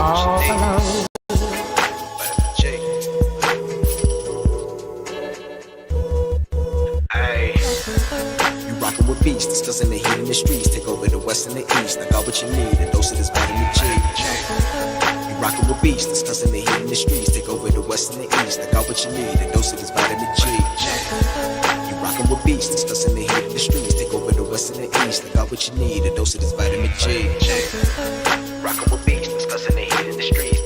all alone. You rockin' with beats, discussing the heat in the streets. Take over the west and the east. I got what you need, a dose of this vitamin G. You rockin' with beats, discussing the heat in the streets. Take over the west and the east. I got what you need, a dose of this vitamin G. You rockin' with beats, discussing the heat in the streets. Take over the west and the east. I got what you need, a dose of this vitamin G. Rockin' with beats, discussing the heat in the streets.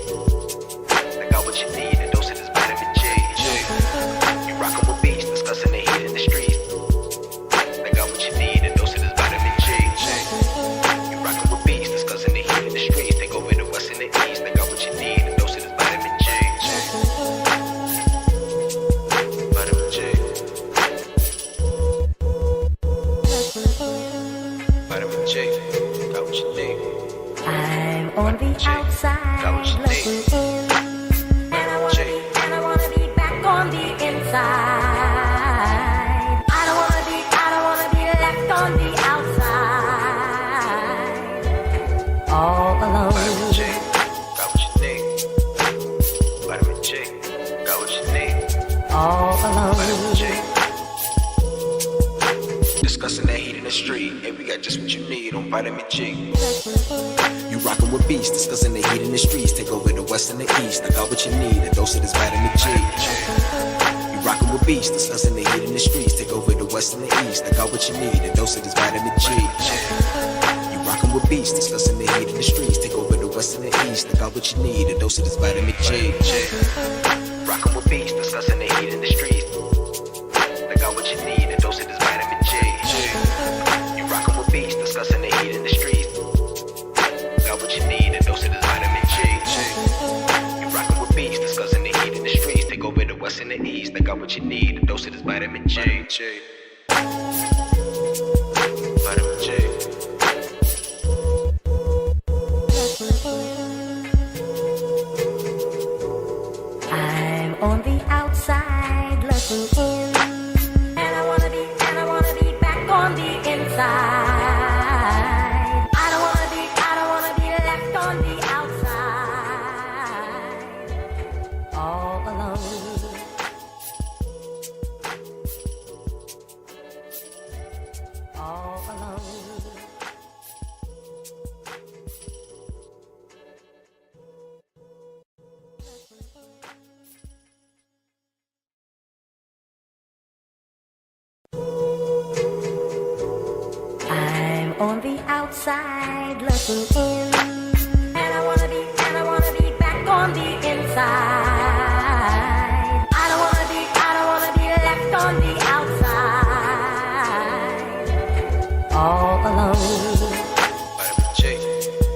I got what you need, a dose of this vitamin G. You rockin' with beats, discussing the heat in the streets. On the outside, looking in, and I wanna be back on the inside. I don't wanna be left on the outside, all alone. Vitamin J, got what you need. Vitamin J, got what you need. All alone. Vitamin J. Discussing that heat in the street, and we got just what you need on Vitamin G. You rockin' with beats, discussing the heat in the streets. Take over the west and the east. I got what you need, a dose of this vitamin G. You rockin' with beats, discussing the heat in the streets. Take over the west and the east. I got what you need, a dose of this vitamin G. You rockin' with beats, discussing the heat in the streets. Take over the west and the east. I got what you need, a dose of this vitamin G. Rockin' with beats, discussing the heat in the streets. I got what you need, a dose of this vitamin G. You rockin' with beats, discussing the heat in the streets. Got what you need, a dose of this vitamin G. You rockin' with beats, discussing the heat in the streets. Take over the west and the east. I got what you need, a dose of this vitamin G. Vitamin J. I'm on the outside, looking in, and I wanna be back on the inside. On the outside, looking in, and I wanna be back on the inside. I don't wanna be left on the outside, all alone. Vitamin J,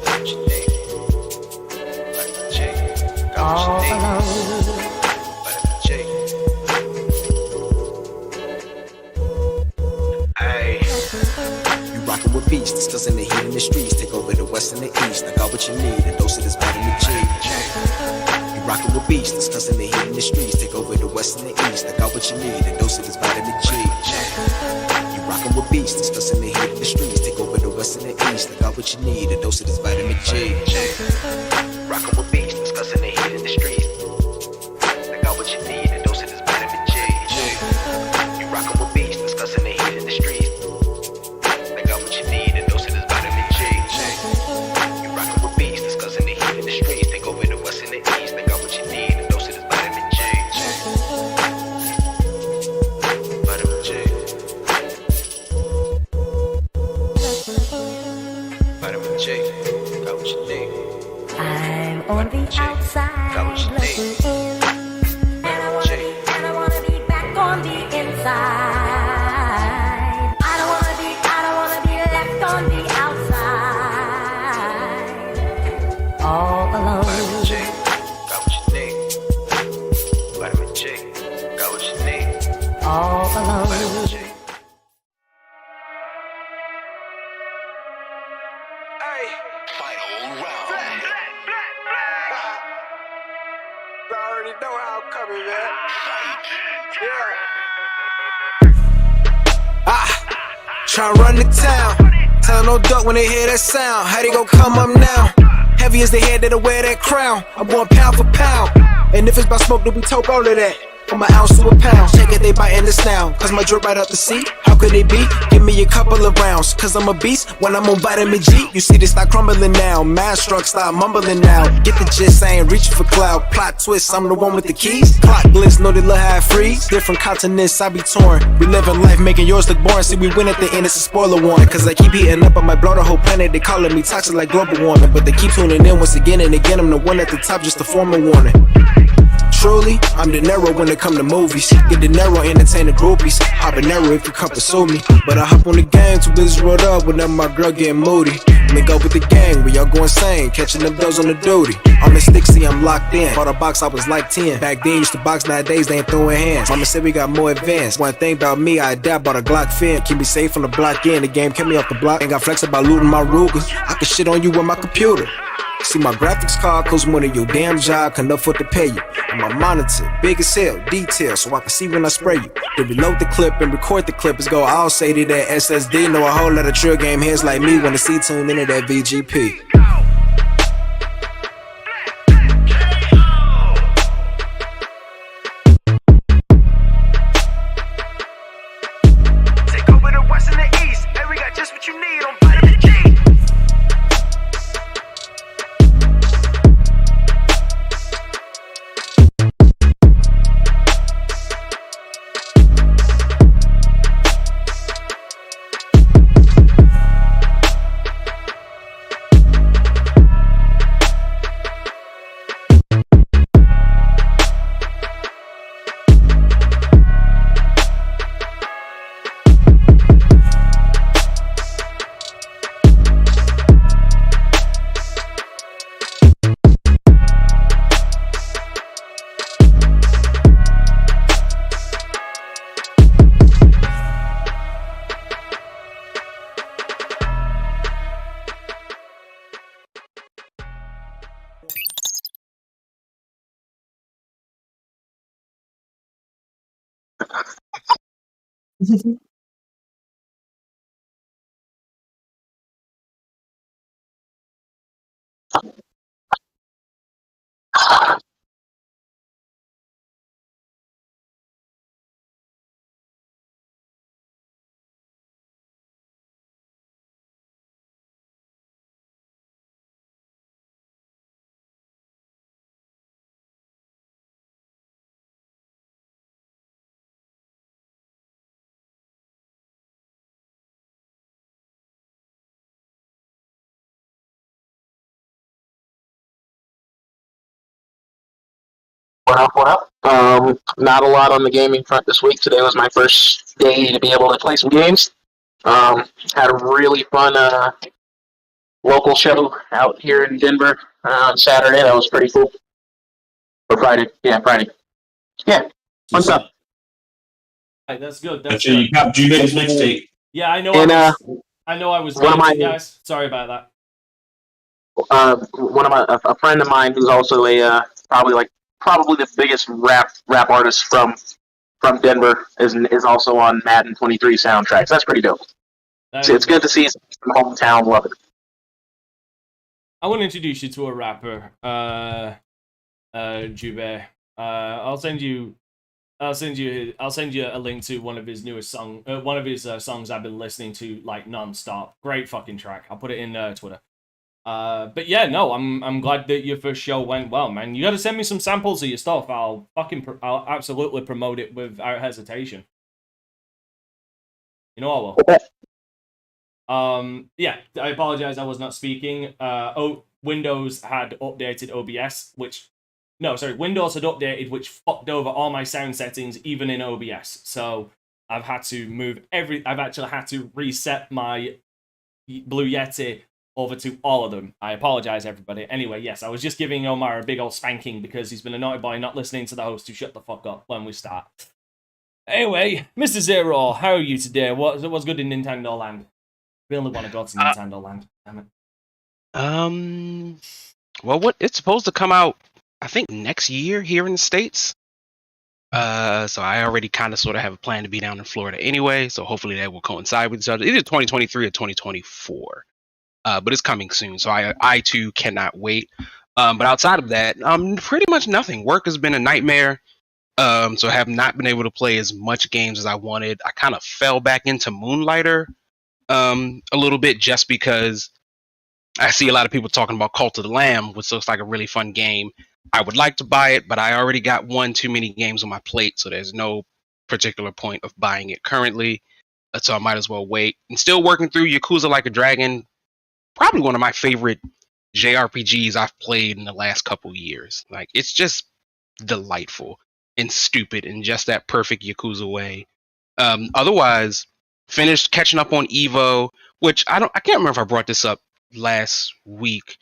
got what you need. Vitamin J, got what you need. All alone. Vitamin J. Rockin' with beats, discussing the heat in the streets. Take over the west and the east. I got what you need, a dose of this vitamin G. You rockin' with beats, discussing the heat in the streets. Take over the west and the east. I got what you need, a dose of this vitamin G. You rockin' with beats, discussing the heat in the streets. Take over the west and the east. I got what you need, a dose of this vitamin G. Rockin' with beats, discussing the heat in the streets. I got what you need, a dose of this vitamin G. You rockin' with beats, discussing the heat in the streets. I'm on the outside, looking in, and I wanna be back on the inside. I don't wanna be left on the outside, all alone. Vitamin J, got what you need. Vitamin J, got what you need. All alone. Vitamin J. Final round. I already know how I'm coming, man. Yeah. Tryna run the town. Tell 'em no duck when they hear that sound. How they gon' come up now? Heavy as the head that'll wear that crown. I'm going pound for pound. And if it's about smoke, then we talk all of that. From an ounce to a pound. Check it, they biting this now. Cause my drip right out the seat. How could they be? Give me a couple of rounds. Cause I'm a beast when I'm on vitamin G. You see they start crumbling now. Mad struck start mumbling now. Get the gist, I ain't reaching for cloud. Plot twist, I'm the one with the keys. Clock glitz, know they look how I freeze. Different continents, I be torn. We living life, making yours look boring. See, we win at the end, it's a spoiler warning. Cause I keep heating up, I might blow the whole planet. They calling me toxic like global warming. But they keep tuning in once again and again. I'm the one at the top, just to form a warning. Truly, I'm De Niro when it come to movies. Get De Niro, entertain the groupies. Hop in Niro if you come pursue me. But I hop on the game, too busy rolled up whenever my girl getting moody. Link up with the gang, we all go insane. Catching them bills on the duty. I'm in Stixie, I'm locked in. Bought a box, I was like 10. Back then, used to box, nowadays they ain't throwing hands. Mama said we got more advanced. One thing about me, I adapt, bought a Glock fin. Keep me safe from the block in. The game kept me off the block. Ain't got flex about looting my Ruger. I can shit on you with my computer. See my graphics card costs more than your damn job can afford to pay you. And my monitor, big as hell, detail, so I can see when I spray you. Then reload the clip and record the clip. It's go all say to that SSD. Know a whole lot of trill game heads like me wanna see tuned into that VGP. Take over the west and the east. Hey, we got just what you need on vitamin G. What up, what up? Not a lot on the gaming front this week. Today was my first day to be able to play some games. Had a really fun local show out here in Denver on Saturday. That was pretty cool. Or Friday. Yeah, Friday. Yeah. What's up? Right, that's good. That's Actually, you got Juba's mixtape. Yeah, I know. And, I know. I was one of late, my- guys. Sorry about that. A friend of mine who's also probably the biggest rap artist from Denver is also on Madden 23 soundtracks. That's pretty dope. So it's good to see some hometown love it. I want to introduce you to a rapper, Jube. I'll send you a link to one of his newest songs I've been listening to like non-stop. Great fucking track. I'll put it in Twitter. But yeah, no, I'm glad that your first show went well, man. You got to send me some samples of your stuff. I'll absolutely promote it without hesitation. You know I will. Yeah, I apologize. I was not speaking. Windows had updated OBS, Windows had updated, which fucked over all my sound settings, even in OBS. So I've actually had to reset my Blue Yeti over to all of them. I apologize, everybody. Anyway, yes, I was just giving Omar a big old spanking because he's been a naughty boy not listening to the host to shut the fuck up when we start. Anyway, Mr. Zero, how are you today? What's good in Nintendo Land? We only want to go to Nintendo Land. Damn it. Well, it's supposed to come out, I think, next year here in the States. So I already kind of sort of have a plan to be down in Florida anyway. So hopefully that will coincide with each other. Either 2023 or 2024. But it's coming soon. So I too cannot wait. But outside of that, pretty much nothing. Work has been a nightmare. So I have not been able to play as much games as I wanted. I kind of fell back into Moonlighter a little bit just because I see a lot of people talking about Cult of the Lamb, which looks like a really fun game. I would like to buy it, but I already got one too many games on my plate, so there's no particular point of buying it currently. So I might as well wait. I'm still working through Yakuza Like a Dragon, probably one of my favorite JRPGs I've played in the last couple years. Like, it's just delightful and stupid in just that perfect Yakuza way. Otherwise, finished catching up on Evo, which I can't remember if I brought this up last week,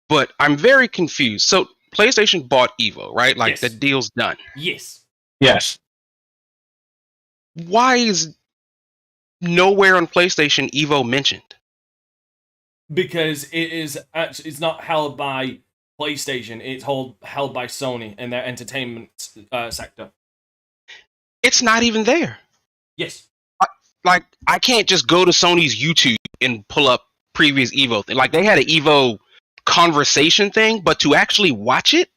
but I'm very confused. So PlayStation bought Evo, right? Like, Yes. the deal's done. Yes. Yes. Why is nowhere on PlayStation Evo mentioned? Because it's not held by PlayStation. It's held by Sony in their entertainment sector. It's not even there. Yes. Like, I can't just go to Sony's YouTube and pull up previous Evo thing. Like, they had an Evo conversation thing, but to actually watch it,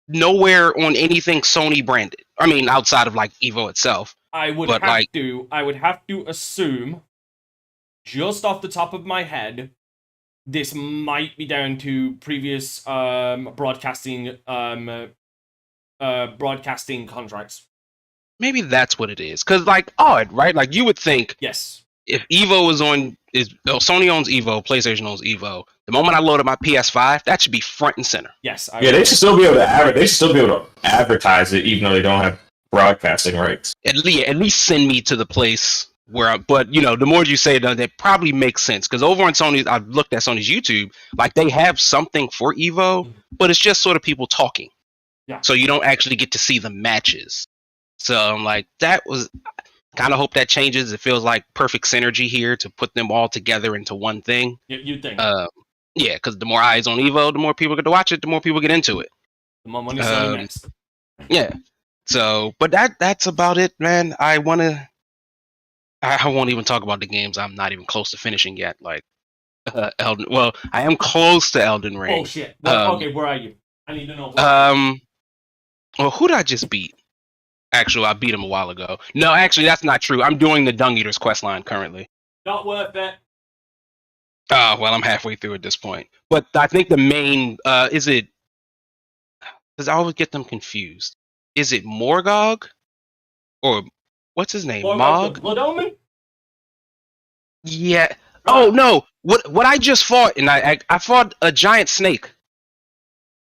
nowhere on anything Sony branded. I mean, outside of like Evo itself. I would But, have to assume, just off the top of my head, this might be down to previous broadcasting contracts. Maybe that's what it is. Cause like odd, right? Like you would think Yes. if Evo Sony owns Evo, PlayStation owns Evo. The moment I load up my PS5, that should be front and center. Yes. Yeah, they should still be able to They should still be able to advertise it, even though they don't have broadcasting rights. At least send me to the place where. But you know, the more you say it, that probably makes sense. Because over on Sony's, I've looked at Sony's YouTube, like they have something for Evo, but it's just sort of people talking. Yeah. So you don't actually get to see the matches. So I'm like, kind of hope that changes. It feels like perfect synergy here to put them all together into one thing. You'd think. Yeah, because the more eyes on Evo, the more people get to watch it, the more people get into it. The more money Sony makes. Yeah. So, but that's about it, man. I won't even talk about the games I'm not even close to finishing yet. Like, Elden. Well, I am close to Elden Ring. Oh shit. Okay, where are you? I need to know. Well, who did I just beat? Actually, I beat him a while ago. No, actually, that's not true. I'm doing the Dung Eater's questline currently. Not worth it. Well, I'm halfway through at this point. But I think the main, is it... Because I always get them confused. Is it Morgog? Or, what's his name? Mog? Blood Omen? Yeah. Oh, no! What I just fought, and I fought a giant snake.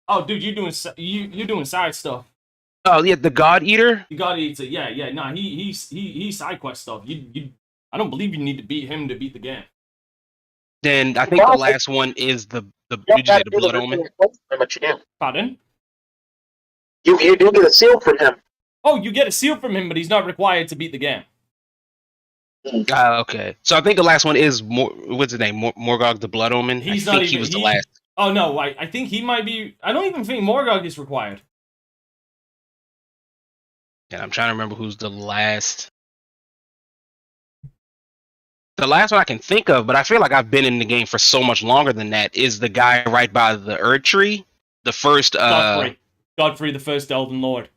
Oh, dude, you're doing side stuff. Oh, yeah, the God Eater? You gotta eat it. Yeah. Nah, he's side quest stuff. I don't believe you need to beat him to beat the game. Then I think the last one is the Blood Omen. But you do. Pardon? You do get a seal from him. Oh, you get a seal from him, but he's not required to beat the game. Okay. So I think the last one is what's his name? Morgog the Blood Omen. He's I not think even, he was the last. Oh no, I think he might be. I don't even think Morgog is required. And I'm trying to remember who's the last. The last one I can think of, but I feel like I've been in the game for so much longer than that, is the guy right by the Erd Tree. The first Godfrey, the first Elven Lord.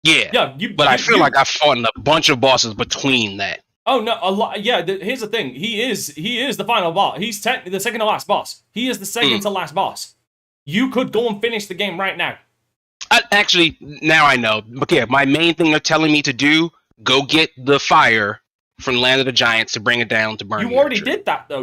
Yeah. I feel like I've fought a bunch of bosses between that. Oh no, a lot. Yeah, here's the thing. He is the final boss. He's technically the second to last boss. He is the second to last boss. You could go and finish the game right now. Actually, now I know. Okay, my main thing they're telling me to do, go get the fire from Land of the Giants to bring it down to burn. You already did that though.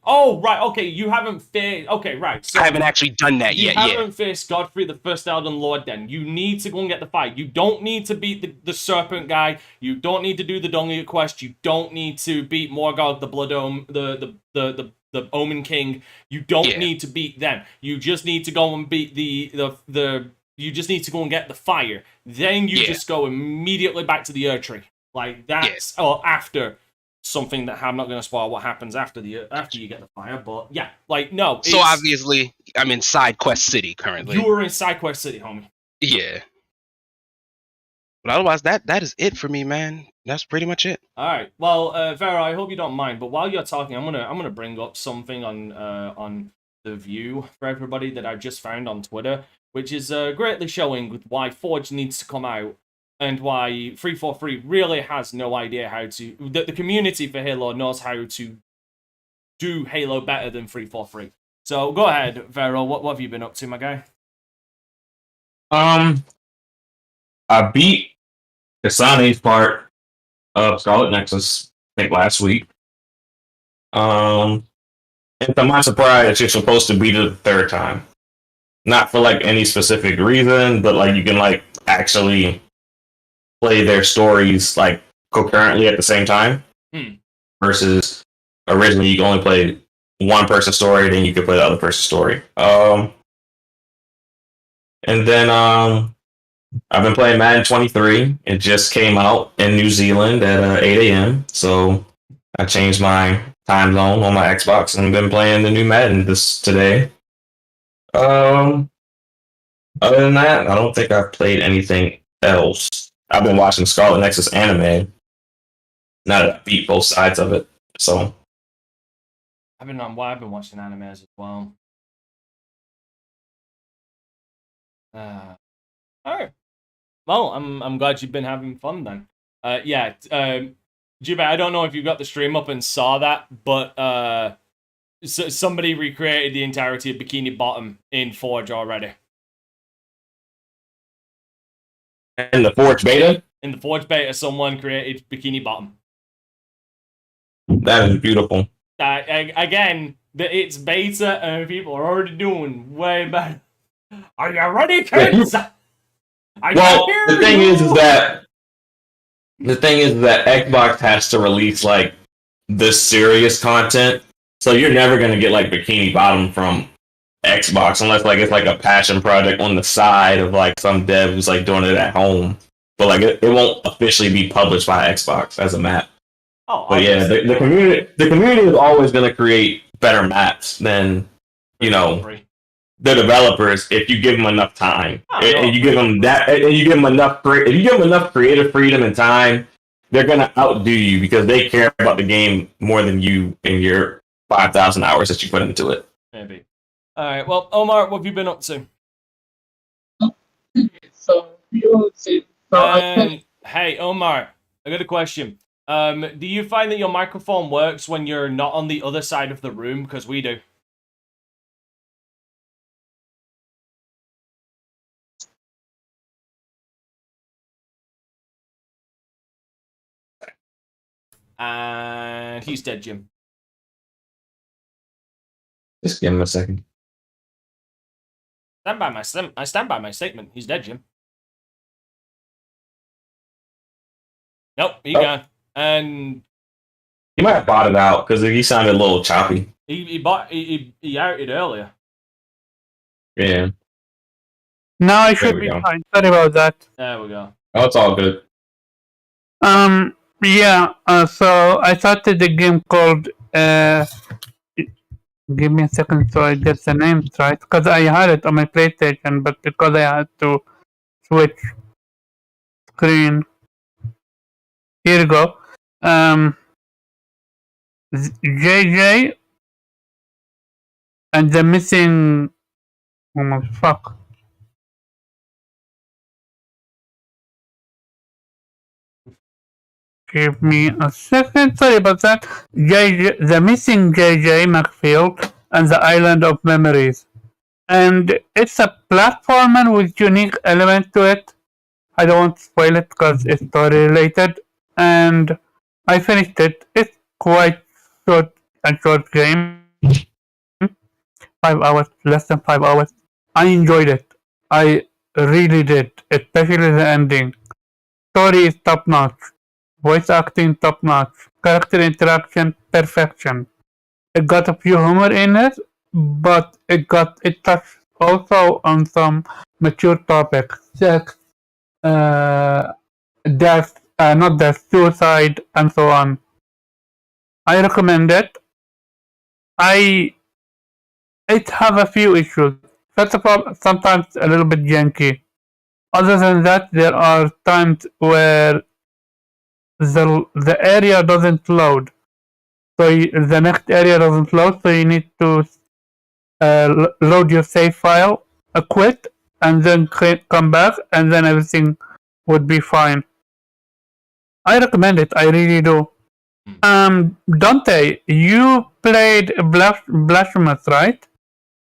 Oh right, okay. You haven't faced. Okay, right. So I haven't actually done that yet. You haven't faced Godfrey, the first Elden Lord. Then you need to go and get the fight. You don't need to beat the serpent guy. You don't need to do the Dung Eater quest. You don't need to beat Morgog, the Blood Omen, the Omen King. You don't need to beat them. You just need to go and beat the. You just need to go and get the fire. Then you just go immediately back to the Erd Tree. Like that's or after something that I'm not going to spoil what happens after you get the fire. But yeah, like no. So obviously, I'm in Side Quest City currently. You are in Side Quest City, homie. Yeah. But otherwise, that is it for me, man. That's pretty much it. All right. Well, Vera, I hope you don't mind, but while you're talking, I'm gonna bring up something on the View for everybody that I just found on Twitter, which is greatly showing with why Forge needs to come out and why 343 really has no idea how to. The community for Halo knows how to do Halo better than 343. So go ahead, Vera. What have you been up to, my guy? I beat the Sony's part of Scarlet Nexus, I think last week. And to my surprise, you're supposed to beat it the third time. Not for like any specific reason, but like you can like actually play their stories like concurrently at the same time. Versus originally you can only play one person's story, then you could play the other person's story. And then I've been playing Madden 23. It just came out in New Zealand at 8 a.m. So I changed my time zone on my Xbox and been playing the new Madden today. Other than that, I don't think I've played anything else. I've been watching Scarlet Nexus anime. Now that I beat both sides of it, so I've been watching animes as well. All right. Well, I'm glad you've been having fun then. Yeah. Jube, I don't know if you got the stream up and saw that, but somebody recreated the entirety of Bikini Bottom in Forge already. in the Forge beta. In the Forge beta, someone created Bikini Bottom. That is beautiful. Again, it's beta and people are already doing way better. Are you ready, kids? Well, the thing is that Xbox has to release like this serious content, so you're never gonna get like Bikini Bottom from Xbox unless like it's like a passion project on the side of like some dev who's like doing it at home. But like it won't officially be published by Xbox as a map. Oh, but yeah, the community is always gonna create better maps than the developers if you give them enough time. And you give them enough creative freedom and time, they're gonna outdo you because they care about the game more than you and your 5,000 hours that you put into it. Maybe. All right. Well, Omar, what have you been up to? Hey, Omar, I got a question. Do you find that your microphone works when you're not on the other side of the room? Because we do. And he's dead, Jim. Just give him a second. I stand by my statement. He's dead, Jim. Nope, he gone. And he might have bought it out because he sounded a little choppy. He outed earlier. Yeah. Now I should be fine. Sorry about that. There we go. Oh, it's all good. Yeah. So I started a game called. Give me a second so I get the names right, because I had it on my PlayStation, but because I had to switch screen. Here you go. JJ and the missing. Oh my fuck. Give me a second. Sorry about that. The missing JJ McField and the Island of Memories. And it's a platformer with unique element to it. I don't want to spoil it because it's story related. And I finished it. It's quite short game. 5 hours, less than 5 hours. I enjoyed it. I really did, especially the ending. Story is top notch. Voice acting top notch. Character interaction perfection. It got a few humor in it, but it touched also on some mature topics. Sex, death, not death, suicide, and so on. I recommend it. It have a few issues. First of all, sometimes a little bit janky. Other than that, there are times where the area doesn't load. So the next area doesn't load, so you need to load your save file, quit, and then come back, and then everything would be fine. I recommend it. I really do. Dante, you played Blasphemous, right?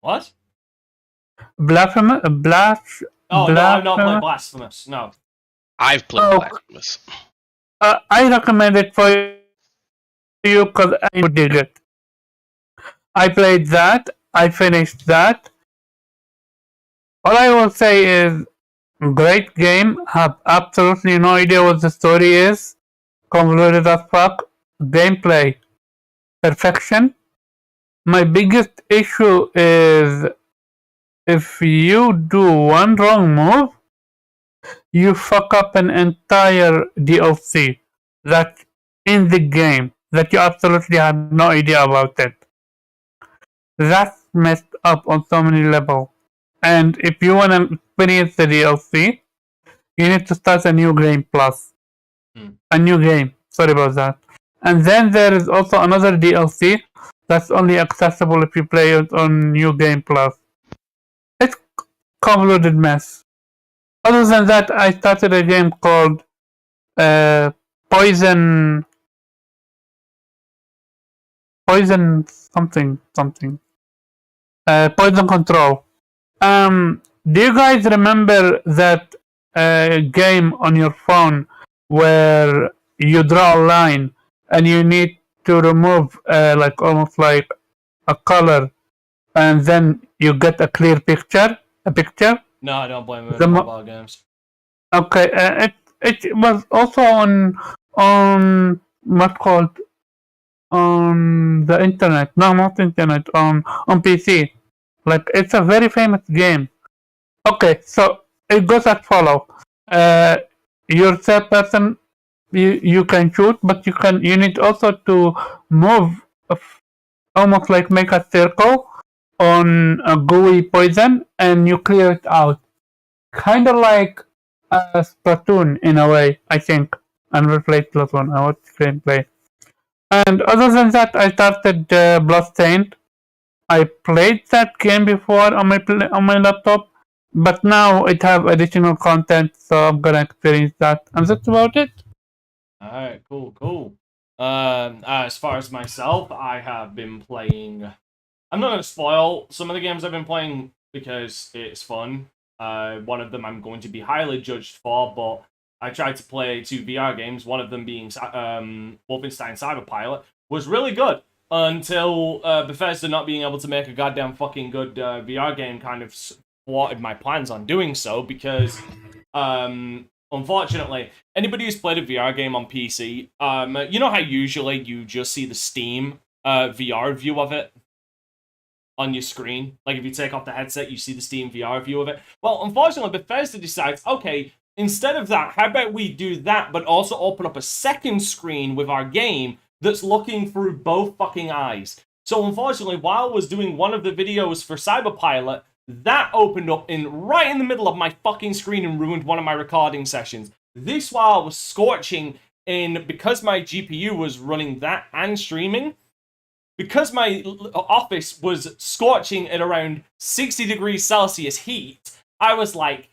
What? Blasphemous. Oh no, I've not played Blasphemous. No. I've played Blasphemous. I recommend it for you because I would dig it. I played that. I finished that. All I will say is, great game. Have absolutely no idea what the story is. Convoluted as fuck. Gameplay, perfection. My biggest issue is if you do one wrong move, you fuck up an entire DLC that's in the game that you absolutely had no idea about it. That's messed up on so many levels. And if you want to experience the DLC, you need to start a new game plus. A new game. Sorry about that. And then there is also another DLC that's only accessible if you play it on New Game Plus. It's convoluted mess. Other than that, I started a game called Poison something. Poison Control. Do you guys remember that game on your phone where you draw a line and you need to remove almost like a color, and then you get a clear picture? No, I don't blame it. Mobile games. Okay, it was also on what's called on the internet. No, not internet. On PC. Like, it's a very famous game. Okay, so it goes as follow. You're third person. You can shoot, but you need also to move, almost like make a circle on a gooey poison, and you clear it out. Kind of like a Splatoon in a way, I think. I never played Splatoon. I watched gameplay. And other than that, I started Bloodstained. I played that game before on my laptop, but now it have additional content, so I'm gonna experience that. And that's about it. Alright, cool. As far as myself, I have been playing... I'm not going to spoil some of the games I've been playing because it's fun. One of them I'm going to be highly judged for, but I tried to play 2 VR games, one of them being Wolfenstein Cyberpilot, was really good until Bethesda not being able to make a goddamn fucking good VR game kind of thwarted my plans on doing so because... unfortunately, anybody who's played a VR game on PC, you know how usually you just see the Steam VR view of it on your screen? Like, if you take off the headset, you see the Steam VR view of it. Well, unfortunately, Bethesda decides, okay, instead of that, how about we do that, but also open up a second screen with our game that's looking through both fucking eyes. So, unfortunately, while I was doing one of the videos for Cyberpilot, that opened up right in the middle of my fucking screen and ruined one of my recording sessions. This while I was scorching because my GPU was running that and streaming, because my office was scorching at around 60 degrees Celsius heat, I was like,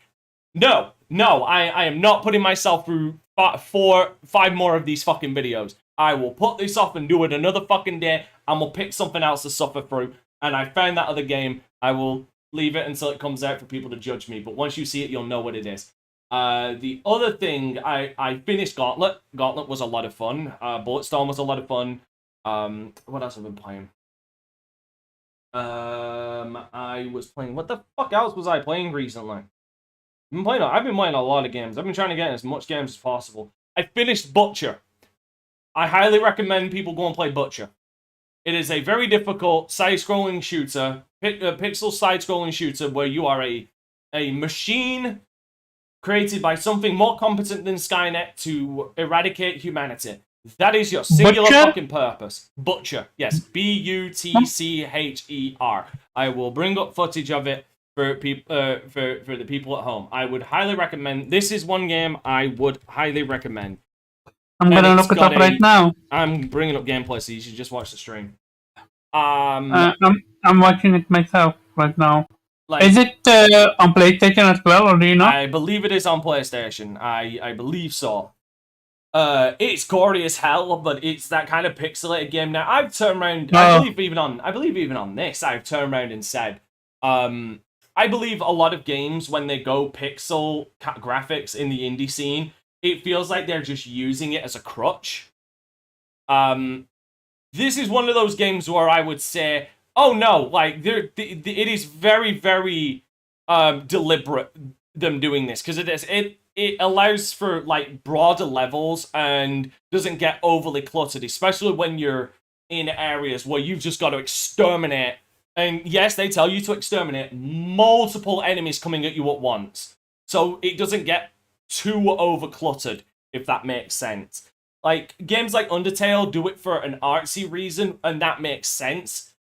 no, I am not putting myself through 5 more of these fucking videos. I will put this off and do it another fucking day, and we'll pick something else to suffer through. And I found that other game. I will leave it until it comes out for people to judge me, but once you see it, you'll know what it is. The other thing, I finished Gauntlet. Gauntlet was a lot of fun. Bulletstorm was a lot of fun. What else have I been playing? I was playing... What the fuck else was I playing recently? I've been playing a lot of games. I've been trying to get in as much games as possible. I finished Butcher. I highly recommend people go and play Butcher. It is a very difficult side-scrolling shooter, pixel side-scrolling shooter, where you are a machine created by something more competent than Skynet to eradicate humanity. That is your singular fucking purpose. Butcher. Yes, Butcher. I will bring up footage of it for people for the people at home. I would highly recommend. This is one game I would highly recommend. I'm gonna look it up right now. I'm bringing up gameplay, so you should just watch the stream. I'm watching it myself right now. Like, is it on PlayStation as well, or do you know? I believe it is on PlayStation. I believe so. It's gory as hell, but it's that kind of pixelated game. Now I've turned around. I believe even on this, I've turned around and said, I believe a lot of games when they go pixel graphics in the indie scene, it feels like they're just using it as a crutch. This is one of those games where I would say, oh no, like it is very, very deliberate them doing this, because it allows for like broader levels and doesn't get overly cluttered, especially when you're in areas where you've just got to exterminate. And yes, they tell you to exterminate multiple enemies coming at you at once, so it doesn't get too over cluttered, if that makes sense. Like games like Undertale do it for an artsy reason, and that makes sense.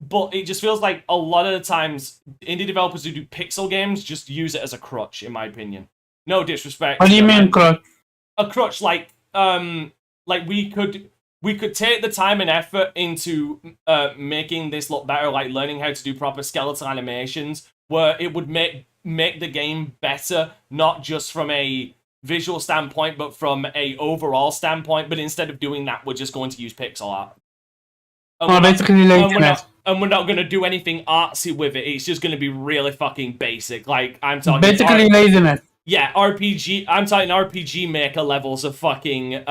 But it just feels like a lot of the times indie developers who do pixel games just use it as a crutch, in my opinion. No disrespect. What do you mean crutch? A crutch, like we could take the time and effort into making this look better, like learning how to do proper skeletal animations, where it would make the game better, not just from a visual standpoint, but from a overall standpoint. But instead of doing that, we're just going to use pixel art. Basically laziness. And we're not going to do anything artsy with it. It's just going to be really fucking basic. Like, I'm talking... Basically laziness. Yeah, RPG... I'm talking RPG Maker levels of fucking...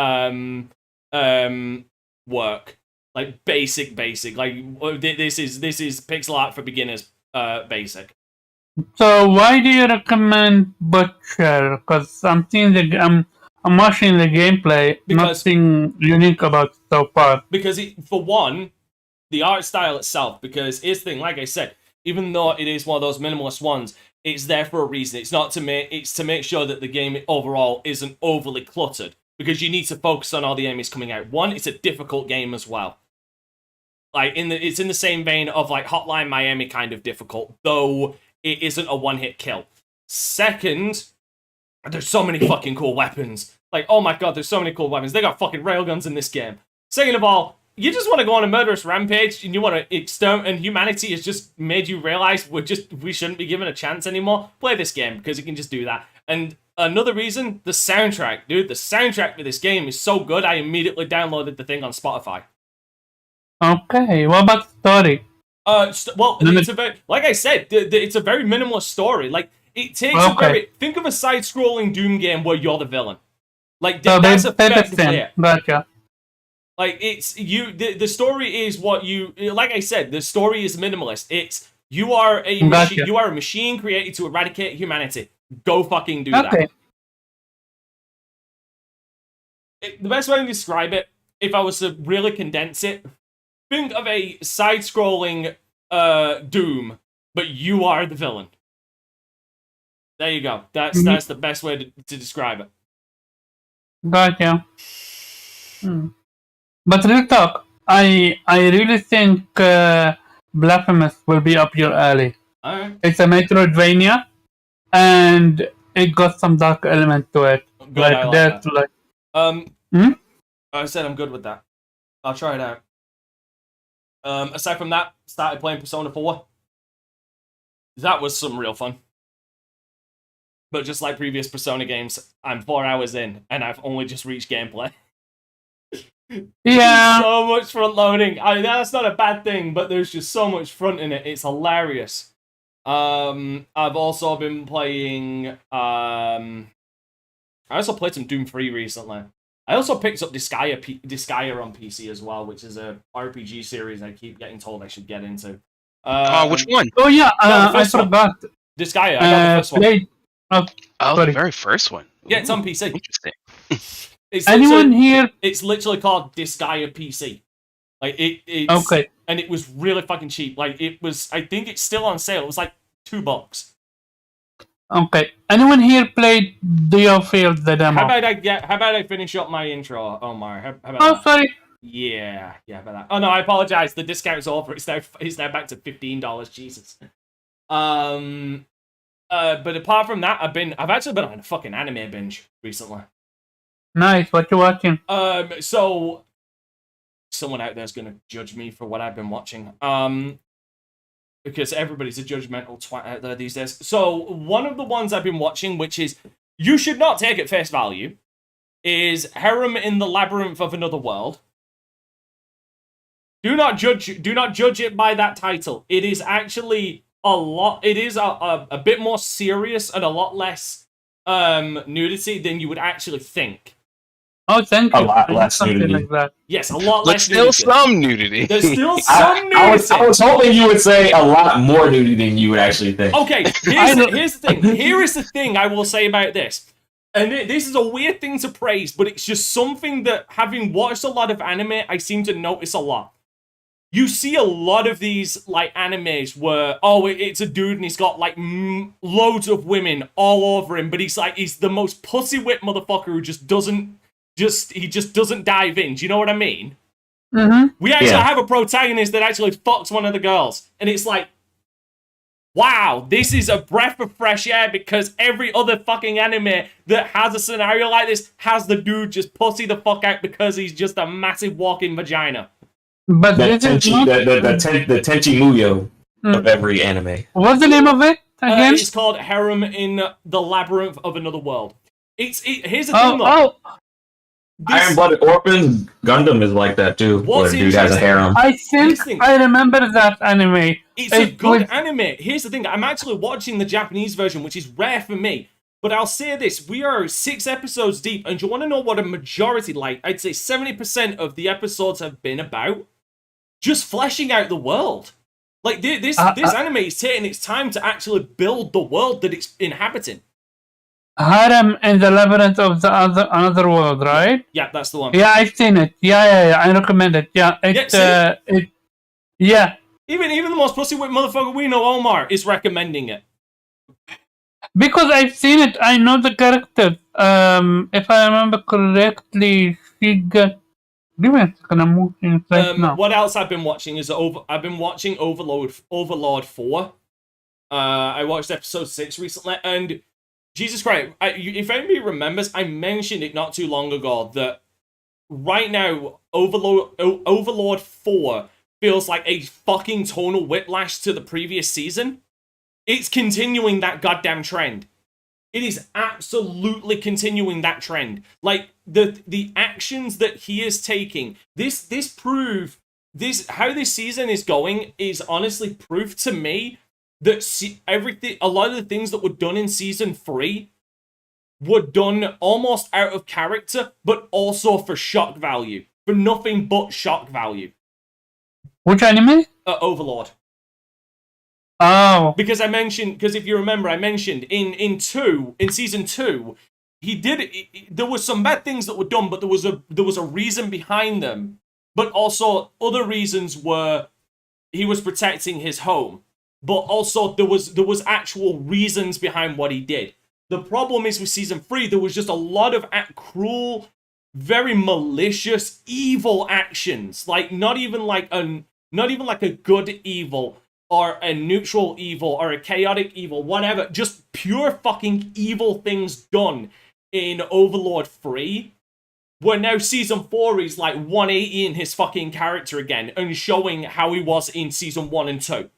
work. Like, basic. Like, this is pixel art for beginners, basic. So, why do you recommend Butcher? Because I'm watching the gameplay, nothing unique about it so far. Because, for one, the art style itself, because here's the thing, like I said, even though it is one of those minimalist ones, it's there for a reason. It's to make sure that the game overall isn't overly cluttered, because you need to focus on all the enemies coming out. One, it's a difficult game as well. Like, it's in the same vein of, like, Hotline Miami kind of difficult, though it isn't a one-hit kill. Second, there's so many fucking cool weapons. Like, oh my god, there's so many cool weapons. They got fucking railguns in this game. Second of all, you just want to go on a murderous rampage, and you want to exterminate, and humanity has just made you realize we shouldn't be given a chance anymore. Play this game, because you can just do that. And another reason, the soundtrack, dude. The soundtrack for this game is so good, I immediately downloaded the thing on Spotify. Okay, what about story? It's a very, like I said, it's a very minimalist story. Like, it takes think of a side-scrolling Doom game where you're the villain. Like, that's effectively it. Gotcha. Like, it's the story is what you, like I said, the story is minimalist. It's you are a machine created to eradicate humanity. Go fucking do that. The best way to describe it, if I was to really condense it, think of a side-scrolling Doom, but you are the villain. There you go. That's the best way to describe it. Gotcha. But real talk, I really think Blasphemous will be up your alley. Alright. It's a Metroidvania, and it got some dark element to it. Good, I like that. Like, I said I'm good with that. I'll try it out. Aside from that, started playing Persona 4. That was some real fun. But just like previous Persona games, I'm 4 hours in, and I've only just reached gameplay. Yeah. So much front loading. I mean, that's not a bad thing, but there's just so much front in it. It's hilarious. I've also been playing... I also played some Doom 3 recently. I also picked up Disgaea on PC as well, which is a RPG series I keep getting told I should get into. Which one? Oh yeah, I forgot. Disgaea, I got the first one. The very first one. Yeah, it's on PC. Interesting. It's literally called Disgaea PC. Like it's okay, and it was really fucking cheap. Like it was, I think it's still on sale. It was like $2. Okay. Anyone here played Diofield the demo? How about I finish up my intro, Omar? How about that? Sorry. Yeah, how about that? Oh no, I apologize. The discount's over. It's now back to $15. Jesus. But apart from that, I've actually been on a fucking anime binge recently. Nice. What you watching? So someone out there's gonna judge me for what I've been watching. Because everybody's a judgmental twat out there these days. So one of the ones I've been watching, which is you should not take at face value, is Harem in the Labyrinth of Another World. Do not judge it by that title. It is actually it is a bit more serious and a lot less nudity than you would actually think. Oh, thank you. A lot less Something nudity. like that. Yes, a lot But less still nudity. some nudity. There's still some nudity. I was hoping you would say a lot more nudity than you would actually think. Okay, here's the thing. Here is the thing I will say about this. And this is a weird thing to praise, but it's just something that, having watched a lot of anime, I seem to notice a lot. You see a lot of these, like, animes where, it's a dude and he's got, like, loads of women all over him, but he's the most pussy-whipped motherfucker who just doesn't dive in. Do you know what I mean? Mm-hmm. We actually have a protagonist that actually fucks one of the girls. And it's like, wow, this is a breath of fresh air, because every other fucking anime that has a scenario like this has the dude just pussy the fuck out because he's just a massive walking vagina. But The this is not... the Tenchi Muyo of every anime. What's the name of it again? It's called Harem in the Labyrinth of Another World. Here's the thing, though. Iron Blooded Orphans Gundam is like that too. Where the dude has a harem. I think I remember that anime. It's a good anime. Here's the thing. I'm actually watching the Japanese version, which is rare for me. But I'll say this. We are 6 episodes deep, and you want to know what a majority, like, I'd say 70% of the episodes have been about? Just fleshing out the world. Like, this anime is taking its time to actually build the world that it's inhabiting. Harem in the Labyrinth of the Another World, right? Yeah, that's the one. Yeah, I've seen it. Yeah, I recommend it. Yeah, yeah. Even the most pussy-whipped motherfucker we know, Omar, is recommending it. Because I've seen it, I know the character. If I remember correctly, she got... Give me a second, I'm moving right now. What else I've been watching is I've been watching Overlord 4. I watched episode 6 recently, and Jesus Christ, if anybody remembers, I mentioned it not too long ago that right now Overlord 4 feels like a fucking tonal whiplash to the previous season. It's continuing that goddamn trend. It is absolutely continuing that trend. Like, the actions that he is taking, how this season is going is honestly proof to me that a lot of the things that were done in season 3 were done almost out of character, but also for shock value. For nothing but shock value. Which anime? Overlord. Oh. Because if you remember, I mentioned in season 2, there was some bad things that were done, but there was a reason behind them. But also other reasons were he was protecting his home. But also there was actual reasons behind what he did. The problem is with season 3, there was just a lot of cruel, very malicious, evil actions. Like not even like a good evil, or a neutral evil, or a chaotic evil, whatever. Just pure fucking evil things done in Overlord 3. Where now season 4 is like 180 in his fucking character again, and showing how he was in season 1 and 2.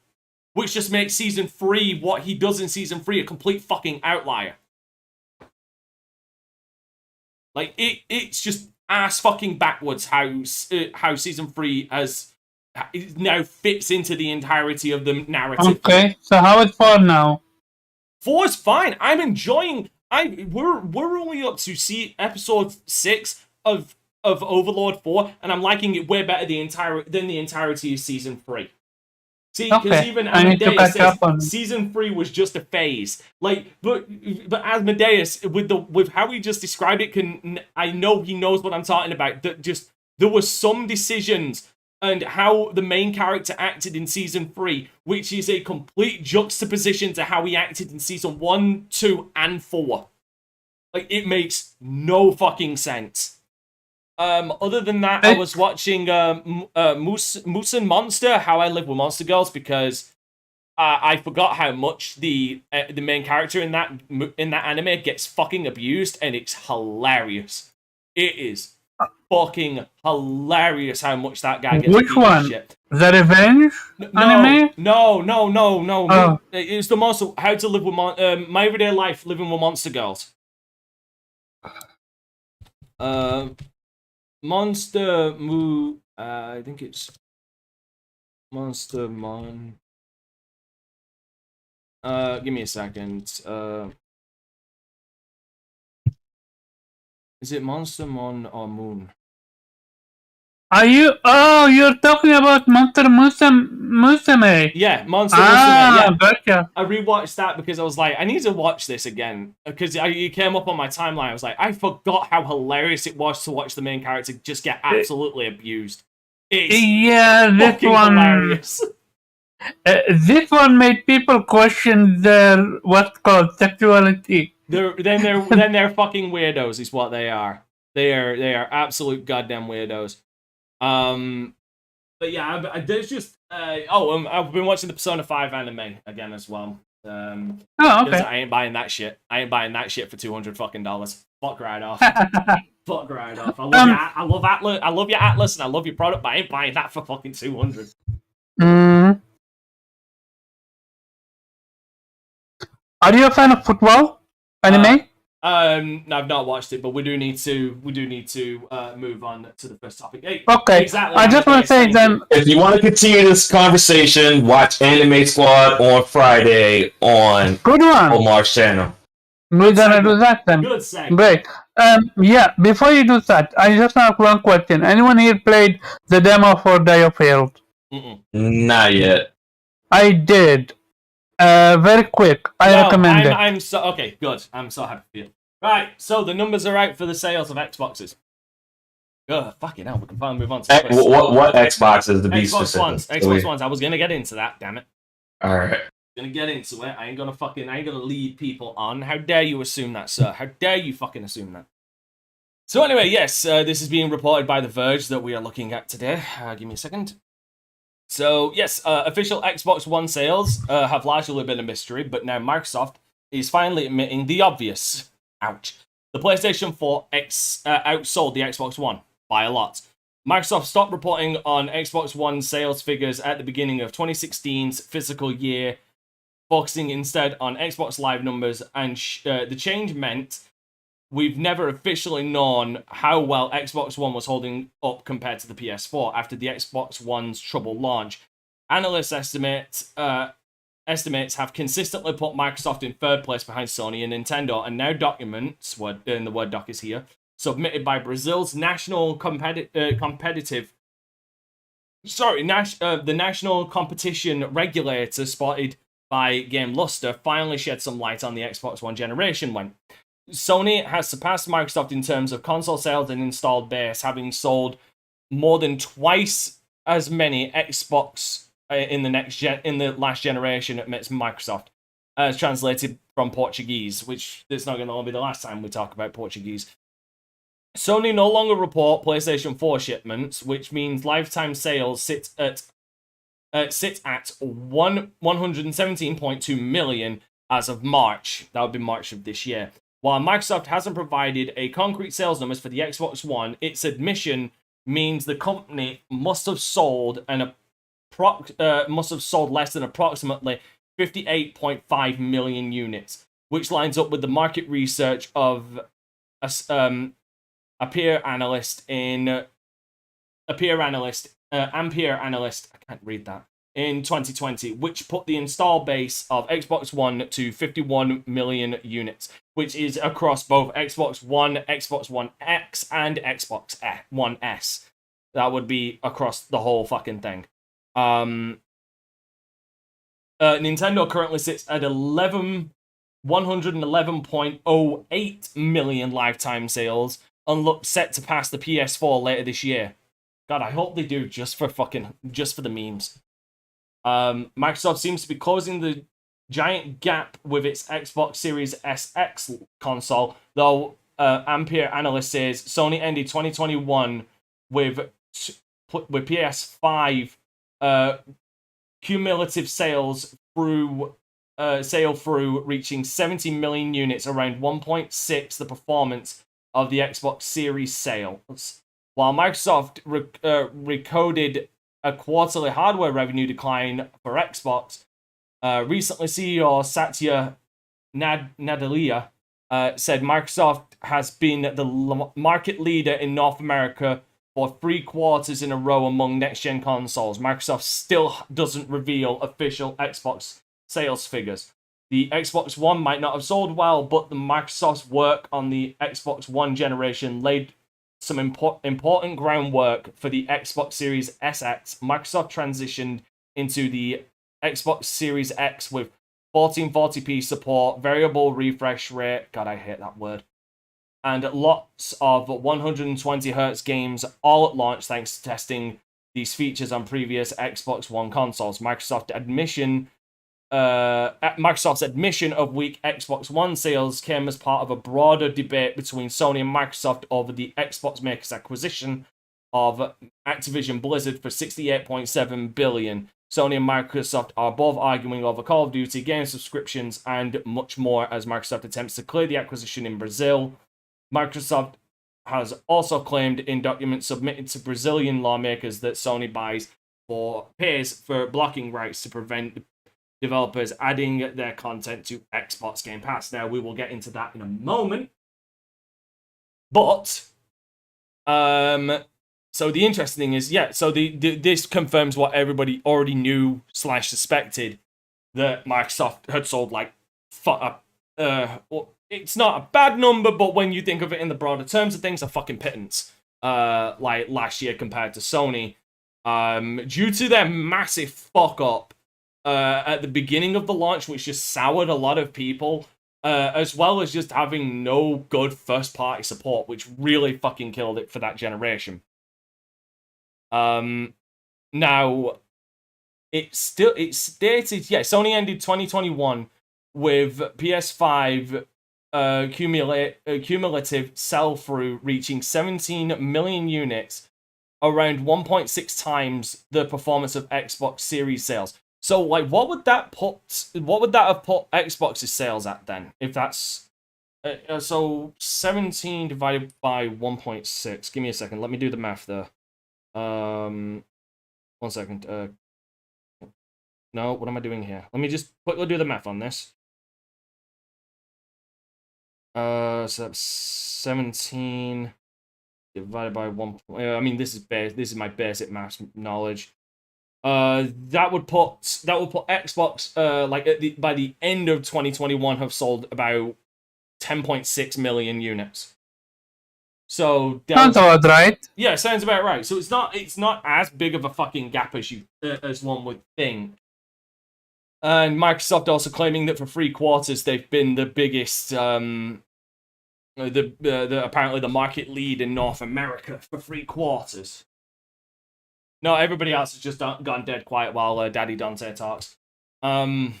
Which just makes season 3, what he does in season 3, a complete fucking outlier. Like, it's just ass fucking backwards how season 3 now fits into the entirety of the narrative. Okay, so how is 4 now? 4's fine. I'm enjoying. We're only up to episode 6 of Overlord 4, and I'm liking it way better than the entirety of season 3. See, because even Amadeus says season 3 was just a phase. Like, but Amadeus, with how he just described it, I know he knows what I'm talking about. That just there were some decisions and how the main character acted in season 3, which is a complete juxtaposition to how he acted in season 1, 2, and 4. Like, it makes no fucking sense. Other than that, I was watching Moose and Monster, How I Live with Monster Girls, because I forgot how much the main character in that anime gets fucking abused, and it's hilarious. It is fucking hilarious how much that guy gets Which abused. one? Shit. The Revenge anime? No. Oh. It's the monster. How to live with My Everyday Life Living with Monster Girls. Monster Moo. I think it's Monster Mon. Give me a second. Is it Monster Mon or Moon? Are you? Oh, you're talking about Monster Musume. Yeah, Monster Musume. Yeah, gotcha. I rewatched that because I was like, I need to watch this again because you came up on my timeline. I was like, I forgot how hilarious it was to watch the main character just get absolutely abused. It's this one. Hilarious. This one made people question their what's called sexuality. They're fucking weirdos, is what they are. They are absolute goddamn weirdos. But yeah, there's just I've been watching the Persona 5 anime again as well. Okay. I ain't buying that shit. I ain't buying that shit for $200 fucking dollars. Fuck right off. Fuck right off. I love Atlas. I love your Atlas and I love your product, but I ain't buying that for fucking $200. Are you a fan of football anime? No, I've not watched it, but we do need to move on to the first topic. Hey, okay. Exactly. I just want to say then, if you want to continue this conversation, watch Anime Squad on Friday on good one. Omar's channel. We're gonna do that then. Good segment. Great. Yeah. Before you do that, I just have one question. Anyone here played the demo for Diofield? Not yet. I did. Very quick. I recommend it. I'm so okay. Good. I'm so happy for you. Right. So the numbers are out for the sales of Xboxes. Fucking hell. We can finally move on to the what Xboxes to be Xbox specific? Ones. Xbox Ones. I was gonna get into that. Damn it. All right. Gonna get into it. I ain't gonna lead people on. How dare you assume that, sir? How dare you fucking assume that? So anyway, yes, this is being reported by The Verge that we are looking at today. Give me a second. So, yes, official Xbox One sales have largely been a mystery, but now Microsoft is finally admitting the obvious. Ouch. The PlayStation 4 outsold the Xbox One by a lot. Microsoft stopped reporting on Xbox One sales figures at the beginning of 2016's fiscal year, focusing instead on Xbox Live numbers, and the change meant we've never officially known how well Xbox One was holding up compared to the PS4 after the Xbox One's troubled launch. Analysts estimates have consistently put Microsoft in third place behind Sony and Nintendo, and now documents, the word doc is here, submitted by Brazil's National the National Competition Regulator, spotted by Game Luster, finally shed some light on the Xbox One generation when Sony has surpassed Microsoft in terms of console sales and installed base, having sold more than twice as many Xbox in the last generation, admits Microsoft, as translated from Portuguese, which it's not going to be the last time we talk about Portuguese. Sony no longer report PlayStation 4 shipments, which means lifetime sales sit at 117.2 million as of March. That would be March of this year. While Microsoft hasn't provided a concrete sales numbers for the Xbox One, its admission means the company must have sold less than approximately 58.5 million units, which lines up with the market research of a peer analyst. I can't read that. In 2020, which put the install base of Xbox One to 51 million units, which is across both Xbox One, Xbox One X, and Xbox One S. That would be across the whole fucking thing. Nintendo currently sits at 111.08 million lifetime sales and looks set to pass the PS4 later this year. God, I hope they do just for the memes. Microsoft seems to be closing the giant gap with its Xbox Series SX console, though Ampere analyst says Sony ended 2021 with PS5 cumulative sales sale through reaching 70 million units, around 1.6 the performance of the Xbox Series sales. While Microsoft recorded a quarterly hardware revenue decline for Xbox, recently CEO Satya Nadella said Microsoft has been the market leader in North America for 3 quarters in a row among next-gen consoles. Microsoft still doesn't reveal official Xbox sales figures. The Xbox One might not have sold well, but the Microsoft's work on the Xbox One generation laid some important groundwork for the Xbox Series SX. Microsoft transitioned into the Xbox Series X with 1440p support, variable refresh rate, God, I hate that word, and lots of 120Hz games all at launch thanks to testing these features on previous Xbox One consoles. Microsoft's admission of weak Xbox One sales came as part of a broader debate between Sony and Microsoft over the Xbox makers' acquisition of Activision Blizzard for $68.7 billion. Sony and Microsoft are both arguing over Call of Duty game subscriptions and much more as Microsoft attempts to clear the acquisition in Brazil. Microsoft has also claimed in documents submitted to Brazilian lawmakers that Sony pays for blocking rights to prevent developers adding their content to Xbox Game Pass. Now, we will get into that in a moment. But, so the interesting thing is, so this confirms what everybody already knew / suspected, that Microsoft had sold, like, it's not a bad number, but when you think of it in the broader terms of things, a fucking pittance, like last year compared to Sony, due to their massive fuck up at the beginning of the launch, which just soured a lot of people, as well as just having no good first-party support, which really fucking killed it for that generation. Now, it's stated, Sony ended 2021 with PS5 cumulative sell-through reaching 17 million units, around 1.6 times the performance of Xbox Series sales. So, like, what would that have put Xbox's sales at then? If that's so 17 divided by 1.6. Give me a second. Let me do the math there. 1 second. No, what am I doing here? Let me just quickly do the math on this. So that's 17 divided by 1. I mean, this is my basic math knowledge. That would put Xbox by the end of 2021 have sold about 10.6 million units. So sounds about right. Yeah, sounds about right. So it's not as big of a fucking gap as one would think. And Microsoft also claiming that for 3 quarters they've been the biggest, apparently the market lead in North America for 3 quarters. No, everybody else has just gone dead quiet while Daddy Dante talks. And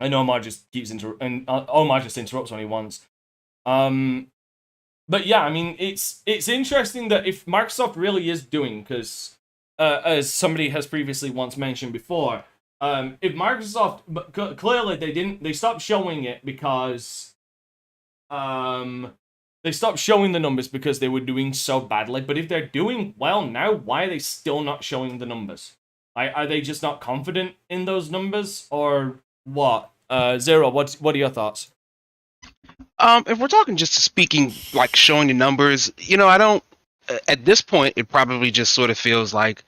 Omar just Omar just interrupts when he wants. But yeah, I mean, it's interesting that if Microsoft really is doing, because as somebody has previously once mentioned before, if Microsoft, but clearly they stopped showing it because they stopped showing the numbers because they were doing so badly. But if they're doing well now, why are they still not showing the numbers? Are they just not confident in those numbers, or what? Zero, what are your thoughts? If we're talking just speaking, like showing the numbers, I don't. At this point, it probably just sort of feels like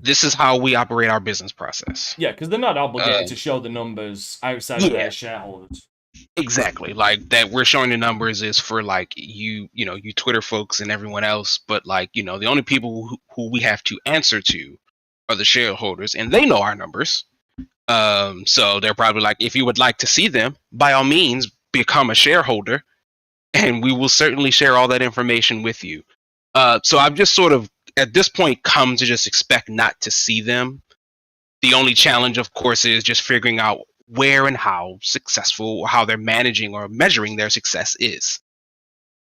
this is how we operate our business process. Yeah, because they're not obligated to show the numbers outside of their shareholders. Exactly, like that we're showing the numbers is for like you Twitter folks and everyone else, but like the only people who we have to answer to are the shareholders, and they know our numbers. So they're probably like, if you would like to see them, by all means become a shareholder, and we will certainly share all that information with you. So I've just sort of at this point come to just expect not to see them. The only challenge, of course, is just figuring out where and how successful or how they're managing or measuring their success is.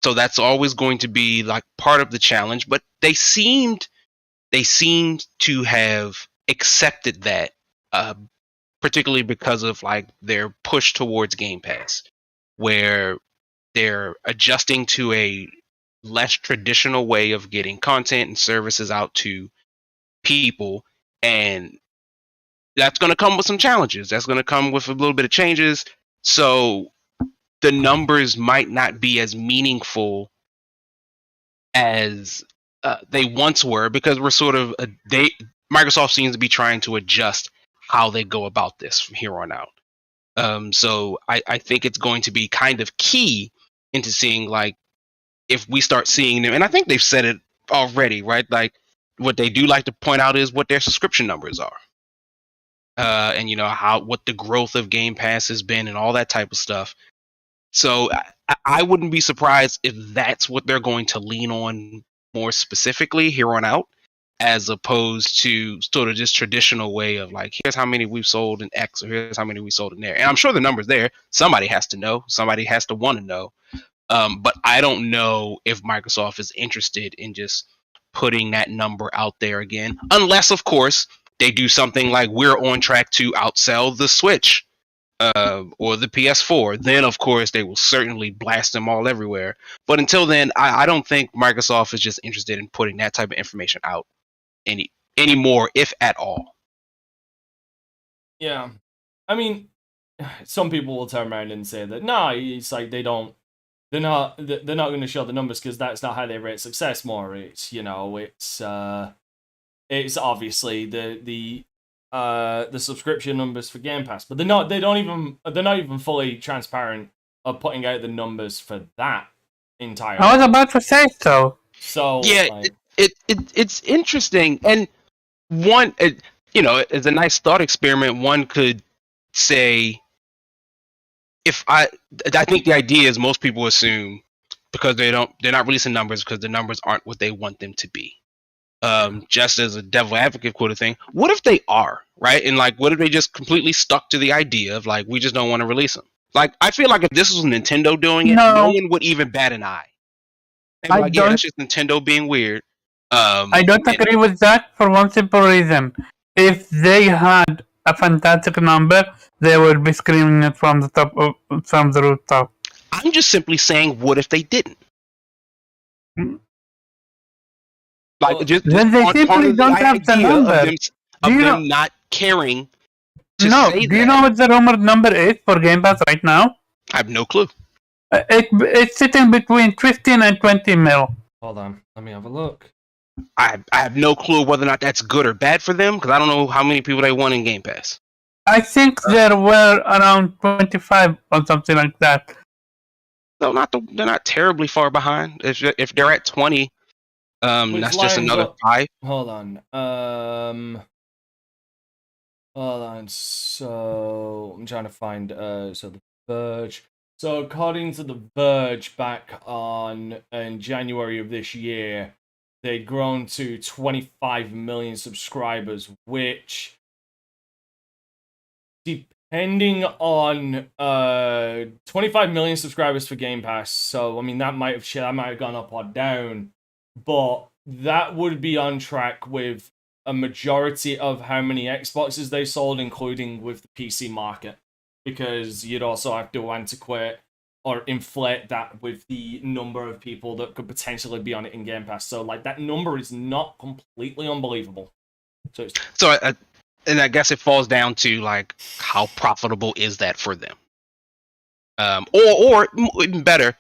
So that's always going to be like part of the challenge, but they seemed to have accepted that particularly because of like their push towards Game Pass, where they're adjusting to a less traditional way of getting content and services out to people, and that's going to come with some challenges. That's going to come with a little bit of changes. So the numbers might not be as meaningful as they once were, because we're sort of Microsoft seems to be trying to adjust how they go about this from here on out. So I think it's going to be kind of key into seeing, like, if we start seeing them, and I think they've said it already, right? Like, what they do like to point out is what their subscription numbers are, and what the growth of Game Pass has been, and all that type of stuff. So I wouldn't be surprised if that's what they're going to lean on more specifically here on out, as opposed to sort of just traditional way of like, here's how many we've sold in X, or here's how many we sold in there. And I'm sure the number's there. Somebody has to know. Somebody has to want to know. But I don't know if Microsoft is interested in just putting that number out there again, unless, of course, they do something like we're on track to outsell the Switch or the PS4. Then, of course, they will certainly blast them all everywhere. But until then, I don't think Microsoft is just interested in putting that type of information out anymore, if at all. Yeah. I mean, some people will turn around and say that, no, it's like they're not going to show the numbers because that's not how they rate success more. It's, it's obviously the subscription numbers for Game Pass, but they're not even fully transparent of putting out the numbers for that entirely. I was about to say so. So yeah, like, it's interesting, and one, as a nice thought experiment, one could say, I think the idea is most people assume, because they're not releasing numbers because the numbers aren't what they want them to be. Just as a devil advocate quote of thing, what if they are, right? And like, what if they just completely stuck to the idea of like, we just don't want to release them? Like, I feel like if this was Nintendo doing it, no one would even bat an eye. And like, yeah, that's just Nintendo being weird. I don't agree with that for one simple reason. If they had a fantastic number, they would be screaming it from the rooftop. I'm just simply saying, what if they didn't? Like, then they simply don't have the number. Of them not caring to say that. Do you know what the rumored number is for Game Pass right now? I have no clue. It's sitting between 15 and 20 mil. Hold on, let me have a look. I have no clue whether or not that's good or bad for them, because I don't know how many people they want in Game Pass. I think there were around 25 or something like that. No, they're not terribly far behind. If they're at 20, that's just another 5. Hold on. So I'm trying to find so The Verge. So according to The Verge, back in January of this year, they'd grown to 25 million subscribers, which, depending on 25 million subscribers for Game Pass. So I mean, that might have gone up or down, but that would be on track with a majority of how many Xboxes they sold, including with the PC market, because you'd also have to antiquate or inflate that with the number of people that could potentially be on it in Game Pass. So like, that number is not completely unbelievable. And I guess it falls down to like, how profitable is that for them? Or even better,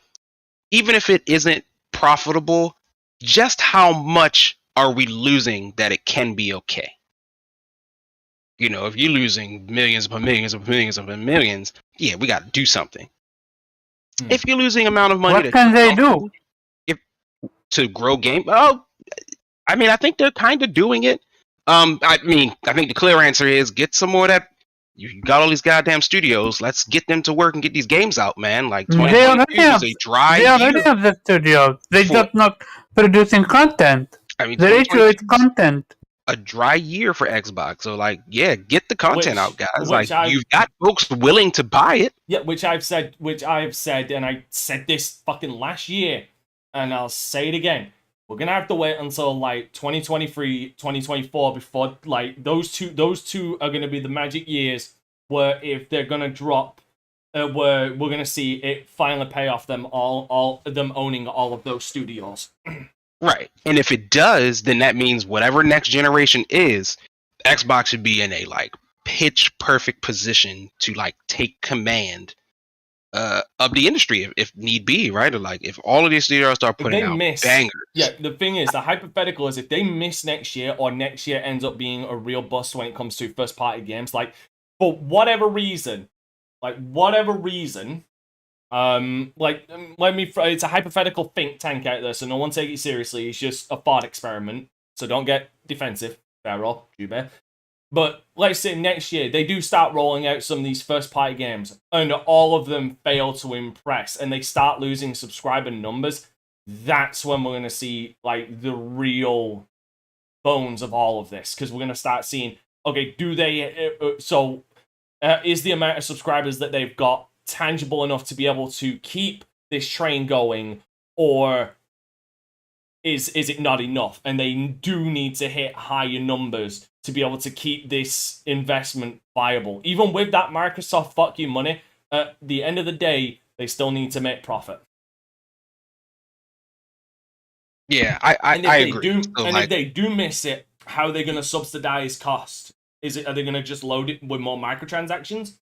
even if it isn't profitable, just how much are we losing that it can be okay? If you're losing millions upon millions upon millions upon millions, yeah, we got to do something. If you're losing amount of money, what can they do? To grow game? Oh, I mean, I think they're kind of doing it. I think the clear answer is get some more of that. You got all these goddamn studios. Let's get them to work and get these games out, man. Like, 2022 is a dry year. They already have the studios. They're just not producing content. I mean, the issue is content. A dry year for Xbox. So, like, yeah, get the content out, guys. Like, you've got folks willing to buy it. Yeah, which I've said, and I said this fucking last year, and I'll say it again. We're gonna have to wait until like 2023, 2024 before like those two are gonna be the magic years where if they're gonna drop, we're gonna see it finally pay off them all them owning all of those studios. Right. And if it does, then that means whatever next generation is, Xbox should be in a like pitch perfect position to like take command of the industry if need be, right? Or like if all of these studios start putting out bangers. Yeah, the thing is, the hypothetical is if they miss next year or next year ends up being a real bust when it comes to first party games, like for whatever reason, let me, it's a hypothetical think tank out there, so no one take it seriously. It's just a thought experiment, so don't get defensive, Farrell, Jube. But let's say next year they do start rolling out some of these first party games and all of them fail to impress and they start losing subscriber numbers. That's when we're going to see like the real bones of all of this, because we're going to start seeing, okay, is the amount of subscribers that they've got tangible enough to be able to keep this train going, or is it not enough and they do need to hit higher numbers to be able to keep this investment viable? Even with that Microsoft fuck you money, at the end of the day, they still need to make profit. Yeah, I agree. If they do miss it, how are they going to subsidize cost? Are they going to just load it with more microtransactions?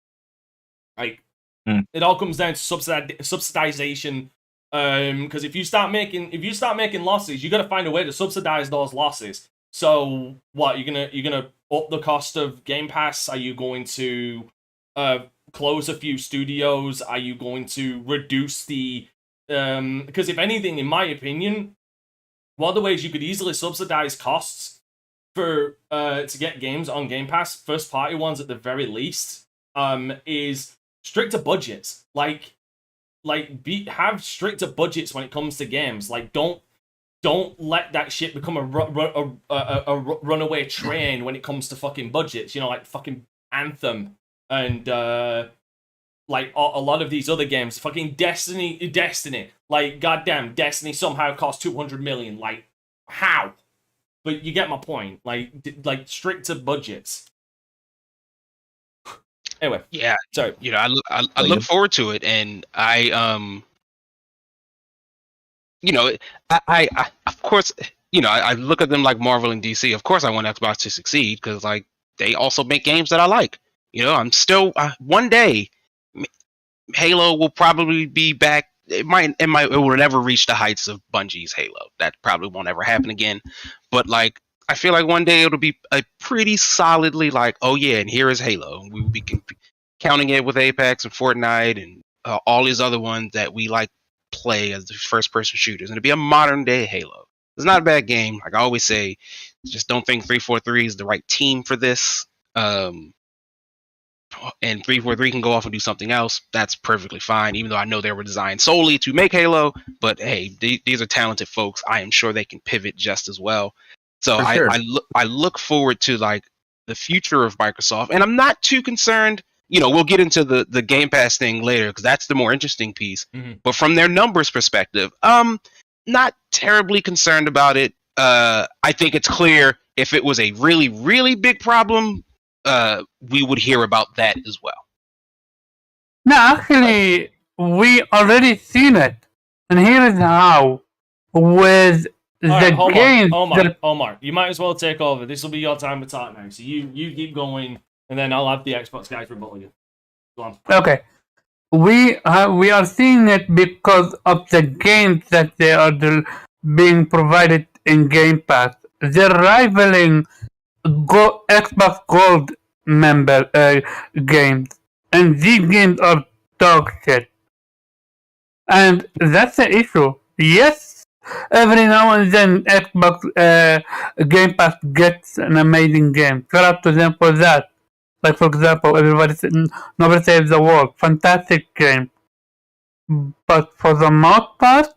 Like, it all comes down to subsidization. Because if you start making losses, you got to find a way to subsidize those losses. So what, you're gonna up the cost of Game Pass? Are you going to close a few studios? Are you going to reduce the because if anything, in my opinion, one of the ways you could easily subsidize costs for to get games on Game Pass, first party ones at the very least, is stricter budgets. Have stricter budgets when it comes to games. Like don't let that shit become a runaway train when it comes to fucking budgets. You know, like fucking Anthem and like a lot of these other games. Fucking Destiny. Like goddamn, Destiny somehow cost 200 million. Like how? But you get my point. Like stricter budgets. Anyway, yeah. Sorry. You know, I look forward to it, and you know, I of course, you know, I look at them like Marvel and DC. Of course, I want Xbox to succeed because like they also make games that I like. You know, I'm still one day, Halo will probably be back. It will never reach the heights of Bungie's Halo. That probably won't ever happen again. But like, I feel like one day it'll be a pretty solidly like, oh yeah, and here is Halo. We will be counting it with Apex and Fortnite and all these other ones that we like play as the first person shooters, and it'd be a modern day Halo. It's not a bad game. Like I always say, just don't think 343 is the right team for this. And 343 can go off and do something else. That's perfectly fine, even though I know they were designed solely to make Halo. But hey, these are talented folks. I am sure they can pivot just as well. So I look forward to like the future of Microsoft, and I'm not too concerned. You know, we'll get into the Game Pass thing later because that's the more interesting piece. Mm-hmm. But from their numbers perspective, not terribly concerned about it. I think it's clear if it was a really, really big problem, we would hear about that as well. No, actually, we already seen it, and here is how. With the games, Omar, you might as well take over. This will be your time to talk now. So you keep going. And then I'll have the Xbox guys rebuttal you. Go on. Okay. We are seeing it because of the games that they are being provided in Game Pass. They're rivaling Xbox Gold member games. And these games are dog shit. And that's the issue. Yes, every now and then Xbox Game Pass gets an amazing game. Shout out to them for that. Like, for example, Nobody Saves the World. Fantastic game. But for the most part,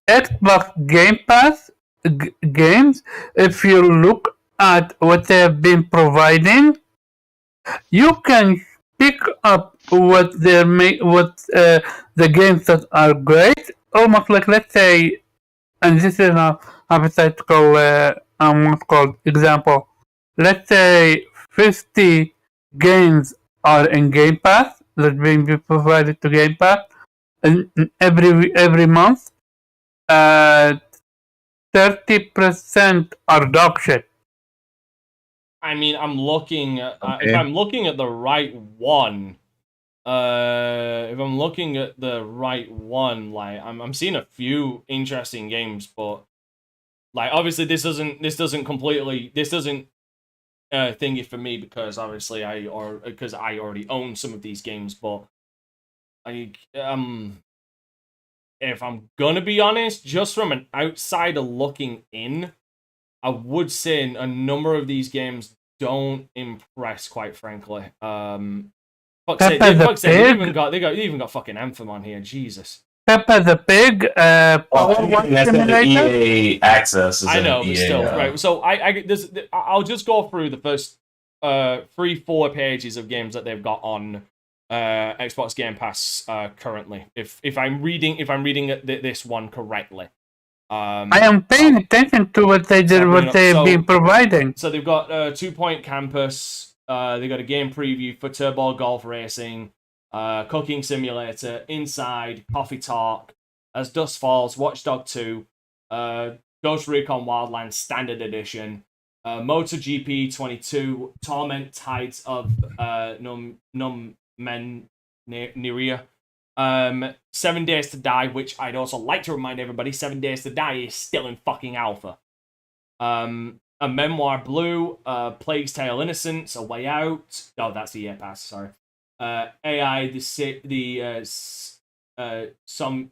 Xbox Game Pass games, if you look at what they have been providing, you can pick up what the games that are great, almost like, let's say, and this is a hypothetical what's called example. Let's say 50 games are in Game Pass, that's being provided to Game Pass, and every month, 30% are dog shit. I mean, I'm looking at if I'm looking at the right one. If I'm looking at the right one, like I'm seeing a few interesting games, but like obviously this doesn't thingy for me because obviously I already own some of these games, but if I'm gonna be honest, just from an outsider looking in, I would say a number of these games don't impress, quite frankly. They even got fucking Anthem on here. Jesus. Peppa the Pig. That's the EA Access. I know, but EA, still, right. So I'll just go through the first 3-4 pages of games that they've got on Xbox Game Pass currently. If I'm reading this one correctly. I am paying attention to what they've been providing. So they've got 2 Point Campus. They got a game preview for Turbo Golf Racing, Cooking Simulator, Inside, Coffee Talk, As Dusk Falls, Watchdog 2, Ghost Recon Wildlands Standard Edition, MotoGP 22, Torment Tides of Numenera, 7 Days to Die, which I'd also like to remind everybody, 7 Days to Die is still in fucking alpha. A Memoir Blue, Plague's Tale Innocence, A Way Out. Oh, that's the year pass, sorry. AI,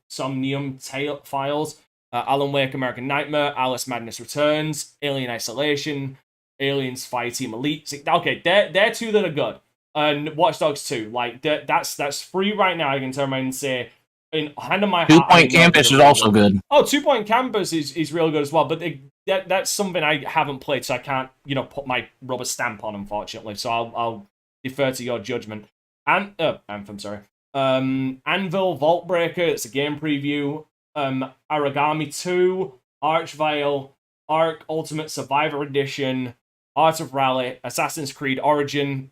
Somnium Tale Files, Alan Wake, American Nightmare, Alice Madness Returns, Alien Isolation, Aliens Fire Team Elite. Okay, they're two that are good. And Watch Dogs 2, like that's free right now. I can turn around and say, in hand on my heart, 2 Point Campus is also good. Oh, 2 Point Campus is real good as well, but that's something I haven't played, so I can't, put my rubber stamp on, unfortunately. So I'll defer to your judgment. And Anthem, sorry. Anvil Vaultbreaker, it's a game preview. Aragami 2, Archvile, Ark Ultimate Survivor Edition, Art of Rally, Assassin's Creed Origin.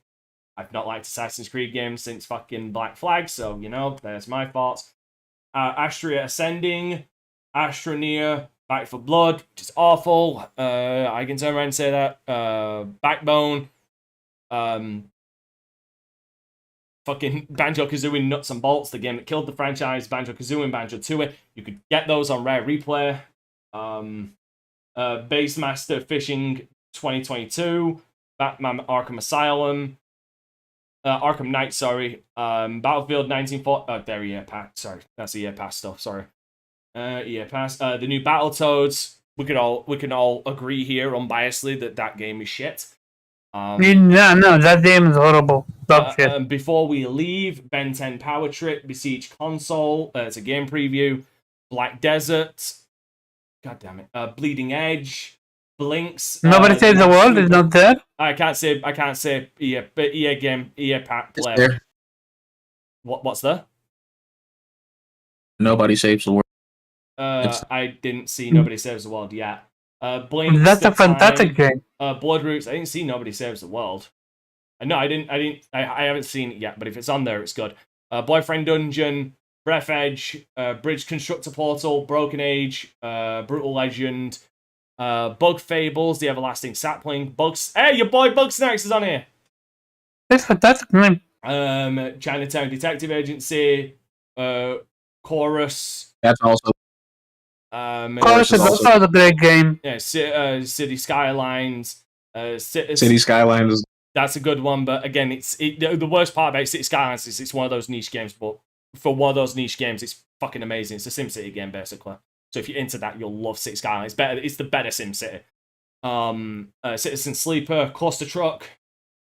I've not liked Assassin's Creed games since fucking Black Flag, so there's my thoughts. Astria Ascending, Astroneer, Back for Blood, which is awful. I can turn around and say that. Backbone. Fucking Banjo-Kazooie Nuts and Bolts, the game that killed the franchise. Banjo-Kazooie and Banjo-Tooie. You could get those on Rare Replay. Basemaster Fishing 2022. Batman Arkham Asylum. Arkham Knight, sorry. Battlefield 1940. Oh, there, EA Pass. Sorry, that's the EA Pass stuff. Sorry. EA Pass. The new Battletoads. We can all agree here unbiasedly that game is shit. No, that game is horrible. Shit. Before we leave, Ben 10 Power Trip, Besiege Console. It's a game preview. Black Desert. God damn it. Bleeding Edge. Blinks. Nobody Saves the World is not there. I can't say EA, but EA game, EA player. What's there? Nobody Saves the World. I didn't see Nobody Saves the World yet. Blinks. That's a fantastic game. Bloodroots. I didn't see Nobody Saves the World. No, I didn't. I haven't seen it yet. But if it's on there, it's good. Boyfriend Dungeon, Breath Edge, Bridge Constructor Portal, Broken Age, Brutal Legend. Bug Fables, The Everlasting Sapling, Bugs. Hey, your boy Bugsnax is on here. It's fantastic name. Chinatown Detective Agency, Chorus. That's also. Chorus is also a great game. Yeah, City Skylines. City Skylines. That's a good one, but again, the worst part about City Skylines is it's one of those niche games. But for one of those niche games, it's fucking amazing. It's a SimCity game, basically. So if you're into that, you'll love City Skylines. It's the better SimCity. Citizen Sleeper, Cluster Truck.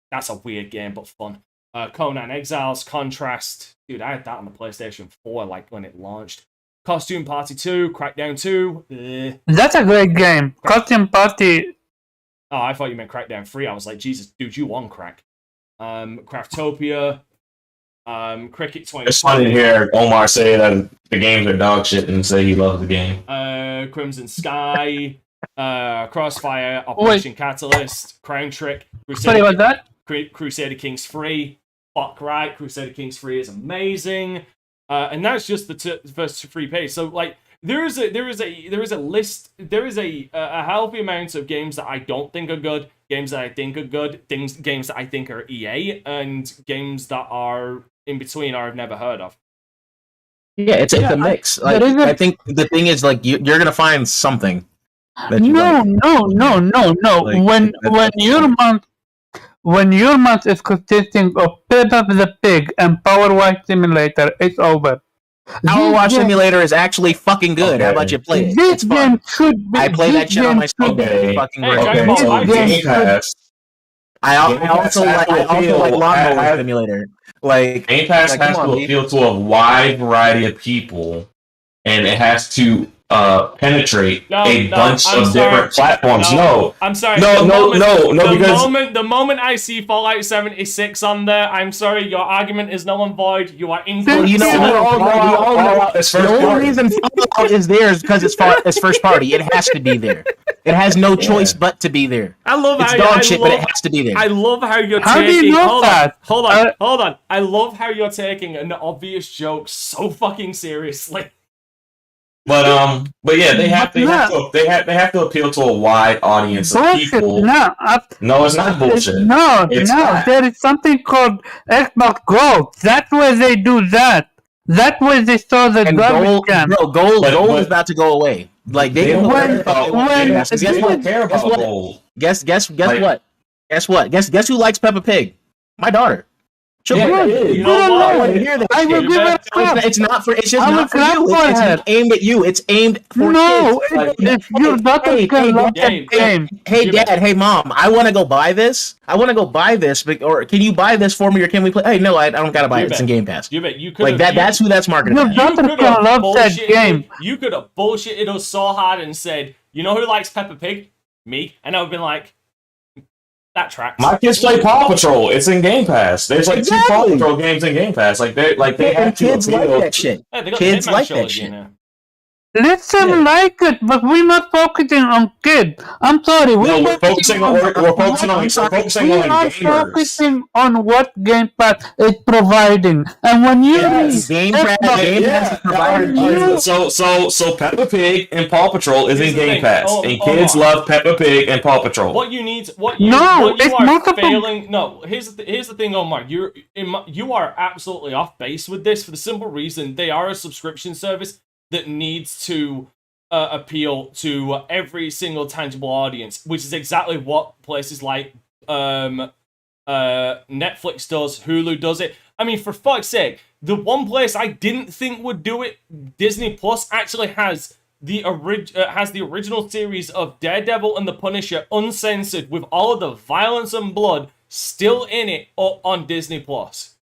That's a weird game, but fun. Conan Exiles, Contrast. Dude, I had that on the PlayStation 4, like when it launched. Costume Party 2, Crackdown 2. That's a great game. Costume Party. Oh, I thought you meant Crackdown 3. I was like, Jesus, dude, you on crack. Craftopia. Cricket 20. It's funny to hear Omar say that the games are dog shit and say he loves the game. Crimson Sky, Crossfire, Operation Catalyst, Crown Trick, Sorry about that? Crusader Kings 3, fuck right. Crusader Kings 3 is amazing, and that's just the first 3 pages. So like there is a list. There is a healthy amount of games that I don't think are good, games that I think are good, games that I think are EA, and games that are in between or I've never heard of. Yeah, it's a mix. Like, I think the thing is, like, you're gonna find something. No. Like, when your month is consisting of Peppa the Pig and Power Wash Simulator, it's over. Power Wash Simulator is actually fucking good. How about you play it? This game should be. I play that shit on my phone. Okay. Fucking Hey, great. Dragon Ball Game Pass. I also like Lawnmower Simulator. Like Game Pass has to appeal to a wide variety of people, and it has to penetrate a bunch of different platforms. No, I'm sorry. No, because the moment I see Fallout 76 on there, I'm sorry, your argument is null and void. You are incorrect. You know, the only reason Fallout is there is because it's first party. It has to be there. It has no choice but to be there. I love it's dog shit, but it has to be there. I love how you're how taking. Do you know hold on. I love how you're taking an obvious joke so fucking seriously. But yeah, they have to appeal to a wide audience of people. No, it's not bullshit. No, there is something called Xbox Gold. That's where they do that. That way they saw the garbage can. Bro, gold is about to go away. Like they don't care about gold. Guess what? Guess who likes Peppa Pig? My daughter. You know what? I will give it a clap. It's not for. It's just not for you. It's aimed at you. It's aimed for kids. If your daughter can love that game. Hey, Dad. Hey, Mom. I want to go buy this. Or can you buy this for me? Or can we play? Hey, no, I don't gotta buy it. It's in Game Pass. You could like that. That's who that's marketing. Your daughter can love that game. You could have bullshitted us so hard and said, "You know who likes Peppa Pig? Me." And I would have been like, that tracks. My kids play Paw Patrol. It's in Game Pass. There's like 2 Paw Patrol games in Game Pass. Like they have kids like that shit. Kids like that shit. Let them like it, but we're not focusing on kids. I'm sorry. We're focusing on focusing on what Game Pass is providing. And when you Game Pass is providing. So Peppa Pig and Paw Patrol is in Game Pass, and kids love Peppa Pig and Paw Patrol. Here's the thing, Omar. You are absolutely off base with this for the simple reason they are a subscription service that needs to appeal to every single tangible audience, which is exactly what places like Netflix does, Hulu does it. I mean, for fuck's sake, the one place I didn't think would do it, Disney Plus, actually has the original series of Daredevil and the Punisher uncensored with all of the violence and blood still in it on Disney Plus.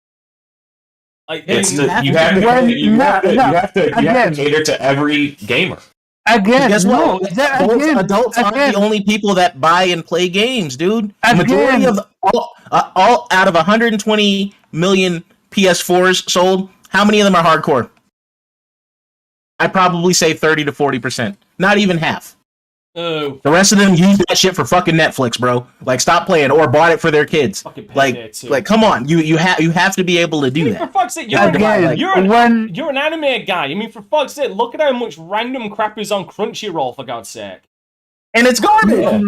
Like, you have to cater to every gamer. Again, guess what? Adults aren't the only people that buy and play games, dude. Majority of all out of 120 million PS4s sold, how many of them are hardcore? I'd probably say 30 to 40%. Not even half. Oh. The rest of them use that shit for fucking Netflix, bro. Like, stop playing, or bought it for their kids. Like, come on, you have to be able to do that. For fuck's sake, you're an anime guy. I mean, for fuck's sake, look at how much random crap is on Crunchyroll, for God's sake. And it's garbage.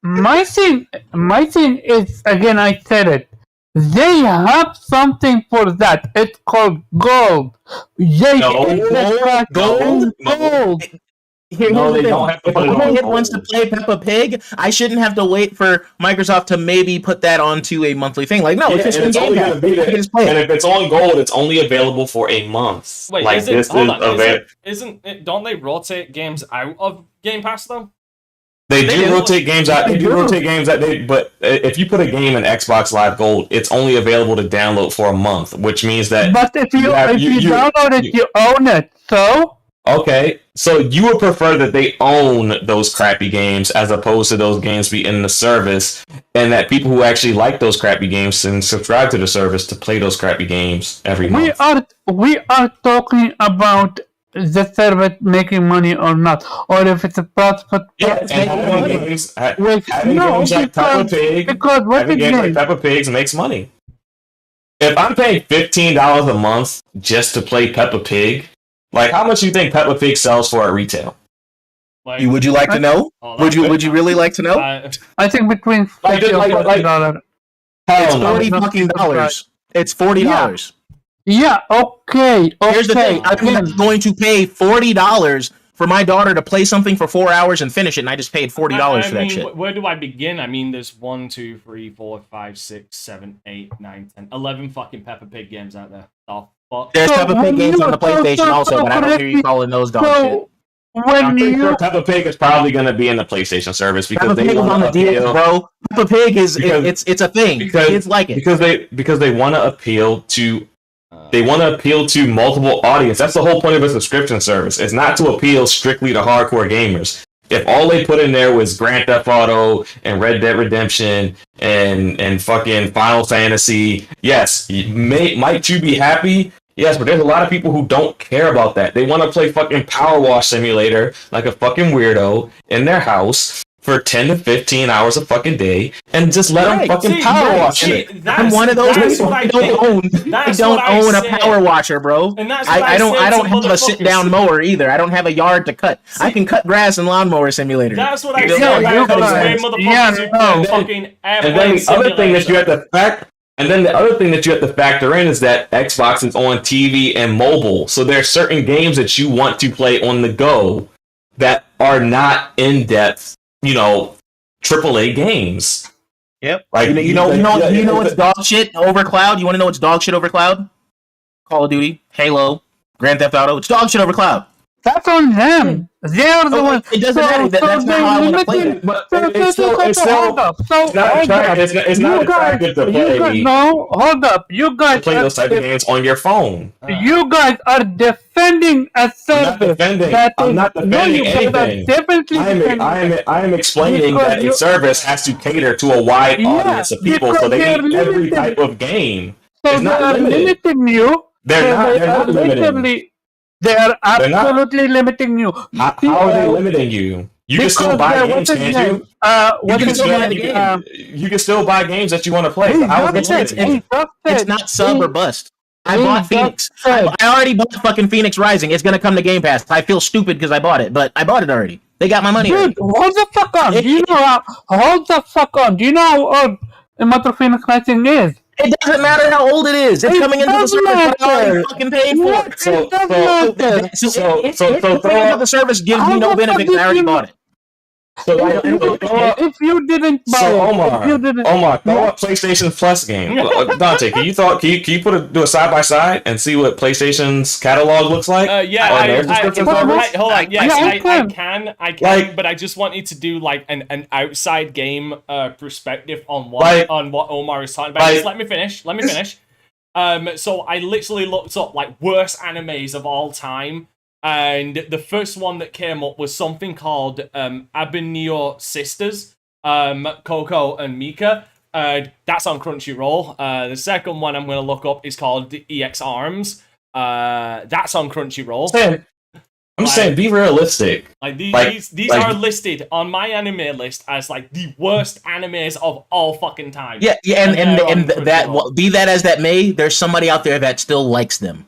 My thing is, again, I said it. They have something for that. It's called gold. Gold. They don't have to put it on. If a kid wants to play Peppa Pig, I shouldn't have to wait for Microsoft to maybe put that onto a monthly thing. Like, no, it's only going to be there. And if it's on gold, it's only available for a month. Wait, don't they rotate games out of Game Pass though? They do rotate games out. But if you put a game in Xbox Live Gold, it's only available to download for a month, which means that. But if you download it, you own it. So. Okay, so you would prefer that they own those crappy games as opposed to those games be in the service, and that people who actually like those crappy games and subscribe to the service to play those crappy games every month. We are talking about the service making money or not, or if it's a profit. Having games like Peppa Pig makes money. if I'm paying $15 a month just to play Peppa Pig, like how much do you think Peppa Pig sells for at retail? Like, Would you like to know? Would you really like to know? I think between $50 and $40. It's $40 It's $40. Yeah, okay. Here's the thing. I'm not going to pay $40 for my daughter to play something for 4 hours and finish it, and I just paid $40 for that shit. Where do I begin? I mean, there's 1, 2, 3, 4, 5, 6, 7, 8, 9, 10, 11 fucking Peppa Pig games out there. Oh, fuck. There's Peppa Pig games on the PlayStation also, but I don't hear you calling those dog shit. I'm pretty sure Peppa Pig is probably going to be in the PlayStation service because Peppa Pig is on the deal, bro. Peppa Pig is it's a thing. Kids like it because they want to appeal to multiple audience. That's the whole point of a subscription service. It's not to appeal strictly to hardcore gamers. If all they put in there was Grand Theft Auto and Red Dead Redemption and fucking Final Fantasy, yes, might you be happy? Yes, but there's a lot of people who don't care about that. They want to play fucking Power Wash Simulator like a fucking weirdo in their house for 10 to 15 hours a fucking day and just let them fucking power wash it. I'm one of those people who don't own a power washer, bro. I don't have a sit down mower either. I don't have a yard to cut. I can cut grass in Lawnmower Simulator. That's what I said. And then the other thing that you have to factor in is that Xbox is on TV and mobile. So there are certain games that you want to play on the go that are not in-depth, AAA games. Yep. Like you know what's dog shit over cloud? You want to know what's dog shit over cloud? Call of Duty, Halo, Grand Theft Auto. It's dog shit over cloud. That's on them. They're the ones. It doesn't matter. That's not how I want to play it. But it's not attractive to play. No, hold up. You guys play those type of games on your phone. You guys are defending a service. I'm not defending anything. I am explaining that a service has to cater to a wide audience of people, so they need every type of game. So it's not limiting you. They're not limiting. They are absolutely limiting you. How are they limiting you? You can still buy games, can't you? You can still buy games that you want to play. It's not sub or bust. I bought Phoenix. I already bought fucking Phoenix Rising. It's gonna come to Game Pass. I feel stupid because I bought it, but I bought it already. They got my money. Dude, hold the fuck on. Hold the fuck on. Do you know how old Immortal Phoenix Rising is? It doesn't matter how old it is. It's coming into the service. I already fucking paid for it. So paying for the service gives me no benefit because I already bought it. If you didn't buy it, Omar, throw up PlayStation Plus game. Dante, can you do a side by side and see what PlayStation's catalog looks like? Hold on. Yes, I can, but I just wanted to do like an outside game perspective on what Omar is talking about. Just let me finish. So I literally looked up like worst animes of all time. And the first one that came up was something called Abinio Sisters, Coco and Mika. That's on Crunchyroll. The second one I'm going to look up is called EX Arms. That's on Crunchyroll. I'm just saying, be realistic. Like these are listed on my anime list as like the worst animes of all fucking time. Yeah, and that be that as that may, there's somebody out there that still likes them.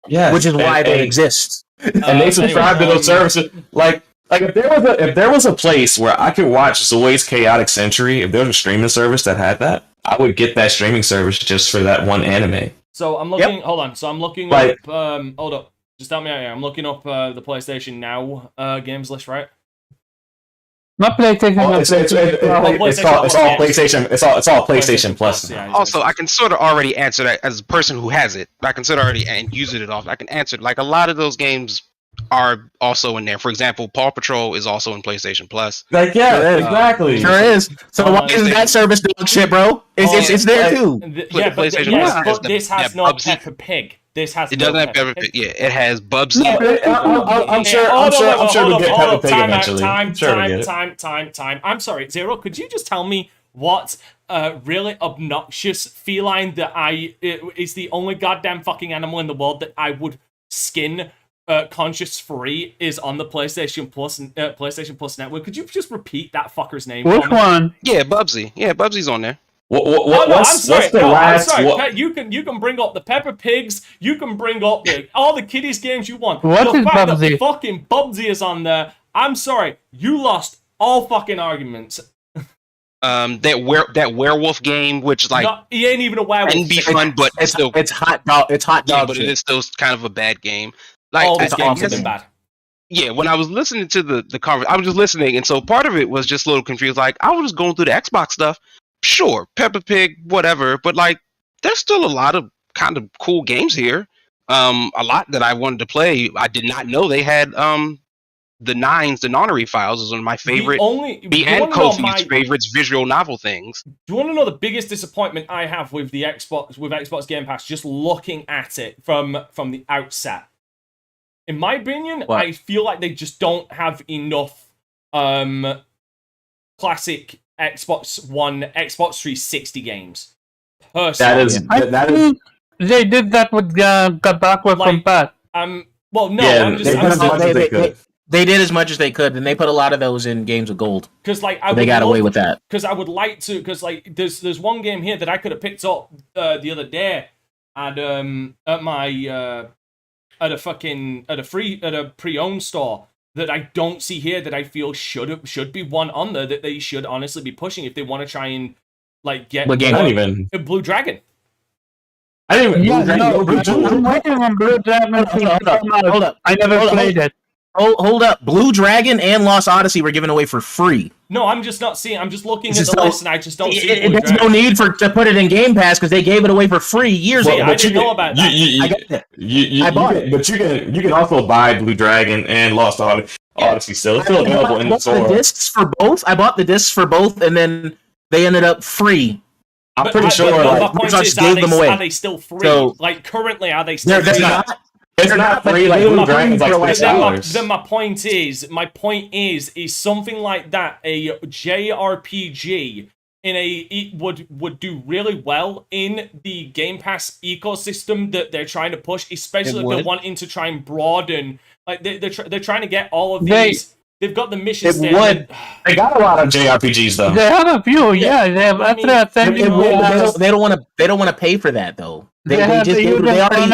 Yeah, which is why they exist. And they subscribe to those services. Like if there was a place where I could watch Zoi's Chaotic Century, if there was a streaming service that had that, I would get that streaming service just for that one anime. So I'm looking. Hold on. So I'm looking up. Hold up. Just help me out here. I'm looking up the PlayStation Now games list, right? Not PlayStation. It's all PlayStation. It's all PlayStation Plus. Also, I can sort of already answer that as a person who has it. I can sort of already and using it off. I can answer like a lot of those games are also in there. For example, Paw Patrol is also in PlayStation Plus. Like exactly. Sure is. So why isn't that service doing shit, bro? It's there too. But this has no Peppa Pig. It doesn't have Peppa Pig. Yeah, it has Bubsy. I'm sure we'll get Peppa Pig eventually. Time. I'm sorry, Zero. Could you just tell me what really obnoxious feline that is the only goddamn fucking animal in the world that I would skin conscious free is on the PlayStation Plus network? Could you just repeat that fucker's name? Which one? Yeah, Bubsy. Yeah, Bubsy's on there. I'm sorry. What's the last? I'm sorry. What, Pat, you can bring up the Peppa Pigs. You can bring up all the kiddies games you want. What the is fact Bubsy? that fucking Bubsy is on there. I'm sorry. You lost all fucking arguments. That werewolf game, which like he ain't even a werewolf. can be fun, but it's hot dog. It's hot dog. Yeah, but shit. it is still kind of a bad game. Like All these games have awesome. been bad. yeah, when I was listening to the conference, I was just listening, and so part of it was just a little confused. Like I was just going through the Xbox stuff. Sure, Peppa Pig, whatever, but like there's still a lot of kind of cool games here. A lot that I wanted to play. I did not know they had the Nonary Files is one of my favorite. Me and Kofi's favorites visual novel things. Do you want to know the biggest disappointment I have with the Xbox Game Pass? Just looking at it from the outset. In my opinion, What? I feel like they just don't have enough classic Xbox One, Xbox 360 games. Personally. I think they did that with got backward from Pat. Well, no, Yeah, I'm just they put as much as they could. They did as much as they could, and they put a lot of those in games of gold. Because like they got away with that. Because I would like to. Because like there's one game here that I could have picked up the other day at my at a pre-owned store that I don't see here that I feel should be one on there that they should honestly be pushing if they want to try and like get What game? I didn't even Blue Dragon. I didn't even. I'm waiting on Blue Dragon. Hold up. I never played it. Hold up. Blue Dragon and Lost Odyssey were given away for free. No, I'm just not seeing. I'm just looking at It's the just list and I just don't see. There's no need to put it in Game Pass because they gave it away for free years ago. I didn't know about that. I got that. I bought it, but you can also buy Blue Dragon and Lost Odyssey still. It's still available in the store. The discs for both. I bought the discs for both, and then they ended up free. I'm pretty sure Microsoft gave them away. Are they still free? So, like currently, are they still they're free? not. It's not free. Like Blue Dragon's like $6. Then my point is something like that, a JRPG would do really well in the Game Pass ecosystem that they're trying to push, especially if they're wanting to try and broaden. Like they're trying to get all of these. They've got the mission statement. They got a lot of JRPGs though. They have a few, yeah. They have they don't want to pay for that though. They already.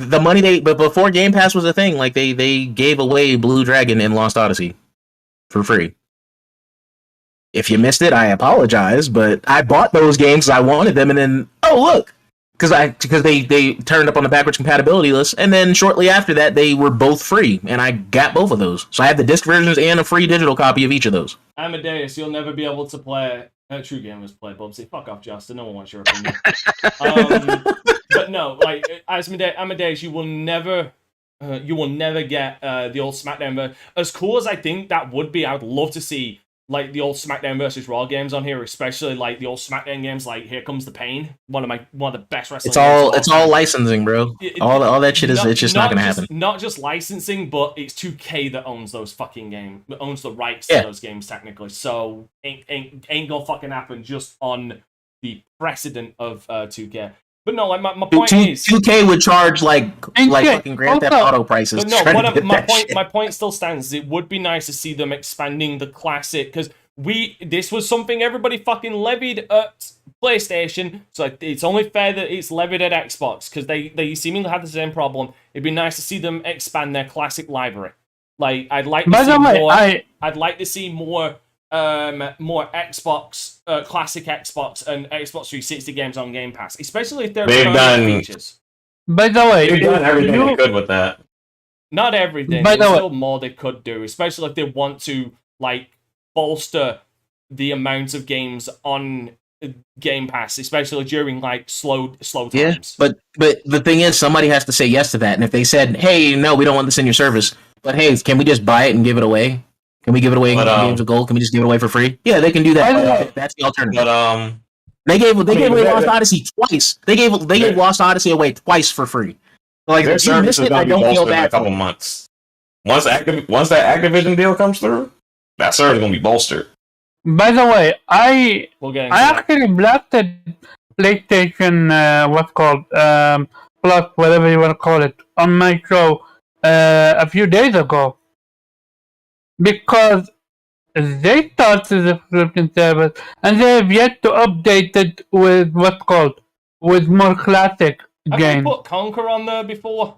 The money but before Game Pass was a thing, like they gave away Blue Dragon and Lost Odyssey for free. If you missed it, I apologize, but I bought those games because I wanted them, and then look, because they turned up on the backwards compatibility list, and then shortly after that they were both free, and I got both of those. So I have the disc versions and a free digital copy of each of those. Amadeus, you'll never be able to play. True gamers play Bubsy. Fuck off, Justin. No one wants your opinion. But no, like Amadeus, you will never get the old SmackDown. As cool as I think that would be, I would love to see like the old SmackDown versus Raw games on here, especially like the old SmackDown games, like Here Comes the Pain, one of the best wrestling. It's all licensing, bro. All that shit it's just not gonna happen. Not just licensing, but it's 2K that owns those fucking games, that owns the rights to those games technically. So ain't gonna fucking happen just on the precedent of 2K. But no, like my point is 2K would charge like fucking Grand Theft Auto prices. But no, my point still stands. It would be nice to see them expanding the classic, because this was something everybody fucking levied at PlayStation, so it's only fair that it's levied at Xbox, because they seemingly have the same problem. It'd be nice to see them expand their classic library. Like I'd like to see more Xbox, classic Xbox and Xbox 360 games on Game Pass, especially if they're features. By the way, they've done everything they could with that. Not everything. There's still more they could do, especially if they want to like bolster the amount of games on Game Pass, especially during like slow times. Yeah, but the thing is, somebody has to say yes to that, and if they said, "Hey, no, we don't want this in your service," but hey, can we just buy it and give it away? Can we give it away in games of gold? Can we just give it away for free? Yeah, they can do that. That's the alternative. But they gave away Lost Odyssey twice. They gave Lost Odyssey away twice for free. Like their if you service missed is it, I going to be don't feel bolstered in bad. a couple months. Once that Activision deal comes through, that service is going to be bolstered. By the way, I actually blasted PlayStation, what's called Plus, whatever you want to call it, on my show a few days ago, because they start the subscription service, and they have yet to update it with what's called with more classic Have they games. put Conquer on there before?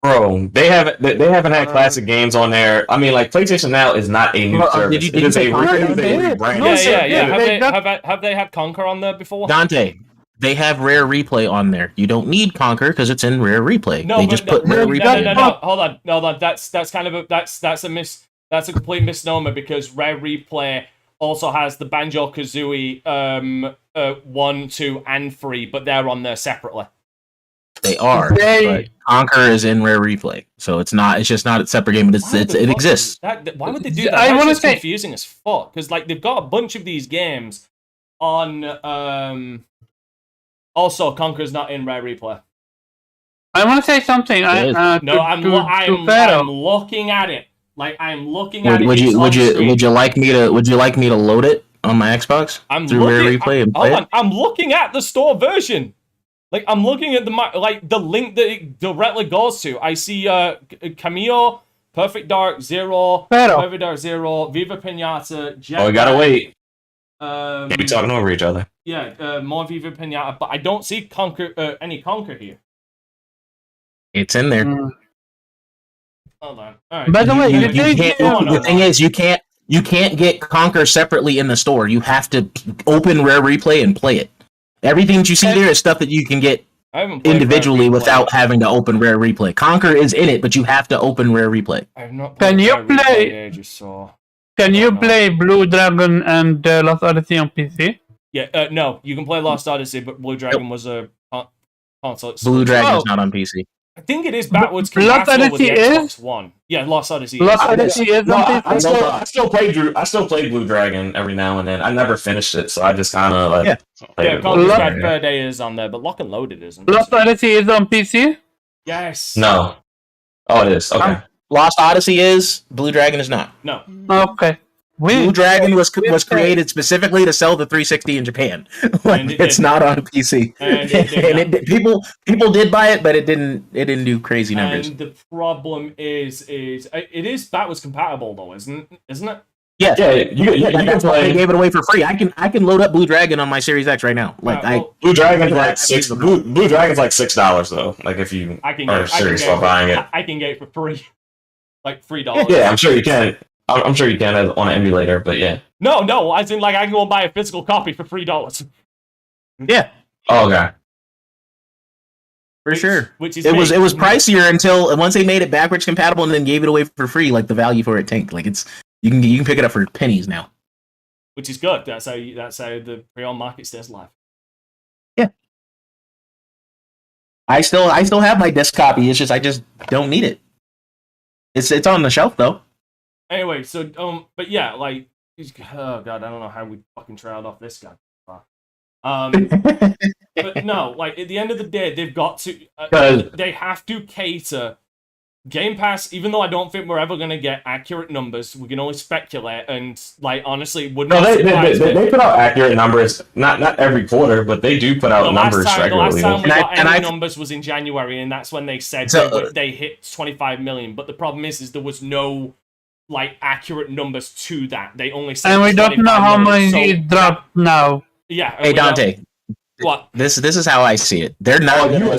Bro, they haven't had classic games on there. I mean, like PlayStation Now is not a new service. did It you is say a Conquer? rebranding. Yeah. Have they had Conquer on there before? Dante, they have Rare Replay on there. You don't need Conquer because it's in Rare Replay. No, they but just put Rare Replay. no. Hold on. That's kind of that's a complete misnomer because Rare Replay also has the Banjo-Kazooie 1, 2, and 3, but they're on there separately. They are, but Conquer is in Rare Replay, so it's not. It's just not a separate game, but it exists. Why would they do that? I want to say confusing as fuck because like they've got a bunch of these games on. Also, Conquer's not in Rare Replay. I want to say something. I'm looking at it. Like I'm looking at it. Would you like me to load it on my Xbox through Rare Replay and play it? I'm looking at the store version. Like I'm looking at the link that it directly goes to. I see Camille, Perfect Dark Zero, Perfect Dark Zero, Viva Pinata, Jet. We gotta wait. Can't be talking over each other. Yeah, more Viva Pinata, but I don't see any Conquer here. It's in there. Hold on. All right. By the way, the thing is, you can't get Conquer separately in the store. You have to open Rare Replay and play it. Everything that you see there is stuff that you can get individually without having to open Rare Replay. Conquer is in it, but you have to open Rare Replay. I have not. Can you play? Can you play Blue Dragon and Lost Odyssey on PC? Yeah, no, you can play Lost Odyssey, but Blue Dragon was a console. Blue Dragon is not on PC. I think it is backwards compatible with the Xbox One. Yeah, Lost Odyssey. Lost Odyssey is on PC. I still play Blue Dragon every now and then. I never finished it, so I just kind of like. Yeah, Conquer's Bad Fur Day is on there, but Lock and Loaded isn't. Lost Odyssey is on PC. Yes. No. Oh, it is. Okay. Lost Odyssey is. Blue Dragon is not. No. Okay. Blue Dragon was created specifically to sell the 360 in Japan. It's not on PC. People did buy it, but it didn't do crazy numbers. And the problem is it is backwards compatible though, isn't it? Yeah, that's why they gave it away for free. I can load up Blue Dragon on my Series X right now. Blue Dragon's like Blue Dragon's like $6 though. Like if you are serious about buying it, I can get it for free, like $3. Yeah, I'm sure you can. I'm sure you can on an emulator, but yeah. No, as in like I can go and buy a physical copy for $3. Yeah. Oh, okay. For sure. Which is it was pricier until once they made it backwards compatible and then gave it away for free. Like the value for it tanked. Like you can pick it up for pennies now. Which is good. That's how the pre-owned market stays alive. Yeah. I still have my disc copy. It's just I just don't need it. It's on the shelf though. Anyway, so but yeah, like oh god, I don't know how we fucking trailed off this guy. But no, like at the end of the day, they've got to they have to cater Game Pass. Even though I don't think we're ever going to get accurate numbers, we can only speculate. And like honestly, they put out accurate numbers, not every quarter, but they do put out numbers regularly. The last time we got any numbers was in January, and that's when they said they hit 25 million. But the problem is there was no like accurate numbers to that. They only said, and we don't know how many dropped now. Yeah. Hey Dante. What? This is how I see it. They're not going to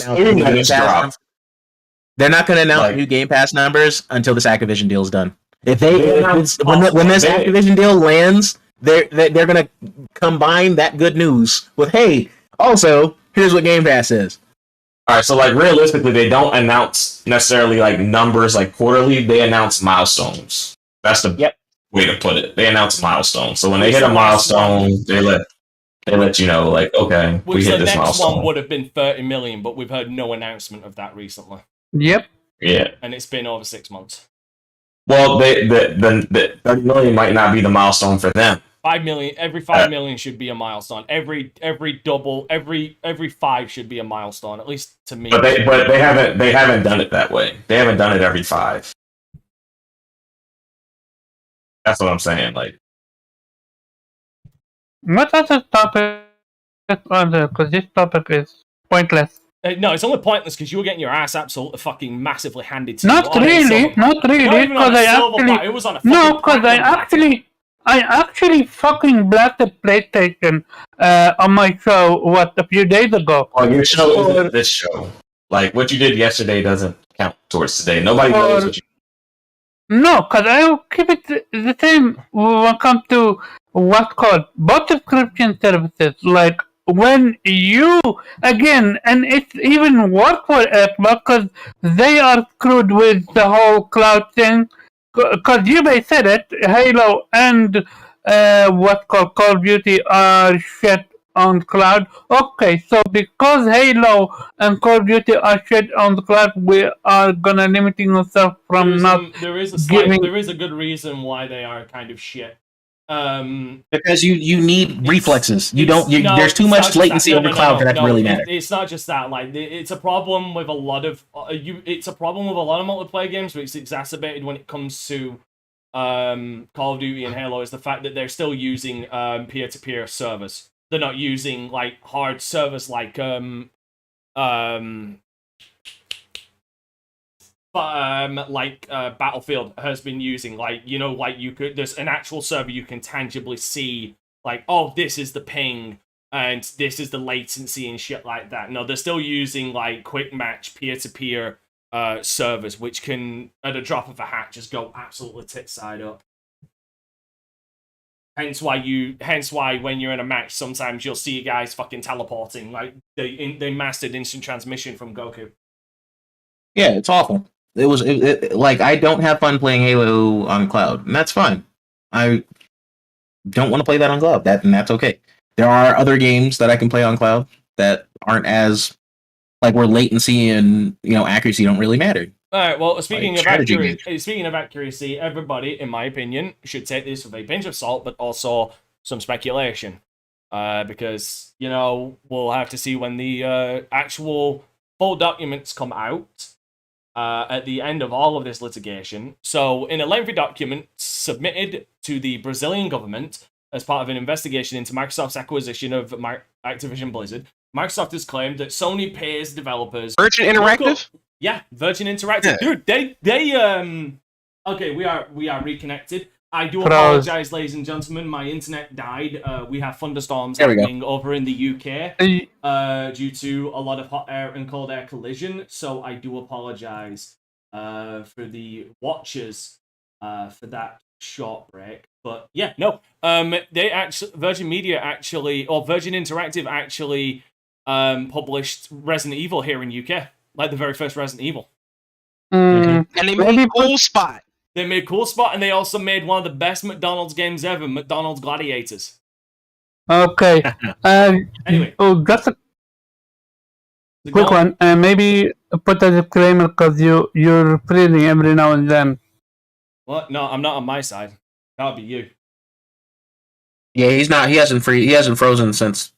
announce new Game Pass numbers until this Activision deal is done. When this Activision deal lands, they're going to combine that good news with, hey, also here's what Game Pass is. All right, so like realistically, they don't announce necessarily like numbers like quarterly. They announce milestones. That's the way to put it. They announce milestones. So when they hit a milestone, they let you know, like, okay, we hit this milestone. The next one would have been 30 million, but we've heard no announcement of that recently. Yep. Yeah. And it's been over 6 months. Well, the 30 million might not be the milestone for them. 5 million. Every 5 million should be a milestone. Every double, every 5 should be a milestone, at least to me. But they haven't done it that way. They haven't done it every 5. That's what I'm saying. Like, what other topic on there? Because this topic is pointless. No, it's only pointless because you were getting your ass absolutely fucking massively handed to you. Not really, because I actually... It was on a No, because I actually... I actually fucking blasted PlayStation on my show, a few days ago. Well, your show isn't this show. Like, what you did yesterday doesn't count towards today. Nobody knows what you... No, because I'll keep it the same when it comes to what's called both subscription services. Like, when you, again, and it's even worse for Xbox because they are screwed with the whole cloud thing. Because you may said it, Halo and what's called Call of Duty are shit on cloud. Okay, so because Halo and Call of Duty are shit on the cloud, we are gonna limiting ourselves from there is a good reason why they are kind of shit. Because you need reflexes. There's too much latency over cloud for that to really matter. It's not just that. Like, it's a problem with a lot of it's a problem with a lot of multiplayer games, but it's exacerbated when it comes to Call of Duty and Halo. Is the fact that they're still using peer-to-peer servers. They're not using like hard servers like Battlefield has been using, there's an actual server you can tangibly see, like, oh, this is the ping and this is the latency and shit like that. No, they're still using like quick match peer-to-peer servers, which can at a drop of a hat just go absolutely tit side up. Hence why when you're in a match, sometimes you'll see guys fucking teleporting, like they mastered instant transmission from Goku. Yeah, it's awful. Like, I don't have fun playing Halo on cloud, and that's fine. I don't want to play that on cloud, and that's okay. There are other games that I can play on cloud that aren't as, like, where latency and accuracy don't really matter. All right. Well, speaking of accuracy, everybody, in my opinion, should take this with a pinch of salt, but also some speculation, because we'll have to see when the actual full documents come out. At the end of all of this litigation. So, in a lengthy document submitted to the Brazilian government as part of an investigation into Microsoft's acquisition of Activision Blizzard, Microsoft has claimed that Sony pays developers... Virgin Interactive? Yeah, Virgin Interactive. Yeah. Dude, they okay, we are reconnected. I do apologize, ladies and gentlemen. My internet died. We have thunderstorms happening over in the UK due to a lot of hot air and cold air collision. So I do apologize for the watchers for that short break. But yeah, no. Virgin Interactive actually published Resident Evil here in UK, like the very first Resident Evil. And they made Cool Spot. They made Cool Spot, and they also made one of the best McDonald's games ever, McDonald's Gladiators. Okay. Anyway. Oh, just a quick one. Maybe put a disclaimer because you're freezing every now and then. What? No, I'm not on my side. That would be you. Yeah, he's not. He hasn't frozen since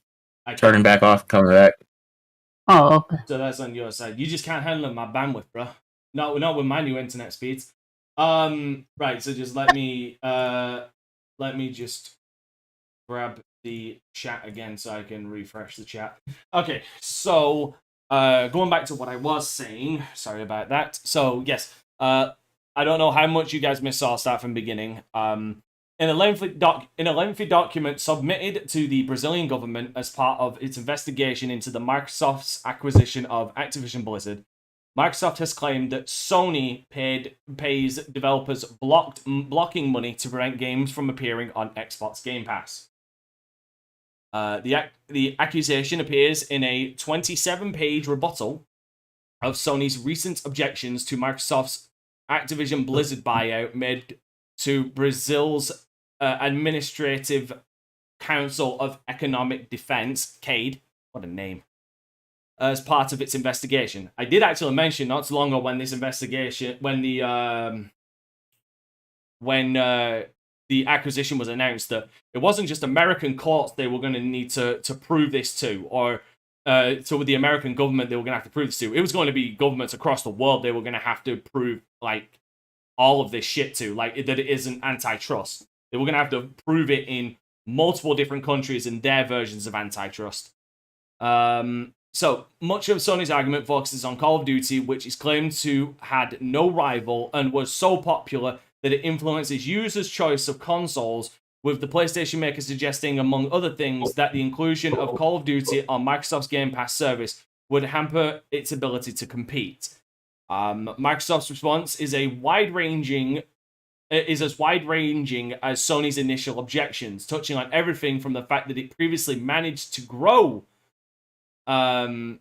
turning back off, coming back. Oh, okay. So that's on your side. You just can't handle my bandwidth, bro. Not with my new internet speeds. Right, so just let me just grab the chat again so I can refresh the chat. Okay, so going back to what I was saying, sorry about that. So yes, I don't know how much you guys missed, so I'll start from the beginning. In a lengthy document submitted to the Brazilian government as part of its investigation into the Microsoft's acquisition of Activision Blizzard, Microsoft has claimed that Sony pays developers blocking money to prevent games from appearing on Xbox Game Pass. The accusation appears in a 27-page rebuttal of Sony's recent objections to Microsoft's Activision Blizzard buyout made to Brazil's Administrative Council of Economic Defense, CADE, what a name, as part of its investigation. I did actually mention not too long ago when this investigation, when the acquisition was announced, that it wasn't just American courts they were going to need to prove this to, or to the American government they were going to have to prove this to. It was going to be governments across the world they were going to have to prove, like, all of this shit to, like, that it isn't antitrust. They were going to have to prove it in multiple different countries and their versions of antitrust. So, much of Sony's argument focuses on Call of Duty, which is claimed to had no rival and was so popular that it influences users' choice of consoles with the PlayStation maker suggesting, among other things, that the inclusion of Call of Duty on Microsoft's Game Pass service would hamper its ability to compete. Microsoft's response is as wide-ranging as Sony's initial objections, touching on everything from the fact that it previously managed to grow Game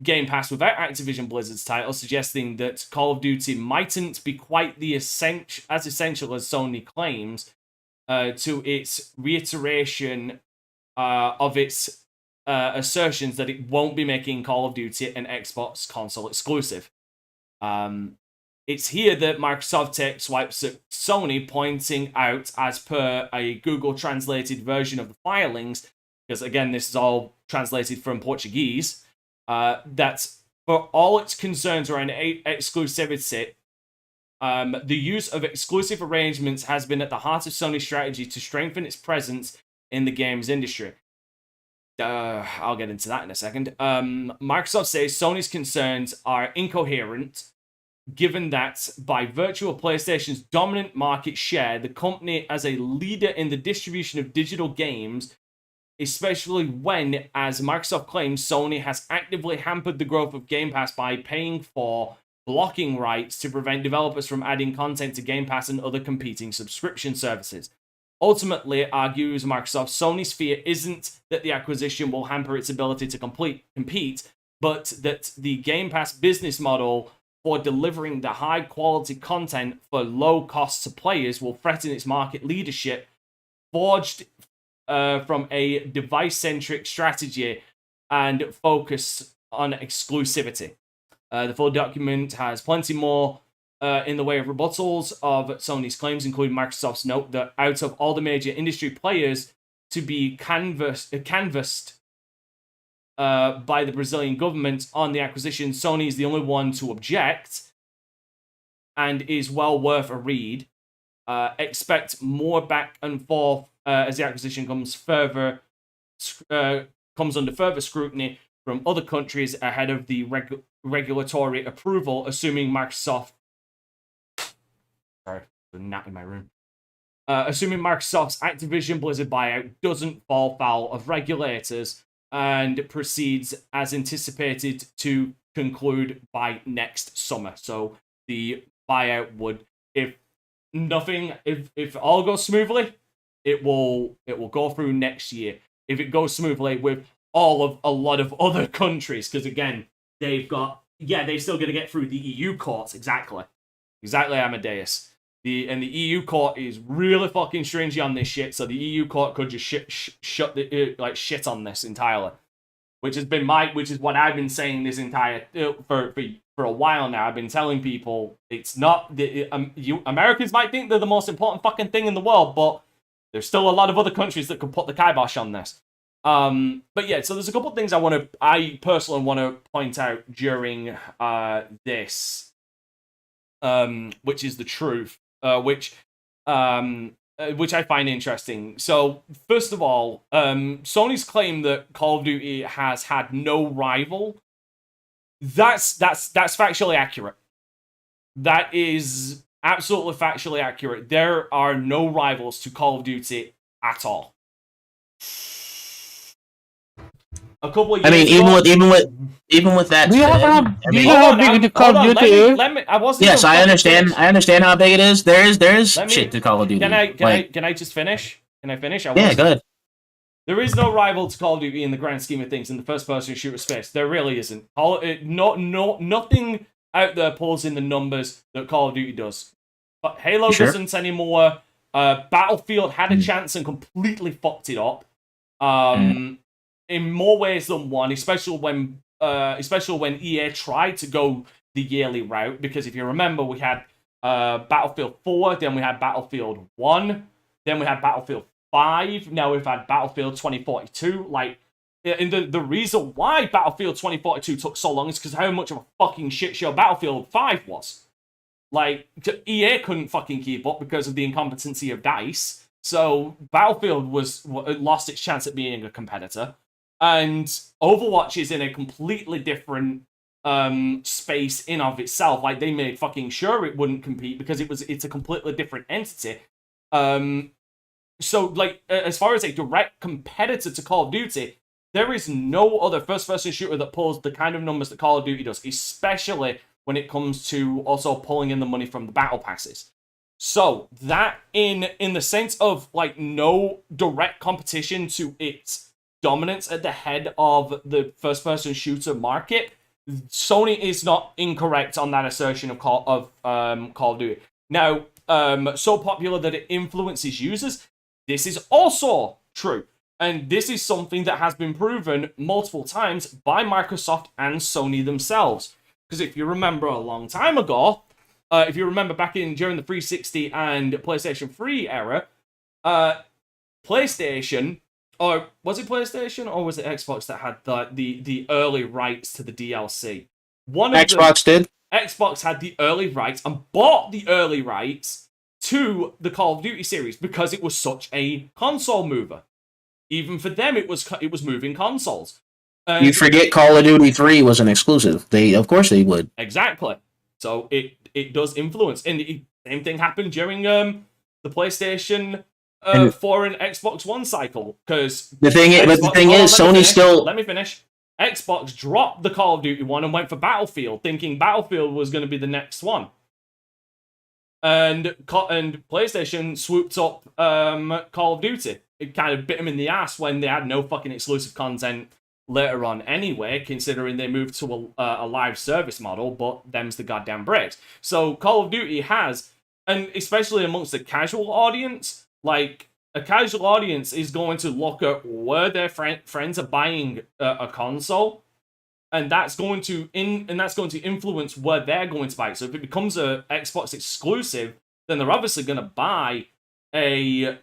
Pass without Activision Blizzard's title, suggesting that Call of Duty mightn't be quite as essential as Sony claims, to its reiteration of its assertions that it won't be making Call of Duty an Xbox console exclusive. It's here that Microsoft takes swipes at Sony, pointing out, as per a Google translated version of the filings, because again, this is all translated from Portuguese, that for all its concerns around exclusivity, the use of exclusive arrangements has been at the heart of Sony's strategy to strengthen its presence in the games industry. I'll get into that in a second. Microsoft says Sony's concerns are incoherent, given that by virtue of PlayStation's dominant market share, the company as a leader in the distribution of digital games, especially when, as Microsoft claims, Sony has actively hampered the growth of Game Pass by paying for blocking rights to prevent developers from adding content to Game Pass and other competing subscription services. Ultimately, argues Microsoft, Sony's fear isn't that the acquisition will hamper its ability to compete, but that the Game Pass business model for delivering the high-quality content for low cost to players will threaten its market leadership, forged from a device-centric strategy and focus on exclusivity. The full document has plenty more in the way of rebuttals of Sony's claims, including Microsoft's note that out of all the major industry players to be canvassed by the Brazilian government on the acquisition, Sony is the only one to object and is well worth a read. Expect more back and forth as the acquisition comes under further scrutiny from other countries ahead of the regulatory approval, assuming Microsoft. Sorry, the gnat in my room. Assuming Microsoft's Activision Blizzard buyout doesn't fall foul of regulators and proceeds as anticipated to conclude by next summer. So the buyout would, if it all goes smoothly, it will go through next year. If it goes smoothly with a lot of other countries, because again, they're still going to get through the EU courts. Exactly, Amadeus. The EU court is really fucking stringy on this shit, so the EU court could just shit on this entirely, which is what I've been saying this entire for a while now. I've been telling people it's not Americans might think they're the most important fucking thing in the world, but there's still a lot of other countries that could put the kibosh on this. But yeah, so there's a couple of things I personally want to point out during this, which is the truth. Which I find interesting. So, first of all, Sony's claim that Call of Duty has had no rival, that's factually accurate. That is absolutely factually accurate. There are no rivals to Call of Duty at all. A couple of years even with that Do you said, have how big the Call of Duty is? Yes, I understand. I understand how big it is. There is shit to Call of Duty. Can I just finish? Can I finish? Go ahead. There is no rival to Call of Duty in the grand scheme of things in the first-person shooter space. There really isn't. Nothing out there pulls in the numbers that Call of Duty does. But Halo doesn't anymore. Battlefield had a chance and completely fucked it up. In more ways than one, especially when EA tried to go the yearly route. Because if you remember, we had Battlefield 4, then we had Battlefield 1, then we had Battlefield 5, now we've had Battlefield 2042. And the reason why Battlefield 2042 took so long is because how much of a fucking shit show Battlefield 5 was. EA couldn't fucking keep up because of the incompetency of DICE. So Battlefield lost its chance at being a competitor. And Overwatch is in a completely different space in of itself. They made fucking sure it wouldn't compete because it's a completely different entity. So, like, as far as a direct competitor to Call of Duty, there is no other first-person shooter that pulls the kind of numbers that Call of Duty does, especially when it comes to also pulling in the money from the battle passes. So, that in the sense of, like, no direct competition to its dominance at the head of the first-person shooter market, Sony is not incorrect on that assertion of Call of Duty. Now, so popular that it influences users, this is also true. And this is something that has been proven multiple times by Microsoft and Sony themselves. Because if you remember a long time ago, if you remember back during the 360 and PlayStation 3 era, PlayStation, or was it PlayStation or was it Xbox that had the early rights to the DLC? Xbox did. Xbox had the early rights and bought the early rights to the Call of Duty series because it was such a console mover. Even for them, it was moving consoles. You forget Call of Duty 3 was an exclusive. Of course they would. Exactly. So it does influence. And same thing happened during the PlayStation 4 and Xbox One cycle. Because the thing is, Sony still... Let me finish. Xbox dropped the Call of Duty one and went for Battlefield, thinking Battlefield was going to be the next one. And PlayStation swooped up Call of Duty. It kind of bit them in the ass when they had no fucking exclusive content later on anyway, considering they moved to a live service model, but them's the goddamn breaks. So Call of Duty has, and especially amongst the casual audience, like, a casual audience is going to look at where their friends are buying a console, and that's going to influence where they're going to buy it. So if it becomes a Xbox exclusive, then they're obviously going to buy a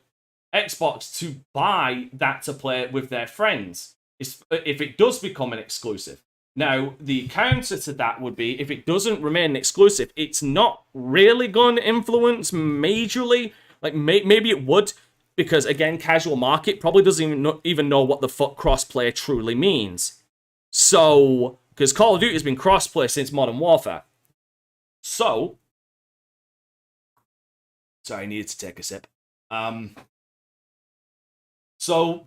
Xbox to buy that to play with their friends. If it does become an exclusive. Now, the counter to that would be, if it doesn't remain exclusive, it's not really going to influence majorly. Like, maybe it would, because, again, casual market probably doesn't even know what the fuck crossplay truly means. So, because Call of Duty has been crossplay since Modern Warfare. So, sorry, I needed to take a sip. So,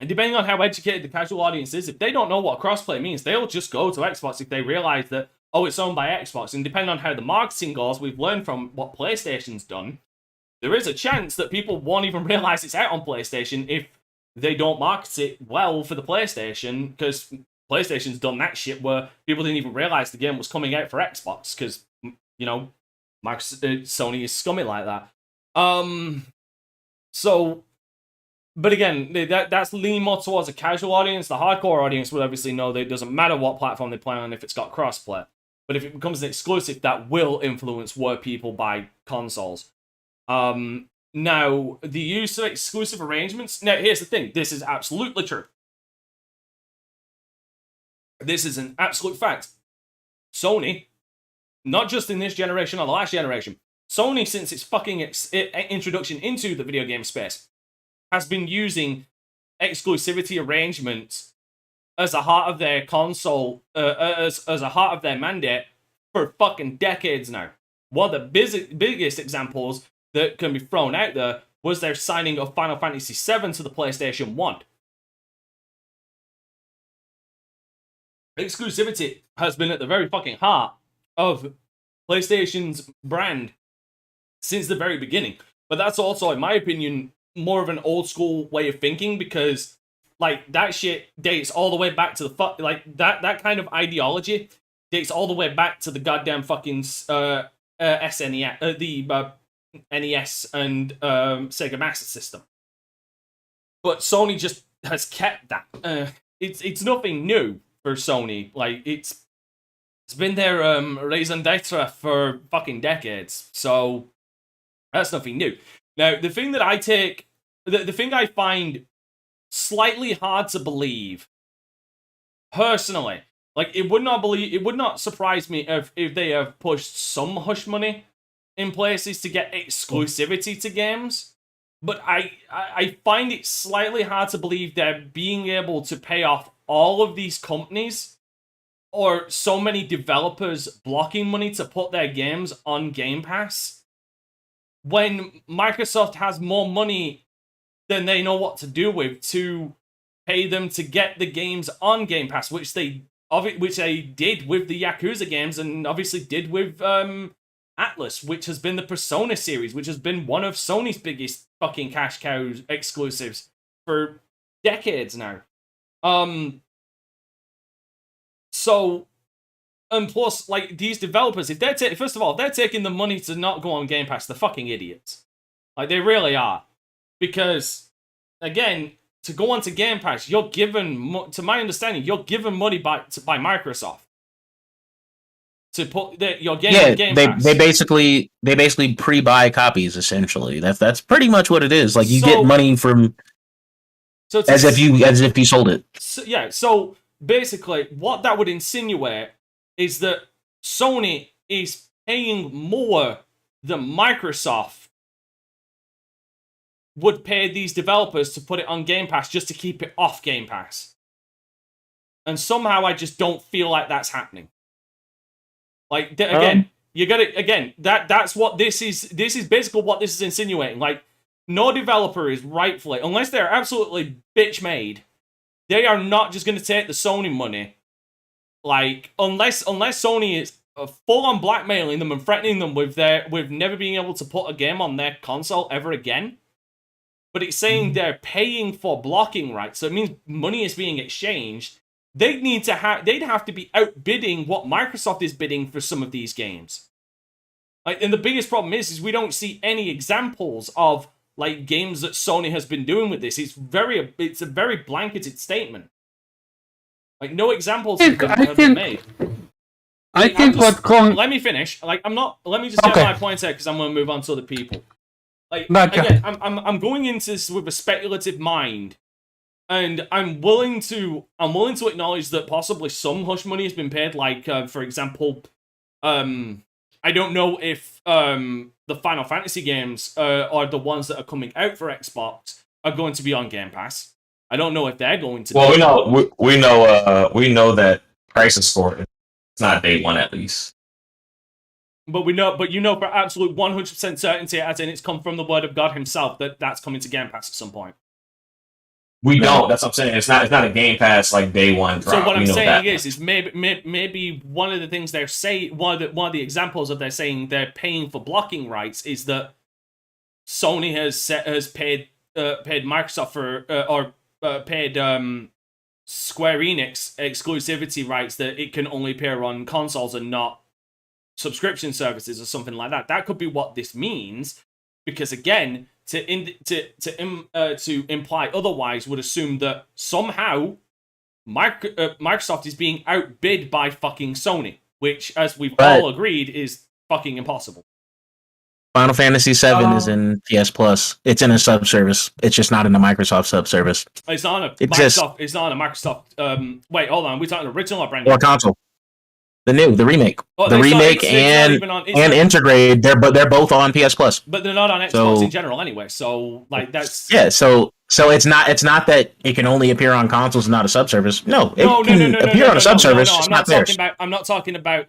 and depending on how educated the casual audience is, if they don't know what crossplay means, they'll just go to Xbox if they realize that, oh, it's owned by Xbox. And depending on how the marketing goes, we've learned from what PlayStation's done, there is a chance that people won't even realize it's out on PlayStation if they don't market it well for the PlayStation, because PlayStation's done that shit where people didn't even realize the game was coming out for Xbox, because, you know, Sony is scummy like that. So... But again, that's leaning more towards a casual audience. The hardcore audience would obviously know that it doesn't matter what platform they play on if it's got crossplay. But if it becomes an exclusive, that will influence where people buy consoles. Now, the use of exclusive arrangements... Now, here's the thing. This is absolutely true. This is an absolute fact. Sony, not just in this generation or the last generation, Sony, since its fucking introduction into the video game space, has been using exclusivity arrangements as a heart of their console, as a heart of their mandate for fucking decades now. One of the biggest examples that can be thrown out there was their signing of Final Fantasy VII to the PlayStation 1. Exclusivity has been at the very fucking heart of PlayStation's brand since the very beginning. But that's also, in my opinion, more of an old school way of thinking, because, like, that shit dates all the way back to that kind of ideology dates all the way back to the goddamn fucking SNES, the NES and Sega Master System. But Sony just has kept that. It's nothing new for Sony. Like, it's been their raison d'etre for fucking decades. So that's nothing new. Now, the thing that the thing I find slightly hard to believe, personally, like, it would not surprise me if they have pushed some hush money in places to get exclusivity to games, but I find it slightly hard to believe they're being able to pay off all of these companies or so many developers blocking money to put their games on Game Pass, when Microsoft has more money then they know what to do with to pay them to get the games on Game Pass, which they did with the Yakuza games, and obviously did with Atlas, which has been the Persona series, which has been one of Sony's biggest fucking cash cow exclusives for decades now. So, and plus, like, these developers, if they're first of all, if they're taking the money to not go on Game Pass, they're fucking idiots. Like, they really are. Because, again, to go onto Game Pass, you're given, to my understanding, you're given money by Microsoft to put your game on Game Pass. They basically pre-buy copies, essentially. That's pretty much what it is. Like, you get money from as if you sold it. So basically, what that would insinuate is that Sony is paying more than Microsoft would pay these developers to put it on Game Pass just to keep it off Game Pass. And somehow I just don't feel like that's happening. Like, again, you gotta, again, that's what this is basically what this is insinuating. Like, no developer is rightfully, unless they're absolutely bitch made, they are not just gonna take the Sony money. Like, unless Sony is full on blackmailing them and threatening them with never being able to put a game on their console ever again. But it's saying they're paying for blocking rights, so it means money is being exchanged. They'd have to be outbidding what Microsoft is bidding for some of these games. Like, and the biggest problem is we don't see any examples of like games that Sony has been doing with this. It's a very blanketed statement. Like, no examples have been made. Let me finish. Like, let me just get my points out because I'm going to move on to other people. Like, again, I'm going into this with a speculative mind, and I'm willing to acknowledge that possibly some hush money has been paid. Like, for example, I don't know if the Final Fantasy games or the ones that are coming out for Xbox are going to be on Game Pass. I don't know if they're going to. Well, we know that prices for it. It's not day one at least. But you know for absolute 100% certainty, as in it's come from the word of God himself, that that's coming to Game Pass at some point. We don't. That's what I'm saying. It's not a Game Pass like day one drop. So what I'm saying is maybe one of the things they're saying, one of the examples of they're saying they're paying for blocking rights is that Sony has paid Microsoft for paid Square Enix exclusivity rights that it can only appear on consoles and not subscription services or something like that. That could be what this means, because again, to imply otherwise would assume that somehow Microsoft is being outbid by fucking Sony, which, as we've all agreed, is fucking impossible. Final Fantasy VII is in PS Plus. It's in a subservice. It's just not in the Microsoft subservice. It's not on a Microsoft. It's not on a Microsoft. Wait, hold on. We're talking original or brand new? Or console. The remake, and Integrate. They're both on PS Plus, but they're not on Xbox in general anyway. So like that's So it's not that it can only appear on consoles and not a subservice. No, it can appear on a subservice. I'm not talking about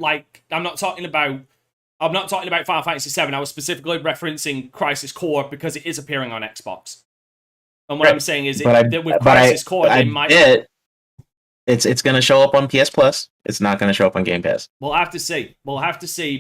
Final Fantasy VII. I was specifically referencing Crisis Core because it is appearing on Xbox. And what I'm saying is that with Crisis Core, they might. It's going to show up on PS Plus. It's not going to show up on Game Pass. We'll have to see.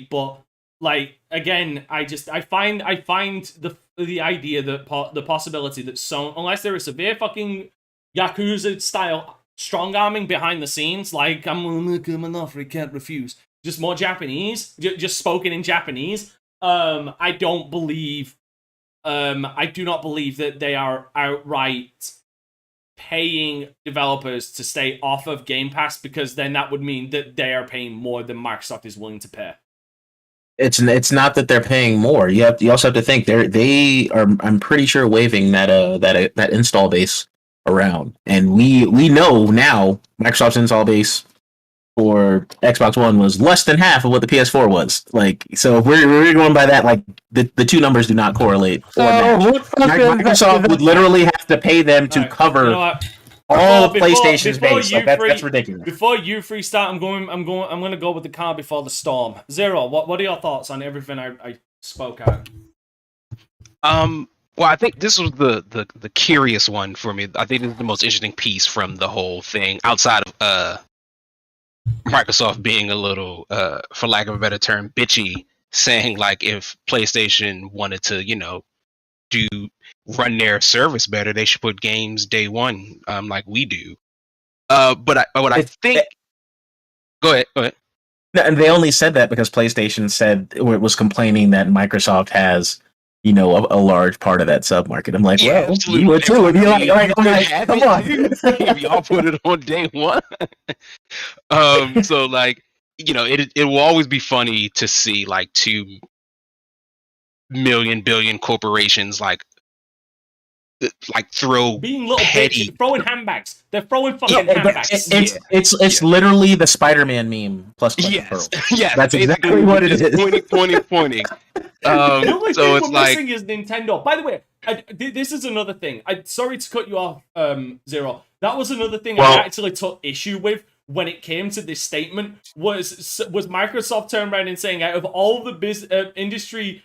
But like again, I find the idea that the possibility that unless there is severe fucking Yakuza style strong arming behind the scenes, like I'm gonna make him an offer he can't refuse. Just more Japanese, just spoken in Japanese. I do not believe that they are outright paying developers to stay off of Game Pass, because then that would mean that they are paying more than Microsoft is willing to pay. It's not that they're paying more. You also have to think they are. I'm pretty sure waiving that install base around, and we know now Microsoft's install base for Xbox One was less than half of what the PS4 was. Like, so if we're going by that, like the two numbers do not correlate. So Microsoft would literally have to pay them to cover all of PlayStation's base. Like that's ridiculous. Before you three start, I'm going to go with the calm before the storm. Zero. What are your thoughts on everything I spoke out? Well, I think this was the curious one for me. I think this is the most interesting piece from the whole thing, outside of Microsoft being a little, for lack of a better term, bitchy, saying like if PlayStation wanted to, run their service better, they should put games day one, like we do. But I think. Go ahead. No, and they only said that because PlayStation said it was complaining that Microsoft has, a large part of that sub-market. I'm like, well, you would too. And you're like, come on. If y'all put it on day one. So like, it will always be funny to see like 2 million billion corporations like throw being little petty bitches, throwing handbags. They're throwing fucking handbags. It's literally the Spider-Man meme plus yes, yeah, that's exactly what it is. Pointing. The only so thing it's we're like missing is Nintendo. By the way, this is another thing. Sorry to cut you off, Zero. That was another thing I actually took issue with when it came to this statement. Was Microsoft turned around and saying, out of all the industry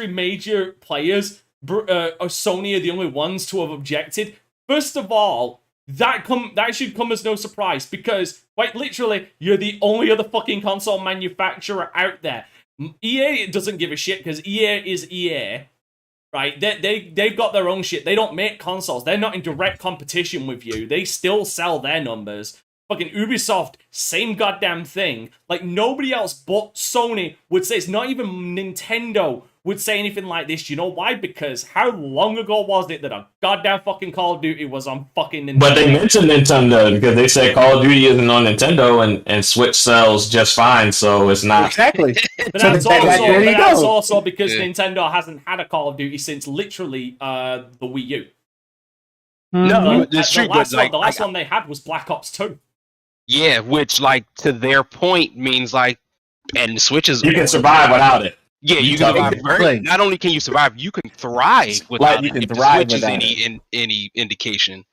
major players, Sony are the only ones to have objected. First of all, that should come as no surprise, because quite literally, you're the only other fucking console manufacturer out there. EA doesn't give a shit because EA is EA, right? They've got their own shit. They don't make consoles. They're not in direct competition with you. They still sell their numbers. Fucking Ubisoft, same goddamn thing. Like, nobody else but Sony would say, it's not even Nintendo would say anything like this. You know why? Because how long ago was it that a goddamn fucking Call of Duty was on fucking Nintendo? But they mentioned Nintendo because they said Call of Duty isn't on Nintendo and Switch sells just fine, so it's not. Exactly. But that's also because Nintendo hasn't had a Call of Duty since literally the Wii U. No, it's true. The last one they had was Black Ops 2. Yeah, which, like, to their point means, like, and the Switch is... You can survive without it. Yeah, you can survive. Not only can you survive, you can thrive without it. If the Switch is any indication.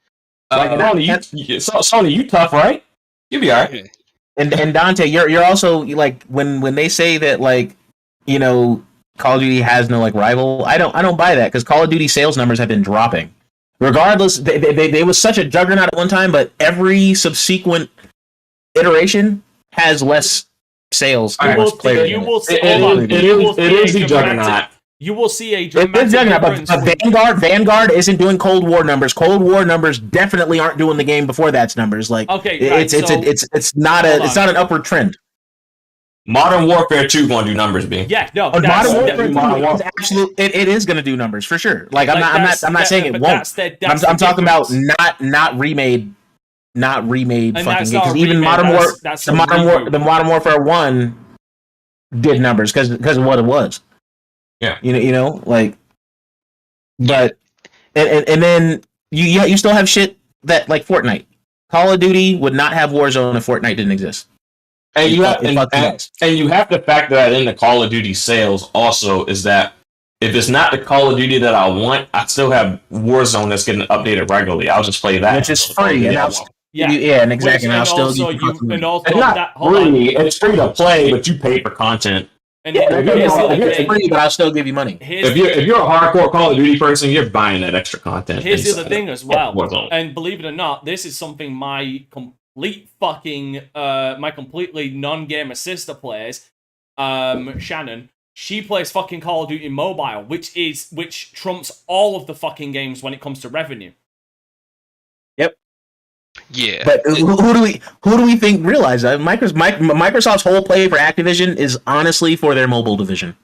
Sony, you tough, right? You'll be alright. And Dante, you're also, like, when they say that, like, Call of Duty has no, like, rival, I don't buy that, because Call of Duty sales numbers have been dropping. Regardless, they was such a juggernaut at one time, but every subsequent iteration has less sales. It is a juggernaut. You will see a dramatic difference. But Vanguard isn't doing Cold War numbers. Cold War numbers definitely aren't doing the game before that's numbers. Like, okay, it's not an upward trend. Modern Warfare 2 going to do numbers, B. Yeah, no. Modern Warfare 2 is absolute. It is going to do numbers for sure. Like, I'm not saying it won't. I'm talking about not remade fucking game, because even the Modern Warfare 1 did numbers because of what it was. Yeah, like, but and then you still have shit that, like, Fortnite. Call of Duty would not have Warzone if Fortnite didn't exist. And you have to factor that in the Call of Duty sales also, is that if it's not the Call of Duty that I want, I still have Warzone that's getting updated regularly. I'll just play that. Which is free. And exactly. And also, it's free to play, but you pay for content. And it's free, but I'll still give you money. If you're a hardcore Call of Duty person, you're buying that extra content. Here's the other thing as well. And believe it or not, this is something my completely non-gamer sister plays. Shannon, she plays fucking Call of Duty Mobile, which trumps all of the fucking games when it comes to revenue. Yep. Yeah. But who do we think realize that Microsoft's whole play for Activision is honestly for their mobile division?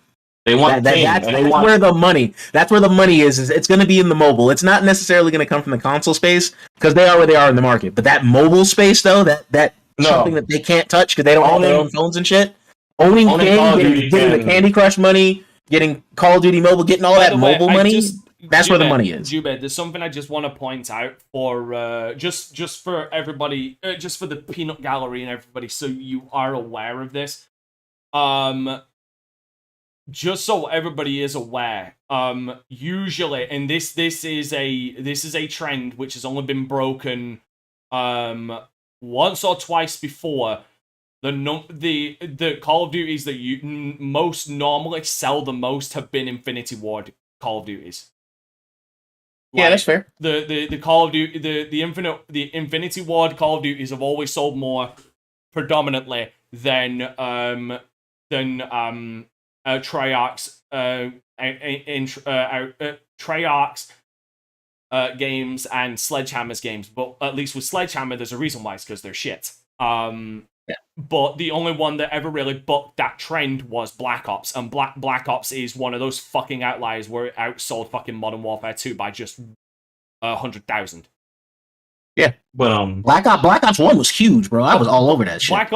They want that's where the money. That's where the money is it's going to be in the mobile. It's not necessarily going to come from the console space, because they are where they are in the market. But that mobile space, though, something that they can't touch because they don't own their own phones and shit. Owning games, getting the Candy Crush money, getting Call of Duty Mobile, getting all that mobile money. That's where the money is. Jubed, there's something I just want to point out for just for everybody, just for the peanut gallery and everybody, so you are aware of this. Just so everybody is aware, usually, and this is a trend which has only been broken once or twice before. The Call of Duties that you most normally sell the most have been Infinity Ward Call of Duties. Yeah, that's fair. The Call of Duty, the Infinity Ward Call of Duties have always sold more predominantly than Treyarch's Treyarch's games and Sledgehammer's games. But at least with Sledgehammer, there's a reason why. It's because they're shit. But the only one that ever really bucked that trend was Black Ops, and Black Ops is one of those fucking outliers where it outsold fucking Modern Warfare 2 by just 100,000. Yeah, but Black Ops 1 was huge, bro. I was all over that shit. Black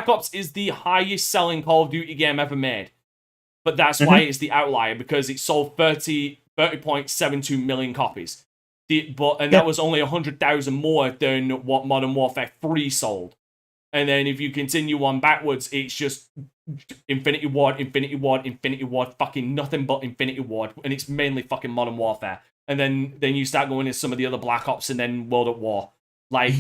Ops is the highest selling Call of Duty game ever made, but that's why it's the outlier, because it sold 30.72 million copies. That was only 100,000 more than what Modern Warfare 3 sold. And then if you continue on backwards, it's just Infinity Ward, fucking nothing but Infinity Ward, and it's mainly fucking Modern Warfare. And then you start going into some of the other Black Ops and then World at War.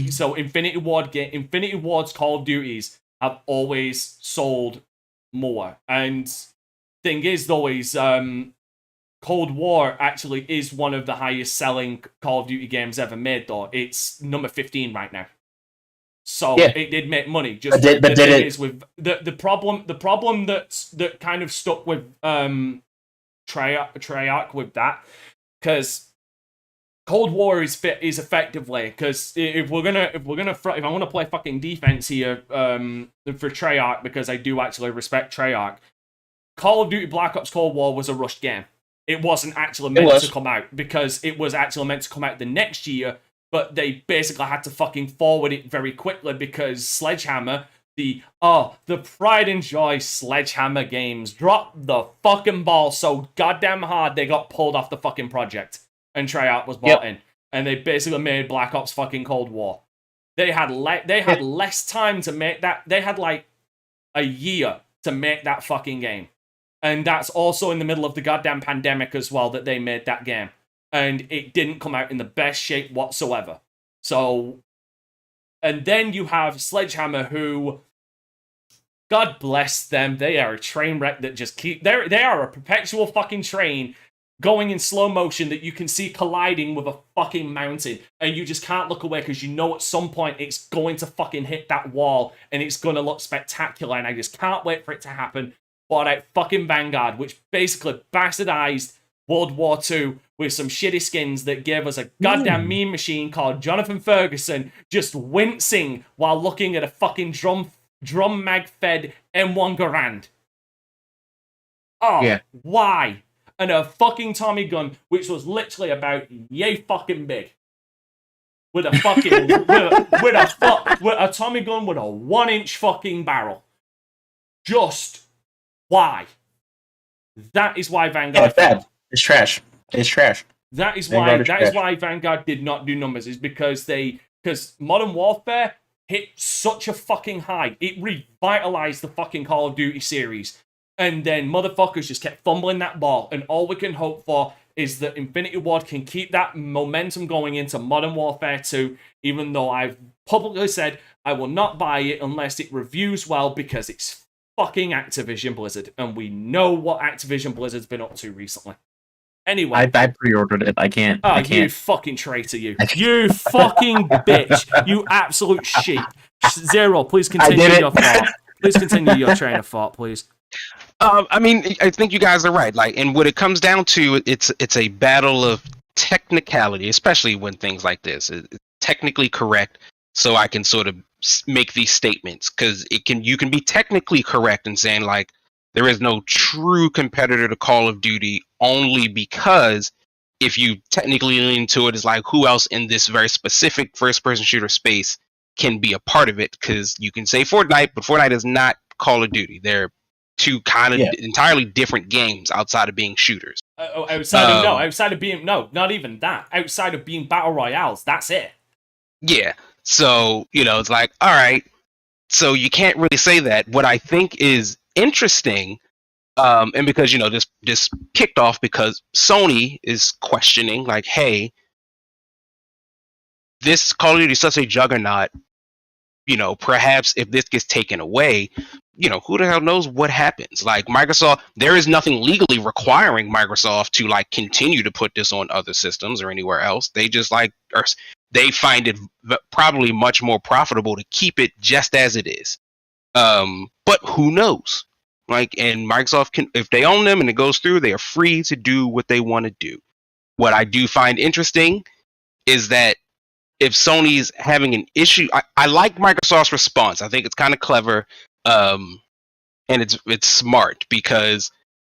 So Infinity Ward's Call of Duties have always sold more. And thing is, though, is Cold War actually is one of the highest selling Call of Duty games ever made, though. It's number 15 right now. So it did make money. Just the thing is with the problem that kind of stuck with Treyarch with that, because Cold War is effectively, because if I want to play fucking defense here for Treyarch, because I do actually respect Treyarch, Call of Duty Black Ops Cold War was a rushed game. It wasn't actually meant to come out, because it was actually meant to come out the next year. But they basically had to fucking forward it very quickly because Sledgehammer, the pride and joy Sledgehammer games, dropped the fucking ball so goddamn hard they got pulled off the fucking project. And Treyarch was bought in. And they basically made Black Ops fucking Cold War. They had less time to make that. They had like a year to make that fucking game. And that's also in the middle of the goddamn pandemic as well that they made that game. And it didn't come out in the best shape whatsoever. So, and then you have Sledgehammer, who, God bless them, they are a train wreck that just they are a perpetual fucking train going in slow motion that you can see colliding with a fucking mountain, and you just can't look away because you know at some point it's going to fucking hit that wall and it's going to look spectacular, and I just can't wait for it to happen. Bought out fucking Vanguard, which basically bastardized World War II with some shitty skins that gave us a goddamn meme machine called Jonathan Ferguson just wincing while looking at a fucking drum mag fed M1 Garand. Why? And a fucking Tommy gun, which was literally about yay fucking big. With a fucking with a Tommy gun with a 1-inch fucking barrel. Just why? That is why Vanguard failed. It's trash. It's trash. That is why Vanguard did not do numbers, is because Modern Warfare hit such a fucking high. It revitalized the fucking Call of Duty series. And then motherfuckers just kept fumbling that ball. And all we can hope for is that Infinity Ward can keep that momentum going into Modern Warfare 2, even though I've publicly said I will not buy it unless it reviews well, because it's fucking Activision Blizzard. And we know what Activision Blizzard's been up to recently. Anyway, I pre-ordered it. I can't. You fucking traitor! You fucking bitch! You absolute sheep! Zero. Please continue your thought. Please continue your train of thought, please. I mean, I think you guys are right. Like, and what it comes down to, it's a battle of technicality, especially when things like this. It's technically correct, so I can sort of make these statements, because you can be technically correct in saying like, there is no true competitor to Call of Duty, only because if you technically lean into it, it's like, who else in this very specific first-person shooter space can be a part of it? Because you can say Fortnite, but Fortnite is not Call of Duty. They're two kind of entirely different games outside of being shooters. Outside of being not even that. Outside of being battle royales, that's it. Yeah. So, it's like, all right. So you can't really say that. What I think is interesting, and because this kicked off because Sony is questioning, like, hey, this Call of Duty is such a juggernaut, perhaps if this gets taken away, who the hell knows what happens? Like Microsoft, there is nothing legally requiring Microsoft to like continue to put this on other systems or anywhere else. They just they find it probably much more profitable to keep it just as it is. But who knows? Like, and Microsoft can, if they own them and it goes through, they are free to do what they want to do. What I do find interesting is that if Sony's having an issue, I like Microsoft's response. I think it's kind of clever, and it's smart because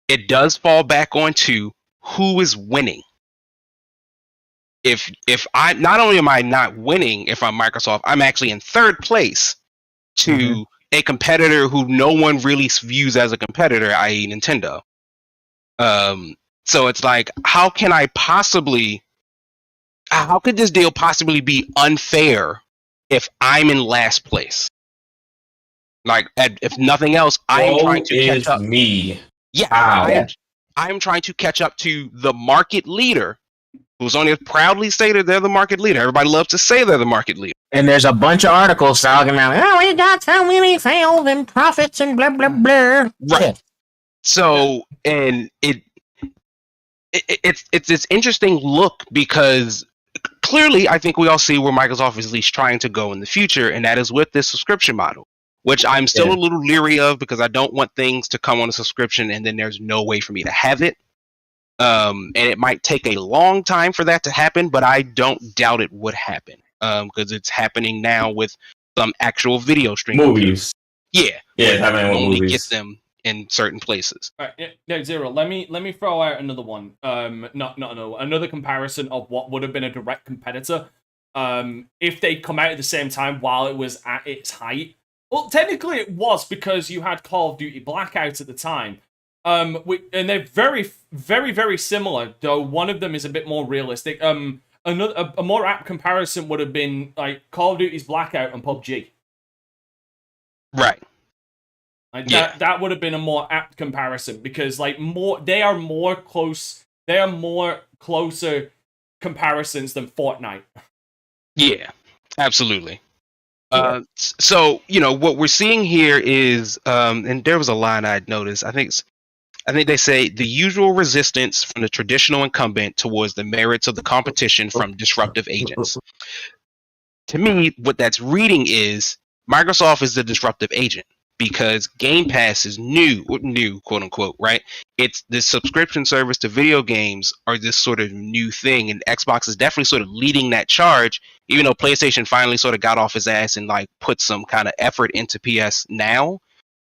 it does fall back onto who is winning. If I not only am I not winning if I'm Microsoft, I'm actually in third place to a competitor who no one really views as a competitor, i.e. Nintendo. So it's like, how could this deal possibly be unfair if I'm in last place? Like, if nothing else, I am trying to catch up. Me. Yeah, I am trying to catch up to the market leader, who's only proudly stated they're the market leader. Everybody loves to say they're the market leader. And there's a bunch of articles talking about, oh, we got so many sales and profits and blah, blah, blah. Right. So, and it's this interesting look because clearly I think we all see where Microsoft is at least trying to go in the future, and that is with this subscription model, which I'm still a little leery of because I don't want things to come on a subscription and then there's no way for me to have it. And it might take a long time for that to happen, but I don't doubt it would happen because it's happening now with some actual video streaming movies. Yeah, it's happening with only movies. get them in certain places. All right, no, Zero. Let me throw out another one. Another comparison of what would have been a direct competitor. If they come out at the same time while it was at its height. Well, technically it was because you had Call of Duty Blackout at the time. And they're very, very, very similar, though one of them is a bit more realistic. A more apt comparison would have been like Call of Duty's Blackout and PUBG. Right. Like that would have been a more apt comparison because they are more closer comparisons than Fortnite. Yeah, absolutely. So what we're seeing here is, and there was a line I'd noticed. I think they say the usual resistance from the traditional incumbent towards the merits of the competition from disruptive agents. To me, what that's reading is Microsoft is the disruptive agent because Game Pass is new, quote unquote, right? It's the subscription service to video games are this sort of new thing, and Xbox is definitely sort of leading that charge, even though PlayStation finally sort of got off his ass and like put some kind of effort into PS Now.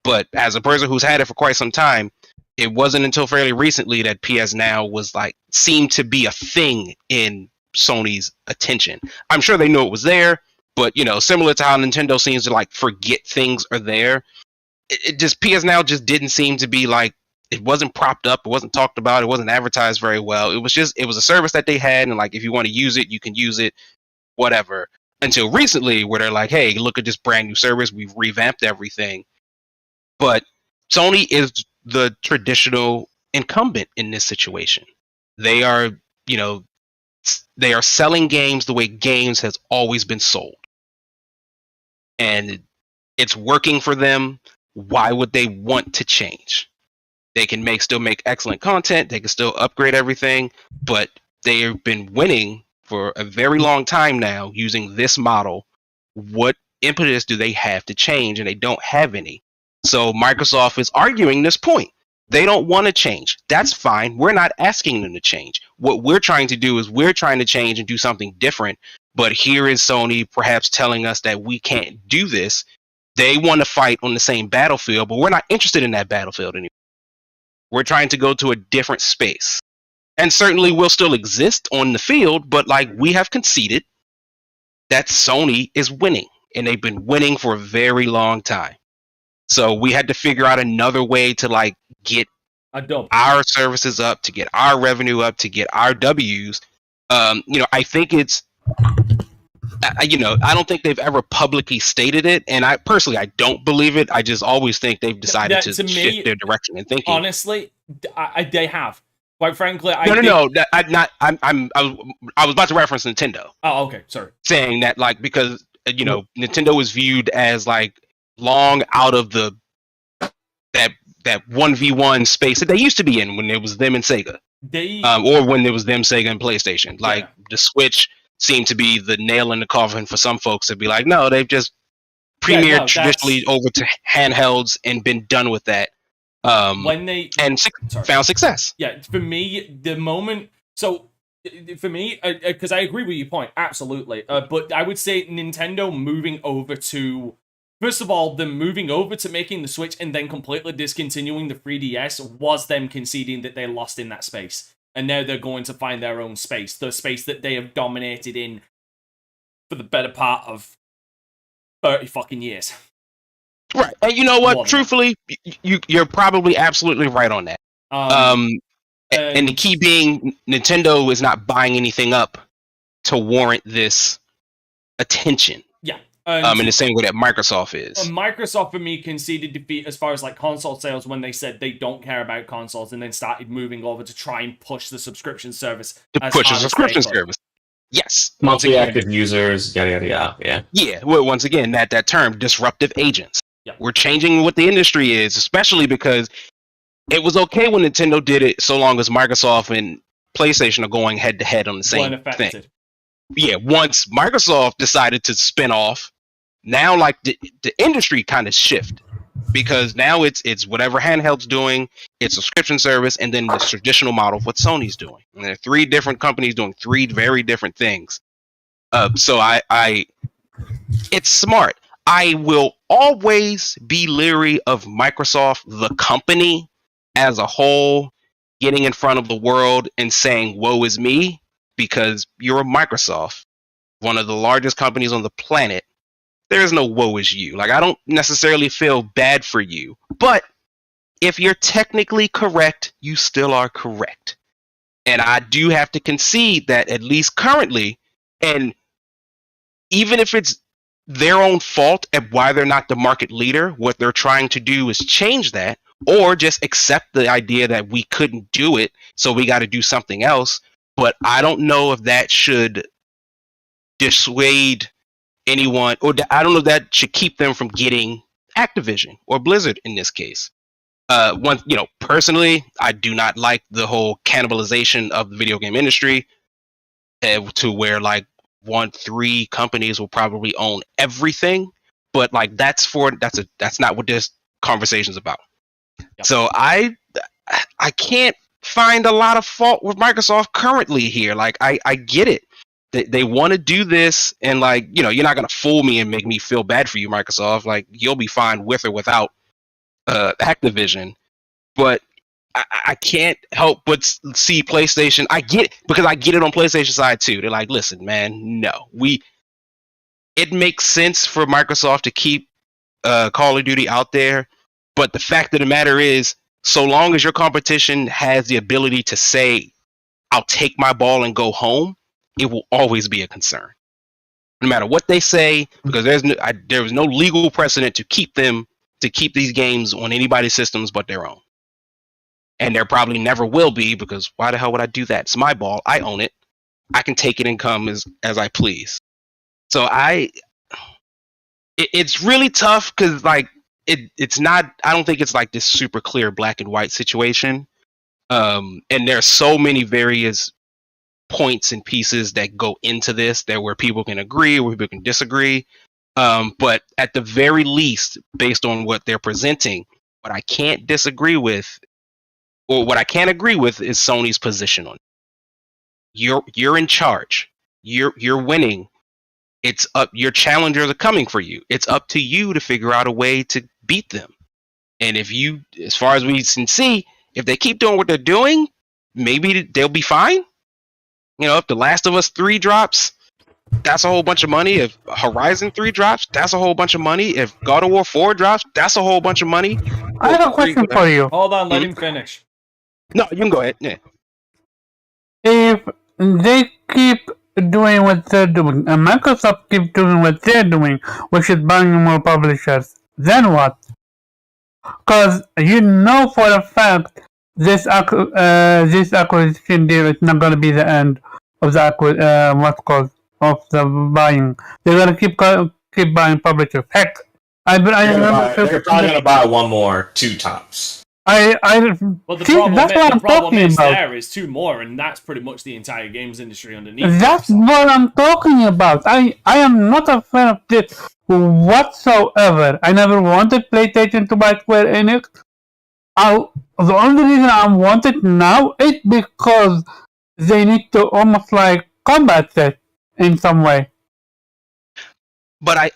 But as a person who's had it for quite some time, it wasn't until fairly recently that PS Now was like seemed to be a thing in Sony's attention. I'm sure they knew it was there, but similar to how Nintendo seems to like forget things are there, it just PS Now just didn't seem to be like, it wasn't propped up, it wasn't talked about, it wasn't advertised very well. It was a service that they had, and like if you want to use it, you can use it, whatever. Until recently, where they're like, hey, look at this brand new service, we've revamped everything. But Sony is the traditional incumbent in this situation. They are, they are selling games the way games has always been sold. And it's working for them. Why would they want to change? They can still make excellent content. They can still upgrade everything, but they have been winning for a very long time now using this model. What impetus do they have to change? And they don't have any. So Microsoft is arguing this point. They don't want to change. That's fine. We're not asking them to change. What we're trying to do is we're trying to change and do something different. But here is Sony perhaps telling us that we can't do this. They want to fight on the same battlefield, but we're not interested in that battlefield anymore. We're trying to go to a different space. And certainly we'll still exist on the field, but like we have conceded that Sony is winning. And they've been winning for a very long time. So we had to figure out another way to like get our services up, to get our revenue up, to get our W's. I think it's, I don't think they've ever publicly stated it, and I don't believe it. I just always think they've decided to shift their direction in thinking. Honestly, they have. Quite frankly, I was about to reference Nintendo. Oh, okay, sorry. Saying that like because Nintendo was viewed as like long out of the that 1v1 space that they used to be in when it was them and Sega, They or when it was them, Sega, and PlayStation. Like the Switch seemed to be the nail in the coffin for some folks to be like, no, they've just premiered traditionally over to handhelds and been done with that. When they found success. Yeah, for me, the moment. So for me, because I agree with your point, absolutely. But I would say Nintendo moving over to. First of all, them moving over to making the Switch and then completely discontinuing the 3DS was them conceding that they lost in that space. And now they're going to find their own space. The space that they have dominated in for the better part of 30 fucking years. Right. And you know what? Truthfully, you're probably absolutely right on that. And the key being, Nintendo is not buying anything up to warrant this attention. Yeah. In the same way that Microsoft is. Microsoft, for me, conceded defeat as far as like console sales when they said they don't care about consoles and then started moving over to try and push the subscription service. Yes. Monthly active users, yada, yada, yada. Yeah. Yeah. Well, once again, that term, disruptive agents. Yeah. We're changing what the industry is, especially because it was okay when Nintendo did it so long as Microsoft and PlayStation are going head to head on the same thing. Yeah, once Microsoft decided to spin off, now like the industry kind of shift, because now it's whatever handheld's doing, it's subscription service, and then the traditional model of what Sony's doing. And there are 3 different companies doing 3 very different things. So I it's smart. I will always be leery of Microsoft, the company as a whole, getting in front of the world and saying, woe is me, because you're a Microsoft, one of the largest companies on the planet. There is no woe is you. Like, I don't necessarily feel bad for you, but if you're technically correct, you still are correct. And I do have to concede that at least currently, and even if it's their own fault at why they're not the market leader, what they're trying to do is change that, or just accept the idea that we couldn't do it, so we got to do something else. But I don't know if that should dissuade anyone, or I don't know if that should keep them from getting Activision or Blizzard in this case. Personally, I do not like the whole cannibalization of the video game industry to where like 3 companies will probably own everything. But like that's not what this conversation's about. Yep. So I can't find a lot of fault with Microsoft currently here. Like I get it. They want to do this, and like, you're not gonna fool me and make me feel bad for you, Microsoft. Like, you'll be fine with or without Activision. But I can't help but see PlayStation. I get it, because I get it on PlayStation side too. They're like, listen, man, no. It makes sense for Microsoft to keep Call of Duty out there, but the fact of the matter is, so long as your competition has the ability to say, I'll take my ball and go home, it will always be a concern. No matter what they say, because there was no legal precedent to keep these games on anybody's systems but their own. And there probably never will be, because why the hell would I do that? It's my ball. I own it. I can take it and come as I please. So it's really tough, because like it's not. I don't think it's like this super clear black and white situation. And there's so many various points and pieces that go into this, where people can agree, where people can disagree. But at the very least, based on what they're presenting, what I can't disagree with, or what I can't agree with, is Sony's position on it. You're in charge. You're winning. It's up. Your challengers are coming for you. It's up to you to figure out a way to beat them. And if you, as far as we can see, if they keep doing what they're doing, maybe they'll be fine. If The Last of Us 3 drops, that's a whole bunch of money. If Horizon 3 drops, that's a whole bunch of money. If God of War 4 drops, that's a whole bunch of money. I have a question for you. Hold on, let him finish. No, you can go ahead. Yeah. If they keep doing what they're doing, and Microsoft keep doing what they're doing, which is buying more publishers, then what? Because for a fact this acquisition deal is not going to be the end of the of the buying. They're going to keep buying publishers. Heck, They're probably gonna buy one more, 2 tops. Well, the problem, that's what I'm talking is about. there is 2 more, and that's pretty much the entire games industry underneath. That's what I'm talking about. I am not a fan of this whatsoever. I never wanted PlayStation to buy Square Enix. The only reason I want it now is because they need to almost like combat it in some way. But I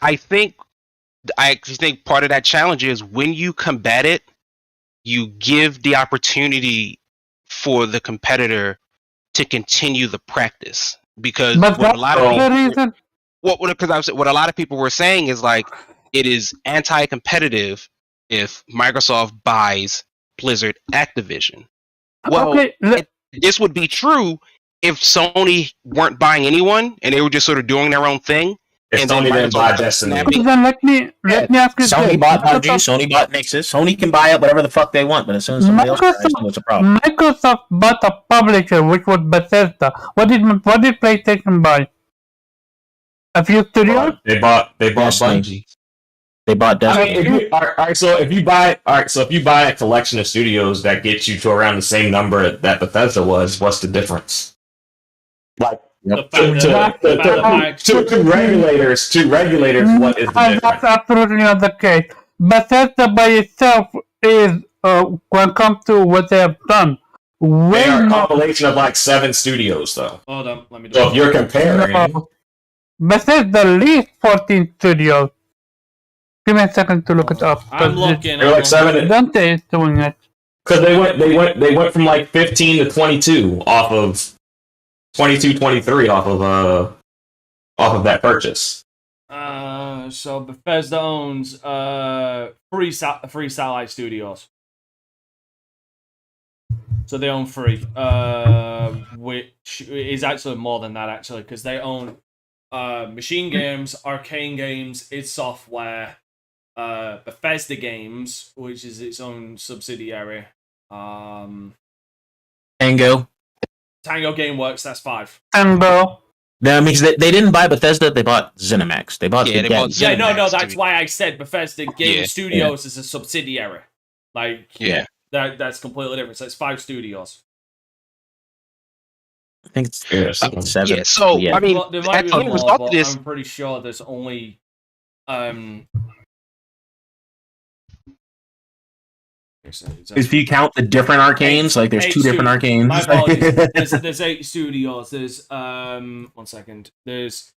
actually think part of that challenge is when you combat it, you give the opportunity for the competitor to continue the practice. Because what a lot of people were saying is like it is anti-competitive if Microsoft buys Blizzard Activision. Well, this would be true if Sony weren't buying anyone and they were just sort of doing their own thing. If and Sony then didn't buy Destiny. Then let me ask you Sony bought PUBG, Sony bought Nexus. Sony can buy it whatever the fuck they want, but as soon as somebody else buys it, what's a problem? Microsoft bought a publisher, which was Bethesda. What did PlayStation buy? A few studios? They bought Bungie. They bought Destiny. So if you buy a collection of studios that gets you to around the same number that Bethesda was, what's the difference? Like to regulators, what is the difference? That's absolutely not the case. Bethesda by itself is, when it comes to what they have done, they are a compilation of like 7 studios, though. Hold on, let me do So if you're comparing, Bethesda least 14 studios. Give me a second to look it up. I'm looking. They're like 7. Dante is doing it. Because they went from like 15 to 22 off of 23 off of that purchase. So Bethesda owns 3 satellite studios. So they own 3, which is actually more than that actually, because they own Machine Games, Arcane Games, id Software, Bethesda Games, which is its own subsidiary. Tango Gameworks, that's 5. Tango. That means they didn't buy Bethesda, they bought ZeniMax. They bought ZeniMax. Yeah, no, that's why I said Bethesda Game Studios is a subsidiary. Like, that's completely different. So it's 5 studios. I think it's 7. Yeah, so I mean, there might be more, but I'm pretty sure there's only if you count the different arcanes, like there's 2 different arcanes. My apologies. There's 8 studios. There's 1 second. There's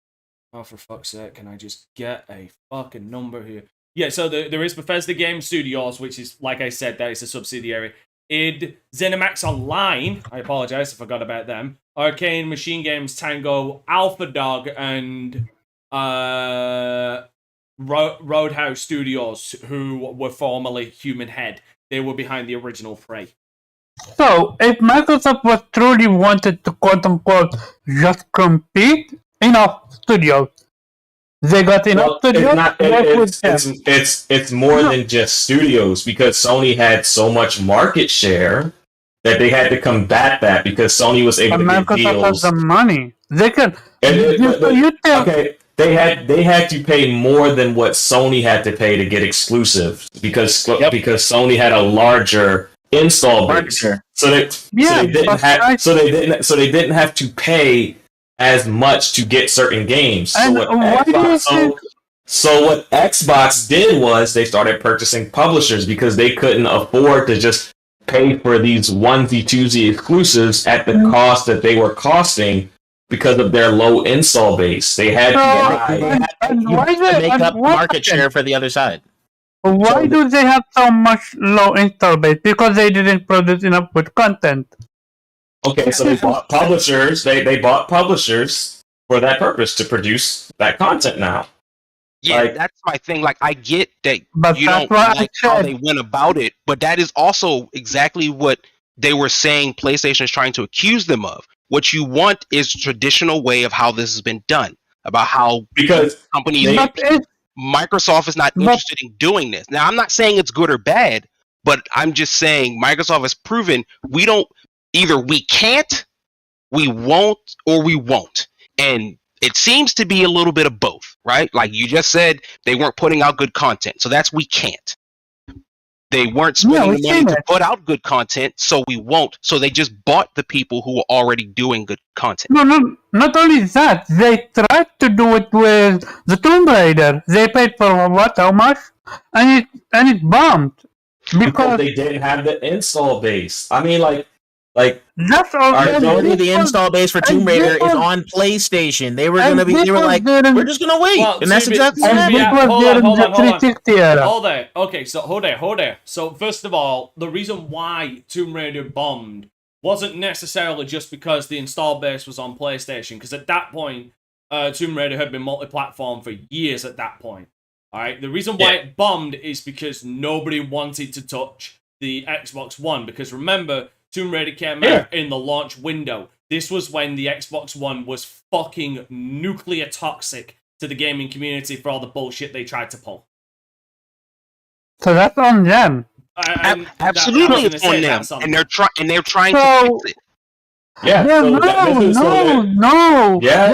for fuck's sake, can I just get a fucking number here? Yeah, so there is Bethesda Game Studios, which is, like I said, that is a subsidiary. id, ZeniMax Online, I apologize, I forgot about them. Arcane, Machine Games, Tango, Alpha Dog, and Roadhouse Studios, who were formerly Human Head. They were behind the original Prey. So, if Microsoft was truly wanted to quote-unquote just compete, enough studios. They got enough studios. It's more than just studios, because Sony had so much market share that they had to combat that, because Sony was able to get Microsoft deals. has the money. They can. They had to pay more than what Sony had to pay to get exclusive, because Sony had a larger install base. So they didn't have to pay as much to get certain games. So what Xbox did was they started purchasing publishers, because they couldn't afford to just pay for these onesie-twosie exclusives at the cost that they were costing because of their low install base. They had to make up market share for the other side. Why do they have so much low install base? Because they didn't produce enough good content. Okay, so they bought publishers. They bought publishers for that purpose, to produce that content now. Yeah, that's my thing. Like, I get that you don't like how they went about it, but that is also exactly what they were saying PlayStation is trying to accuse them of. What you want is a traditional way of how this has been done, about how companies... Microsoft is not interested in doing this. Now, I'm not saying it's good or bad, but I'm just saying Microsoft has proven either we can't, we won't, or we won't. And It seems to be a little bit of both, right? Like you just said, they weren't putting out good content, so that's we can't. They weren't spending the money to put out good content, so we won't. So they just bought the people who were already doing good content. No, not only that, they tried to do it with the Tomb Raider. They paid for what, how much? And it bombed. Because they didn't have the install base. I mean, like that's all. Majority of the install base for Tomb Raider is on PlayStation. They were gonna be. They were like, we're just gonna wait, and that's exactly what happened. Hold there. Okay, so hold there. So first of all, the reason why Tomb Raider bombed wasn't necessarily just because the install base was on PlayStation, because at that point, Tomb Raider had been multi-platform for years. At that point, all right. The reason why it bombed is because nobody wanted to touch the Xbox One. Because remember, Tomb Raider came out in the launch window. This was when the Xbox One was fucking nuclear toxic to the gaming community for all the bullshit they tried to pull. So that's on them. Absolutely, it's on them, and they're trying to fix it. Yeah. They're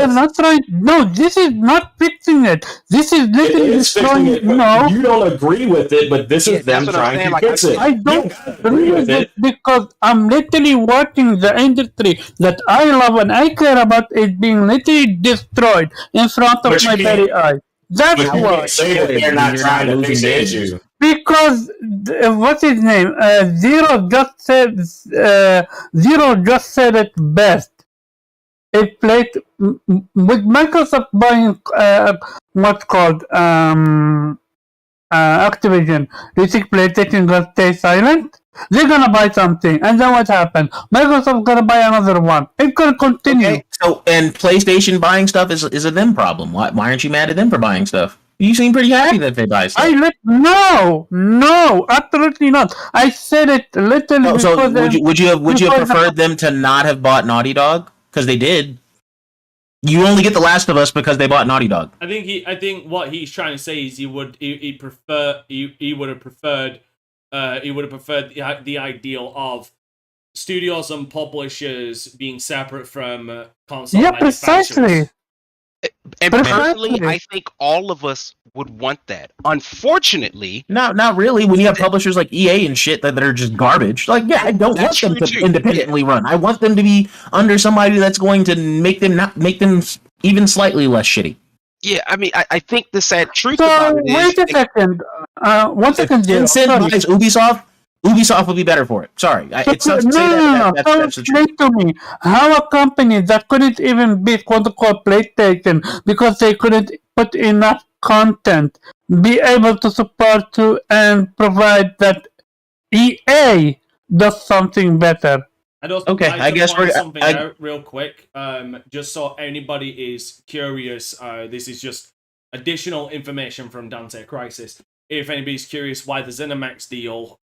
not trying. No, this is not fixing it. This is literally destroying it. No, you don't agree with it, but this is them trying to fix it. I don't agree with it because I'm literally watching the industry that I love and I care about it being literally destroyed in front of my very eyes. That's why. Say that they're not trying to fix the issue. Because what's his name? Zero just said it best. It played with Microsoft buying what's called Activision. Do you think PlayStation gonna stay silent? They're gonna buy something, and then what happened? Microsoft gonna buy another one. It's gonna continue. Okay, so and PlayStation buying stuff is a them problem. Why aren't you mad at them for buying stuff? You seem pretty happy that they buy stuff. No, absolutely not. I said it literally. So would you have preferred them to not have bought Naughty Dog? Because they did. You only get The Last of Us because they bought Naughty Dog. I think what he's trying to say is he would have preferred the ideal of studios and publishers being separate from console manufacturers. Precisely. And personally, I think all of us would want that. Unfortunately, not really. When you have publishers like EA and shit that are just garbage, like I don't want them to independently run. I want them to be under somebody that's going to make them even slightly less shitty. Yeah, I mean, I think the sad truth about it is... Wait a second. 1 second, Zero. Tencent buys Ubisoft will be better for it. Sorry. It's not to say that's the truth. Explain to me how a company that couldn't even be quote-unquote PlayStation because they couldn't put enough content be able to support to and provide that EA does something better. I guess we're something out real quick. Just so anybody is curious, this is just additional information from Dante Crisis. If anybody's curious why the ZeniMax deal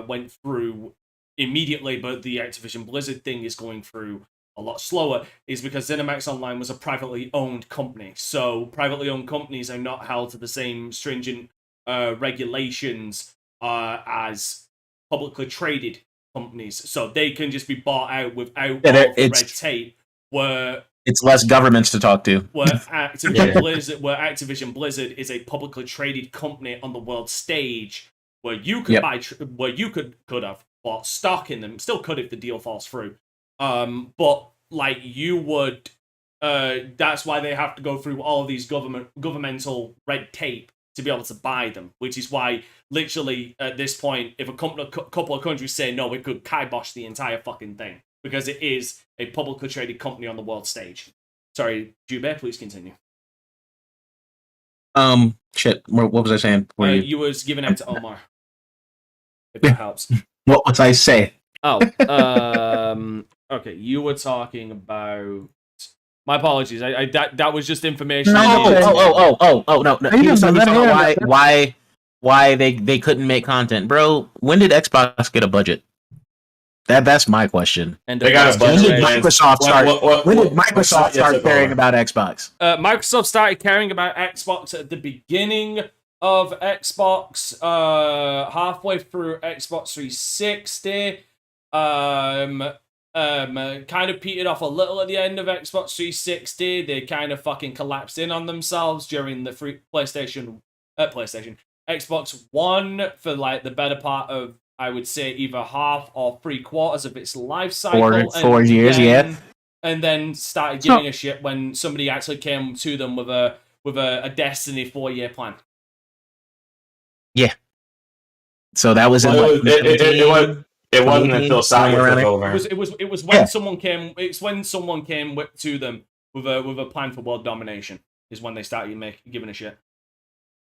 went through immediately, but the Activision Blizzard thing is going through a lot slower, is because ZeniMax Online was a privately owned company. So privately owned companies are not held to the same stringent regulations as publicly traded companies. So they can just be bought out without all the red tape. Where it's less governments to talk to. Where Activision Blizzard is a publicly traded company on the world stage, where you could where you could have bought stock in them, still could if the deal falls through. But like you would, that's why they have to go through all of these governmental red tape to be able to buy them. Which is why, literally at this point, if a couple of countries say no, we could kibosh the entire fucking thing. Because it is a publicly traded company on the world stage. Sorry, Jube, please continue. Shit. What was I saying? You was giving out to Omar. If that helps. What was I saying? Oh, okay. You were talking about. My apologies. That was just information. No. No. He was talking about why they couldn't make content, bro. When did Xbox get a budget? That's my question. And they got a budget. When did Microsoft start caring about Xbox? Microsoft started caring about Xbox at the beginning of Xbox, halfway through Xbox 360. kind of petered off a little at the end of Xbox 360. They kind of fucking collapsed in on themselves during the free PlayStation, Xbox One for like the better part of, I would say, either half or 3/4 of its life cycle. 4 years, yeah. And then started giving a shit when somebody actually came to them with a Destiny 4-year plan. Yeah. So that was it wasn't until Sony took over. It was when someone came. It's when someone came to them with a plan for world domination. Is when they started giving a shit.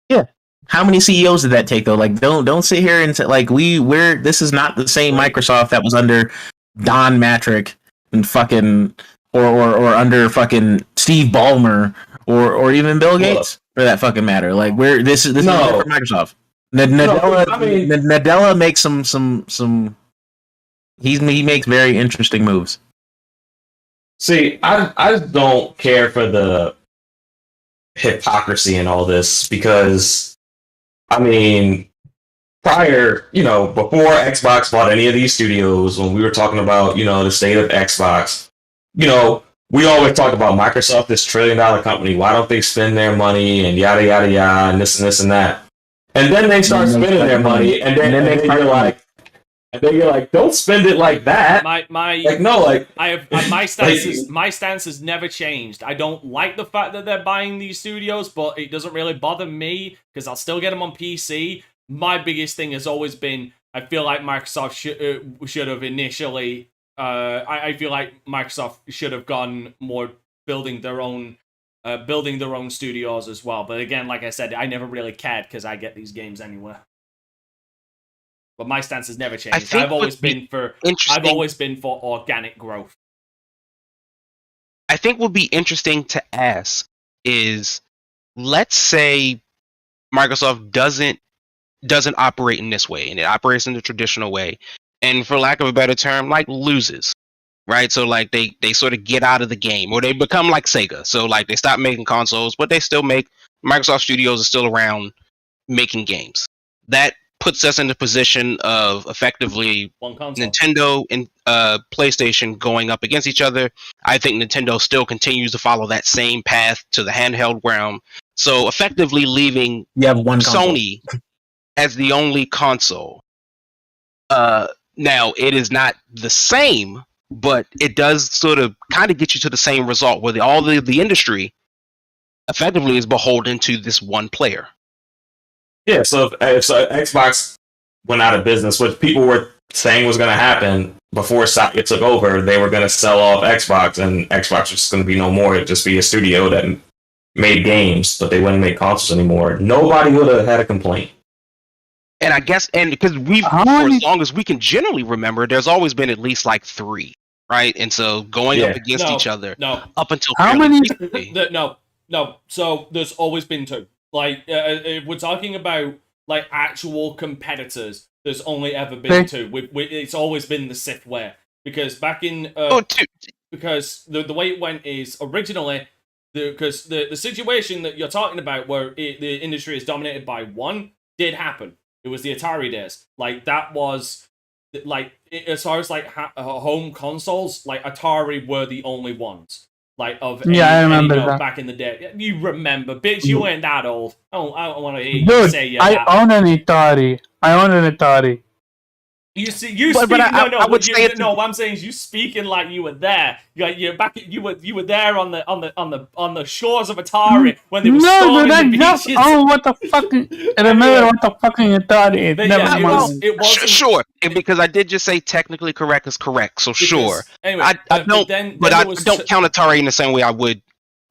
Yeah. How many CEOs did that take though? Like, don't sit here and say, like, we're this is not the same Microsoft that was under Don Matrick and fucking or under fucking Steve Ballmer or even Bill Gates for that fucking matter. Like, this is different Microsoft. Nadella makes some. He makes very interesting moves. See, I just don't care for the hypocrisy in all this because, I mean, prior, before Xbox bought any of these studios, when we were talking about, the state of Xbox, we always talk about Microsoft, this $1 trillion company. Why don't they spend their money and yada, yada, yada, and this and this and that. And then they start spending their money, and then you're like, don't spend it like that. My stance has never changed. I don't like the fact that they're buying these studios, but it doesn't really bother me because I'll still get them on PC. My biggest thing has always been, I feel like Microsoft should have initially. I feel like Microsoft should have gone more building their own studios as well. But again, like I said, I never really cared because I get these games anywhere. But my stance has never changed. I've always been for organic growth. I think what would be interesting to ask is, let's say Microsoft doesn't operate in this way, and it operates in the traditional way, and for lack of a better term, like loses. Right, so like they sort of get out of the game, or they become like Sega. So like they stop making consoles, but they still make. Microsoft Studios are still around making games. That puts us in the position of effectively Nintendo and PlayStation going up against each other. I think Nintendo still continues to follow that same path to the handheld realm. So effectively leaving Sony as the only console. Now it is not the same, but it does sort of kind of get you to the same result where all the industry effectively is beholden to this one player. Yeah, so if Xbox went out of business, which people were saying was going to happen before Sony took over, they were going to sell off Xbox, and Xbox was just going to be no more. It'd just be a studio that made games, but they wouldn't make consoles anymore. Nobody would have had a complaint. And I guess, and because for as long as we can generally remember, there's always been at least like 3, right? And so going up against each other up until recently. So there's always been 2. Like, if we're talking about like actual competitors, there's only ever been 2. It's always been the Sith way, because back in because the way it went is originally because the situation that you're talking about where the industry is dominated by one did happen. It was the Atari days. Like that was like as far as like home consoles, like Atari were the only ones. Like I remember that. Back in the day. You remember, bitch? You ain't that old. I don't want to hear you say you. I own an Atari. You see, what I'm saying is you speaking like you were there. You were there on the shores of Atari when they were storming the beaches. What the fucking? I remember what the fucking Atari is. It wasn't. Sure, and because I did just say technically correct is correct, so sure. Anyway, I don't count Atari in the same way I would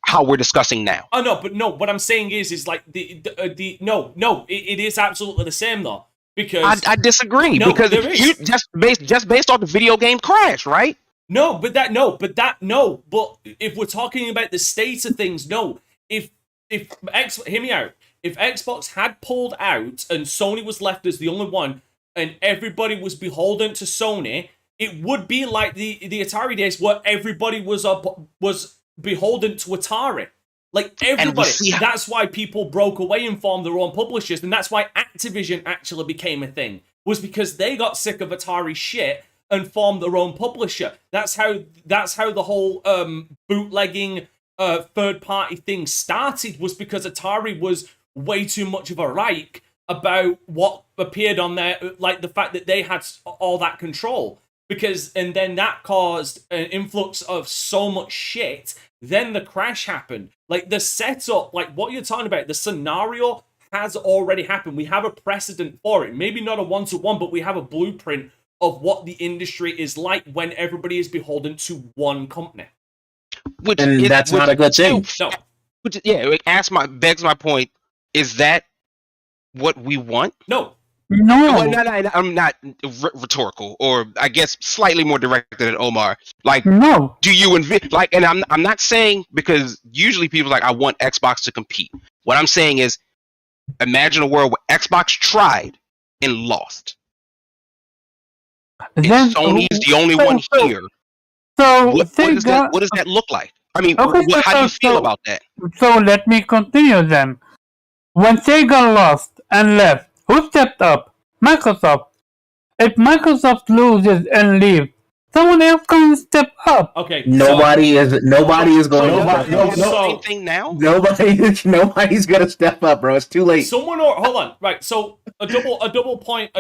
how we're discussing now. Oh no, but no. What I'm saying is like it is absolutely the same though. Because I disagree because you just based on the video game Crash, right? But if we're talking about the state of things, no. Hear me out. If Xbox had pulled out and Sony was left as the only one, and everybody was beholden to Sony, it would be like the Atari days where everybody was beholden to Atari. Like everybody, that's why people broke away and formed their own publishers, and that's why Activision actually became a thing, was because they got sick of Atari shit, and form their own publisher. That's how the whole bootlegging third-party thing started, was because Atari was way too much of a Reich about what appeared on there, like the fact that they had all that control. And then that caused an influx of so much shit. Then the crash happened. Like the setup, like what you're talking about, the scenario has already happened. We have a precedent for it. Maybe not a one-to-one, but we have a blueprint of what the industry is like when everybody is beholden to one company. That's not a good thing. No. Begs my point. Is that what we want? No. No. I'm not rhetorical, or I guess slightly more directed at Omar. Like, no. Do you and I'm not saying, because usually people are like, I want Xbox to compete. What I'm saying is, imagine a world where Xbox tried and lost. And Sony's the only one here. So what does that look like? I mean, how do you feel about that? So let me continue then. When Sega lost and left, who stepped up? Microsoft. If Microsoft loses and leaves, someone else can step up. Okay. Nobody is going. Anything now? Nobody's gonna step up, bro. It's too late. Hold on. Right. So a double point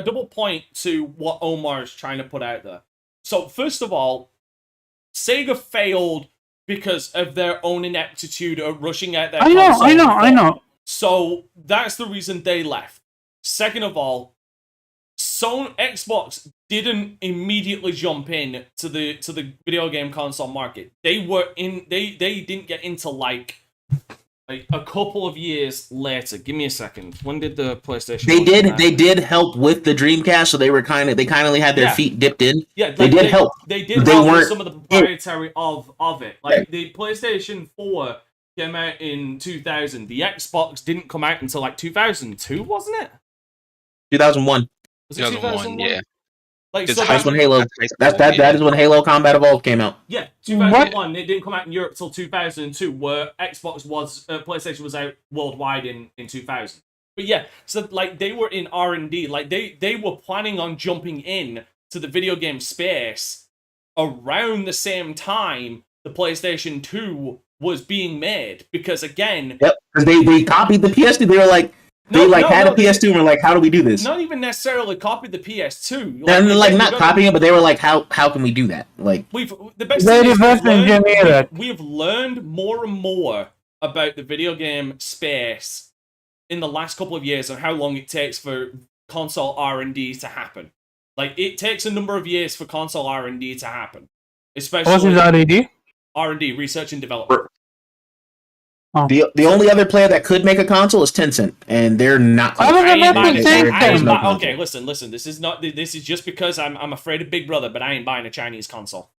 to what Omar is trying to put out there. So first of all, Sega failed because of their own ineptitude of rushing out their console. I know. So that's the reason they left. Second of all, Xbox didn't immediately jump in to the video game console market. They didn't get into like a couple of years later. Give me a second. When did the PlayStation? They did help with the Dreamcast, so they kindly had their feet dipped in. Yeah, they did help. They did help with some of the proprietary of it. Like the PlayStation 4 came out in 2000. The Xbox didn't come out until like 2002, wasn't it? 2001. Was it 2001? Yeah. Like, so that's when Halo. That is when Halo Combat Evolved came out. Yeah, 2001. It didn't come out in Europe till 2002, where PlayStation was out worldwide in 2000. But yeah, so like they were in R&D. Like they were planning on jumping in to the video game space around the same time the PlayStation 2 was being made, because again, because they copied the PS2. They were like. Had a PS2 and were like, how do we do this? Not even necessarily copied the PS2. Not copying it, but they were like, how can we do that? Like, we have learned more and more about the video game space in the last couple of years and how long it takes for console R&D to happen. Like, it takes a number of years for console R&D to happen. Especially what is R&D? R&D, research and development. The only other player that could make a console is Tencent, and they're not. Okay, listen. This is just because I'm afraid of Big Brother, but I ain't buying a Chinese console.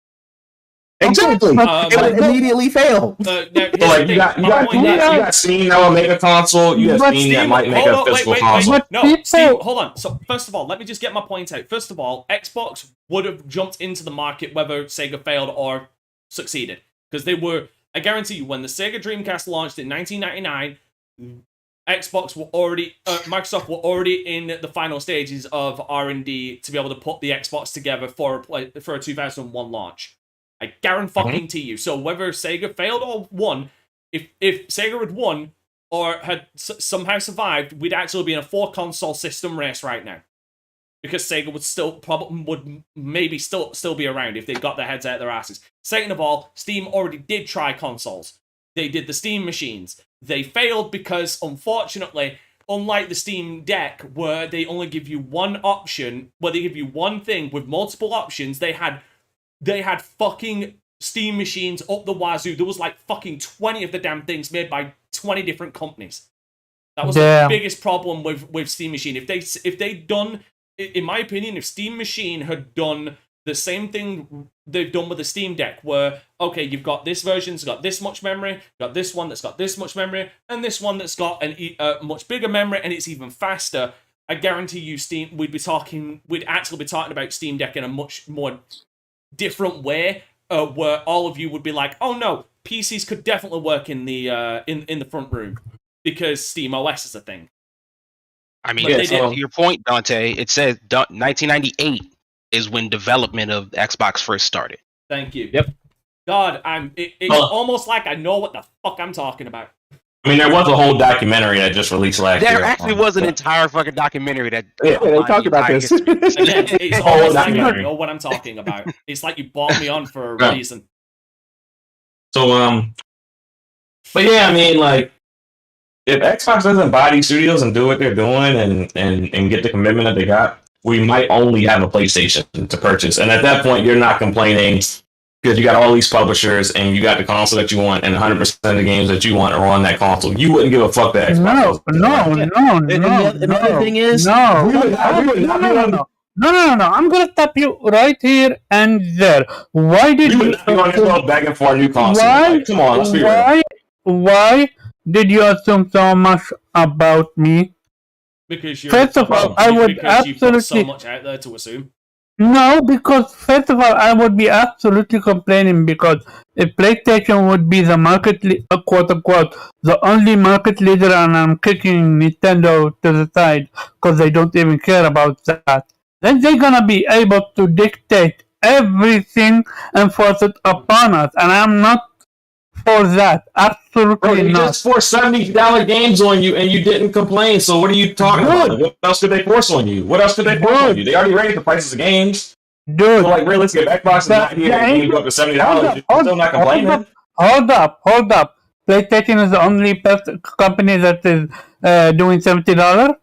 Exactly. It would immediately fail. You got Steam that will make a console. You got Steam that might make a physical console. No, Steam, hold on. So first of all, let me just get my point out. First of all, Xbox would have jumped into the market whether Sega failed or succeeded, because they were. I guarantee you, when the Sega Dreamcast launched in 1999, Microsoft were already in the final stages of R&D to be able to put the Xbox together for a 2001 launch. I guarantee you. So whether Sega failed or won, if Sega had won or had somehow survived, we'd actually be in a 4-console system race right now, because Sega would maybe still be around if they got their heads out their asses. Second of all, Steam already did try consoles. They did the Steam machines. They failed because, unfortunately, unlike the Steam Deck, where they only give you one option, where they give you one thing with multiple options, they had fucking Steam machines up the wazoo. There was like fucking 20 of the damn things made by 20 different companies. That was the biggest problem with Steam Machine. If they'd done, in my opinion, if Steam Machine had done the same thing they've done with the Steam Deck, where, okay, you've got this version's got this much memory, you've got this one that's got this much memory, and this one that's got a much bigger memory, and it's even faster, I guarantee you we'd actually be talking about Steam Deck in a much more different way, where all of you would be like, oh no, PCs could definitely work in the front room, because Steam OS is a thing. I mean, to your point, Dante, it says 1998 is when development of Xbox first started. Thank you. Yep. God, it's almost like I know what the fuck I'm talking about. I mean, there was a whole documentary that just released last year. There actually was an entire fucking documentary that they talked about this. Again, it's almost like I know what I'm talking about. It's like you brought me on for a reason. So, but yeah, I mean, like, if Xbox doesn't buy these studios and do what they're doing and get the commitment that they got, we might only have a PlayStation to purchase. And at that point, you're not complaining because you got all these publishers and you got the console that you want and 100% of the games that you want are on that console. You wouldn't give a fuck that Xbox. Another thing is, no. I'm gonna stop you right here and there. Why did you not be on yourself begging for a new console? Come on, let's be real. Why did you assume so much about me? Because first of all, I would absolutely put so much out there to assume. No, because first of all, I would be absolutely complaining because if PlayStation would be the quote unquote, the only market leader, and I'm kicking Nintendo to the side because they don't even care about that, then they're gonna be able to dictate everything and force it upon us, and I'm not for that. Absolutely they not. just forced $70 games on you and you didn't complain, so what are you talking about? What else could they force on you? What else could they force on you? They already raised the prices of games. Dude. So, like, realistically, if Xbox is not here and you go up to $70, you're still not complaining. Hold up. PlayStation is the only company that is doing $70?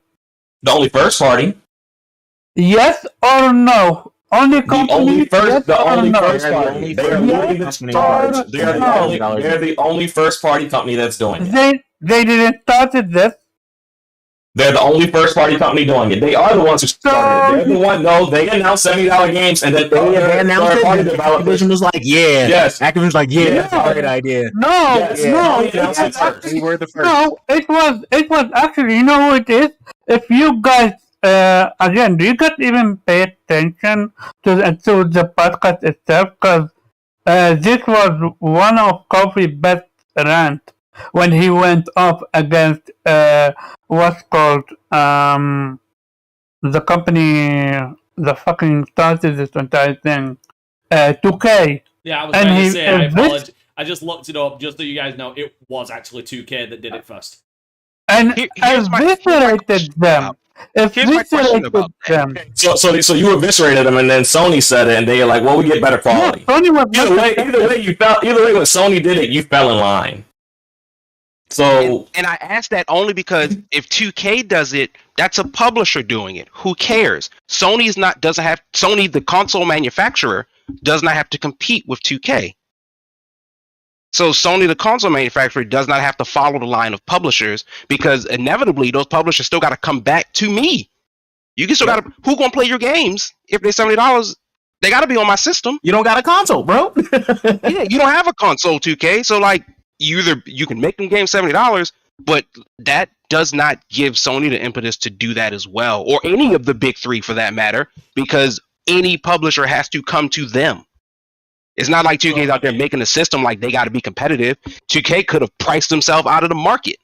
The only first party. Yes or no? Only company. The only first party. They're the only first party company that's doing it. They didn't start this. They're the only first party company doing it. They are the ones who started it. They're the one. No, they announced $70 games, and then they announced it. Activision was like, "Yeah." Yes. Activision was like, "Yeah, that's a great idea." No. We were the first. No, it was actually. You know who it is? If you guys. Again, do you guys even pay attention to the podcast itself? Because this was one of Kofi's best rant when he went up against what's called the company that fucking started this entire thing, 2K. Yeah, I was going to say, I apologize. I just looked it up just so you guys know it was actually 2K that did it first. And eviscerated them. Here's my question about them. So you eviscerated them, and then Sony said it, and they were like, "Well, we get better quality." Yeah, Sony was either way, when Sony did it, you fell in line. So, and I asked that only because if 2K does it, that's a publisher doing it. Who cares? Sony, the console manufacturer, does not have to compete with 2K. So Sony, the console manufacturer, does not have to follow the line of publishers because inevitably those publishers still got to come back to me. You can still got to. Who gonna play your games if they're $70? They got to be on my system. You don't got a console, bro. Yeah, you don't have a console, 2K. So like, you can make them games $70, but that does not give Sony the impetus to do that as well, or any of the big three for that matter, because any publisher has to come to them. It's not like 2K's out there making a system like they got to be competitive. 2K could have priced themselves out of the market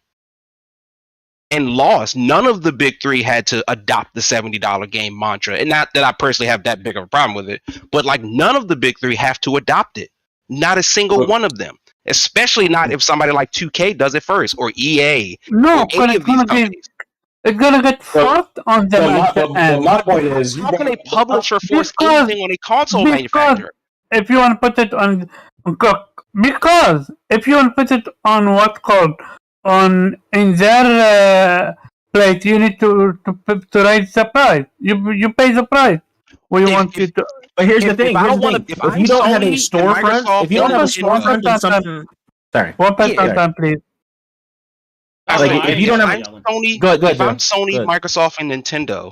and lost. None of the big three had to adopt the $70 game mantra. And not that I personally have that big of a problem with it, but like none of the big three have to adopt it. Not a single one of them. Especially not if somebody like 2K does it first, or EA. No, but it's gonna get forced on them. My point is, how can a publisher force anything on a console manufacturer? If you want to put it on, because if you want to put it on what's called in their plate, you need to raise the price. You pay the price. We want you to. But here's the thing. If you don't have a storefront, and something. Sorry. One person, please. If you don't have Sony, if I'm Sony, Microsoft, and Nintendo,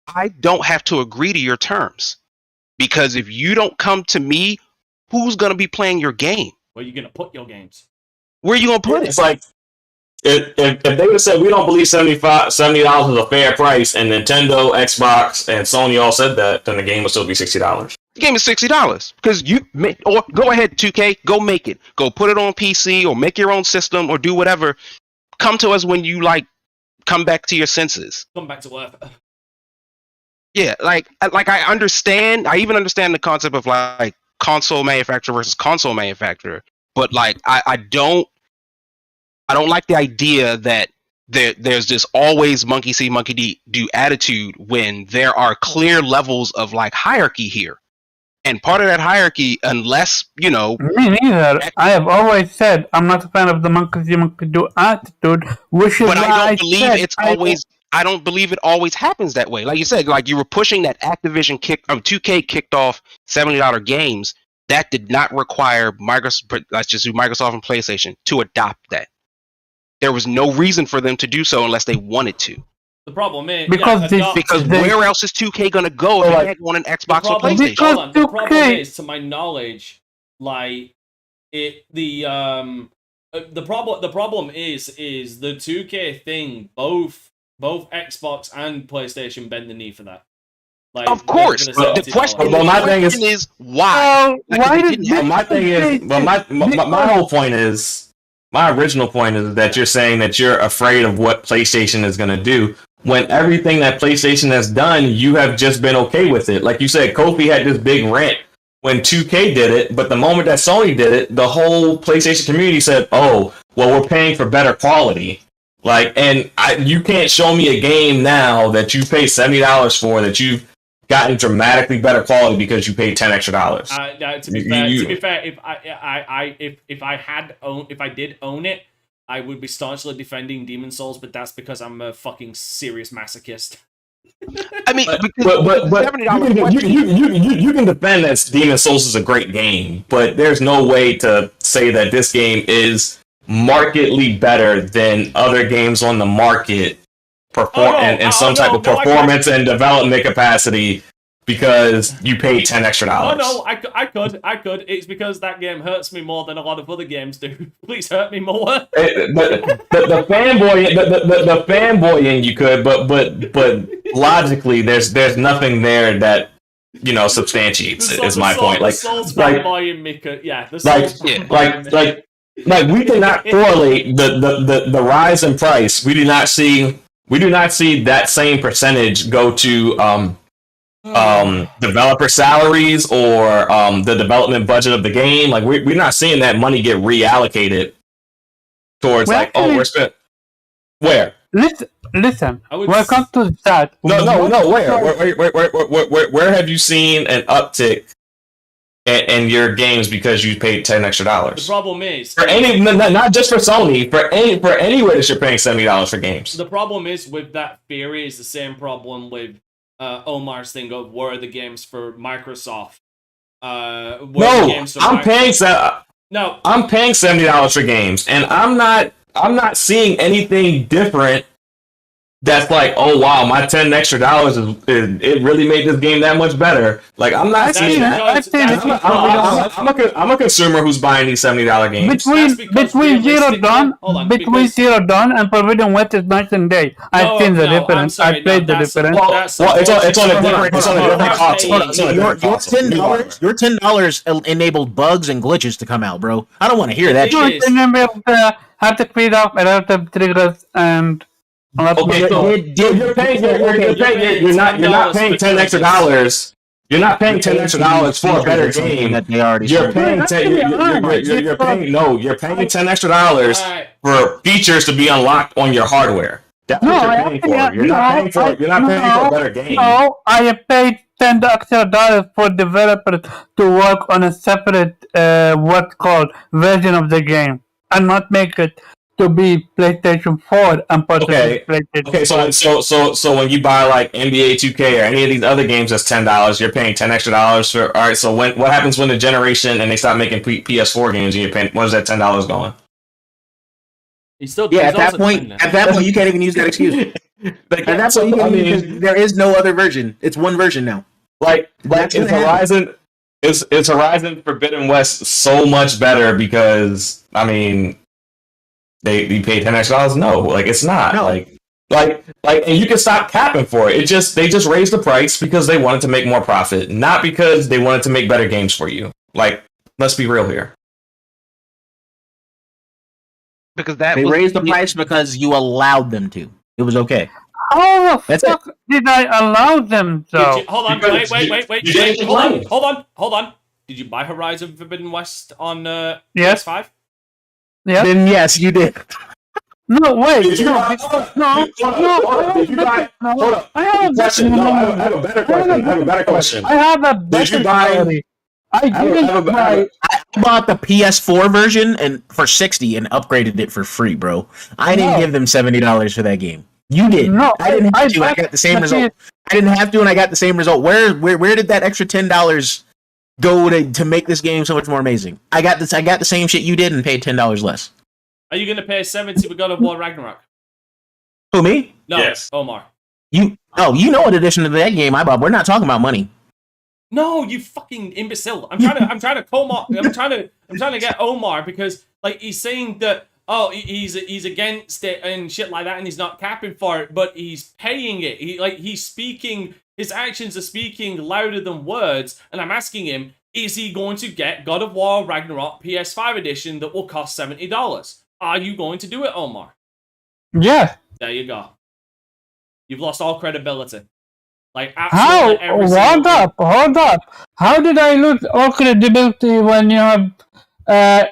I don't have to agree to your terms. Because if you don't come to me, who's going to be playing your game? Where are you going to put your games? Where are you going to put it? It's like, if they would have said, we don't believe $70 is a fair price, and Nintendo, Xbox, and Sony all said that, then the game would still be $60. The game is $60. Because or go ahead, 2K, go make it. Go put it on PC, or make your own system, or do whatever. Come to us when you, come back to your senses. Come back to earth. Yeah, like I understand. I even understand the concept of like console manufacturer versus console manufacturer, but like I don't like the idea that there's this always monkey see monkey do attitude when there are clear levels of like hierarchy here. And part of that hierarchy, unless, Me neither. I have always said I'm not a fan of the monkey see monkey do attitude, which is but why I don't believe it's always. I don't believe it always happens that way. Like you said, like you were pushing that Activision 2K kicked off $70 games that did not require Microsoft. Let's just do Microsoft and PlayStation to adopt that. There was no reason for them to do so unless they wanted to. The problem is because where else is 2K gonna go if they had one on Xbox or PlayStation? Hold on. The problem is, to my knowledge, like the problem is the 2K thing. Both Xbox and PlayStation bend the knee for that. Like, of course, the question is why. My thing is, my whole point is. My original point is that you're saying that you're afraid of what PlayStation is going to do when everything that PlayStation has done, you have just been okay with it. Like you said, Kofi had this big rant when 2K did it, but the moment that Sony did it, the whole PlayStation community said, oh, well, we're paying for better quality. Like, and you can't show me a game now that you pay $70 for that you've gotten dramatically better quality because you paid $10 extra. To be fair, if I did own it, I would be staunchly defending Demon Souls, but that's because I'm a fucking serious masochist. I mean, but you can defend that Demon Souls is a great game, but there's no way to say that this game is markedly better than other games on the market and some type of performance and development capacity because you paid $10 extra. Oh no, I could. It's because that game hurts me more than a lot of other games do. Please hurt me more. The fanboying you could, but logically, there's nothing there that substantiates it. Is my point. Like fanboying me could, yeah. Like we cannot correlate the rise in price. We do not see that same percentage go to developer salaries or the development budget of the game. Like we're not seeing that money get reallocated towards we're spent where. Listen. When it comes to that, no. Where have you seen an uptick in your games because you paid $10 extra? The problem is for not just for Sony, for anywhere that you're paying $70 for games. The problem is with that theory is the same problem with Omar's thing of where are the games for Microsoft. I'm paying $70 for games, and I'm not seeing anything different. That's like, oh wow, my $10 extra it really made this game that much better. Like I'm not seeing that. I'm a consumer who's buying these $70 games. Between Zero Dawn and Forbidden West is night and day. I've seen the difference. I played the difference. It's on a different console. Your $10 enabled bugs and glitches to come out, bro. I don't want to hear that. Have to feed off adaptive triggers and. Okay, so you're not paying $10 extra. You're not paying $10 extra for a better game. You're paying $10 extra for features to be unlocked on your hardware. That's what you're paying for. You're not paying for a better game. No, I have paid $10 extra for developers to work on a separate version of the game and not make it to be PlayStation 4 and PlayStation 4. So when you buy like NBA 2K or any of these other games that's $10, you're paying $10 extra for. All right, so what happens when the generation and they stop making PS4 games and you're paying where's that $10 going? At that point you can't even use that excuse. There is no other version. It's one version now. Like is Horizon Forbidden West so much better because They paid $10 extra? No, like it's not. No. Like, and you can stop capping for it. They just raised the price because they wanted to make more profit, not because they wanted to make better games for you. Like, let's be real here. Because they raised the price because you allowed them to. It was okay. How the fuck did I allow them though? Hold on, Because wait. Hold on. Did you buy Horizon Forbidden West on Yes. PS5? Yeah. Then yes, you did. No, wait. Did you No. buy- Did you buy- No. Hold up. I have a Question. No, I have a better question. I have a better Did you buy- story. I didn't buy. I bought the PS4 version and for $60 and upgraded it for free, bro. I didn't No. give them $70 for that game. You did. No, I didn't have to. I bought got the same the result. I didn't have to, and I got the same result. Where did that extra $10 go to make this game so much more amazing? I got the same shit you did and paid $10 less. Are you gonna pay 70 with God of War Ragnarok? Who, me? No, Yes. Omar. You what addition to that game I bought. We're not talking about money. No, you fucking imbecile. I'm trying to get Omar because like he's saying that he's against it and shit like that and he's not capping for it, but he's paying it. He's speaking, his actions are speaking louder than words, and I'm asking him, is he going to get God of War Ragnarok PS5 edition that will cost $70? Are you going to do it, Omar? Yeah. There you go. You've lost all credibility. Like How? absolutely every single Hold up. How did I lose all credibility when you have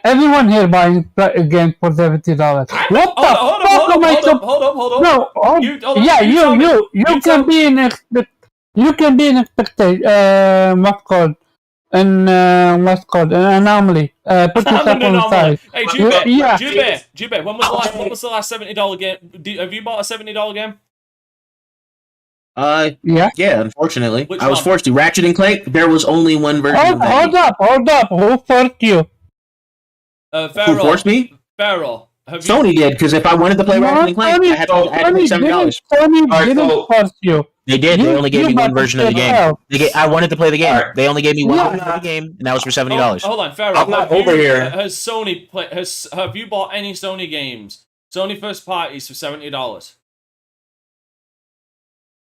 everyone here buying a game for $70? What the fuck am I? Hold up. No. You can be an expectation. What's called an anomaly. Put yourself on the side. Hey, Jube, when was the last $70 game? Have you bought a $70 game? Yeah, unfortunately. Which I was one? forced to. Ratchet and Clank, there was only one version of that. Hold up. Who forced you? Pharaoh. Who forced me? Pharaoh. Sony did, because if I wanted to play Ratchet and Clank, I had to pay $70. Sony didn't force you. They did. They only gave me one version of the game. I wanted to play the game. Alright. They only gave me one version of the game, and that was for $70. Hold on, Pharaoh. I'm not over here. Has Sony have you bought any Sony games? Sony first parties for $70?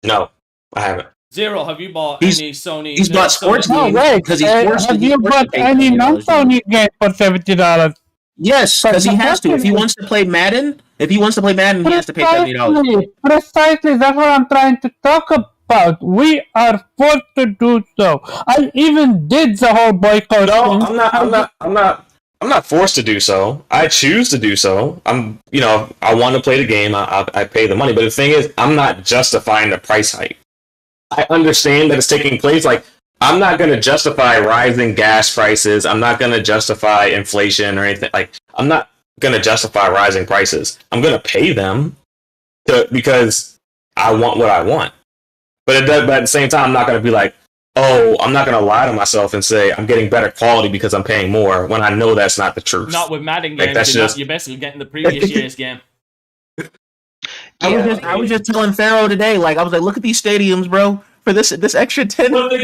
No, I haven't. Zero. Have you bought He's- any Sony? he's bought sports Sony- games. No, wait. because he's forced to- Have he's you forced to bought pay any $70. non-Sony game for $70? Yes, because he has to. If he wants to play Madden, he has to pay $70. Precisely, that's what I'm trying to talk about. We are forced to do so. I even did the whole boycott No, thing. I'm not forced to do so. I choose to do so. I want to play the game. I pay the money. But the thing is, I'm not justifying the price hike. I understand that it's taking place. Like, I'm not going to justify rising gas prices. I'm not going to justify inflation or anything. Like, I'm not going to justify rising prices. I'm going to pay them because I want what I want. But at the same time, I'm not going to be like, oh, I'm not going to lie to myself and say I'm getting better quality because I'm paying more when I know that's not the truth. Not with Madden Like, games. that's You're, just- you're basically getting the previous year's game. I was just telling Pharaoh today, like, I was like, look at these stadiums, bro. For this extra 10. Well, the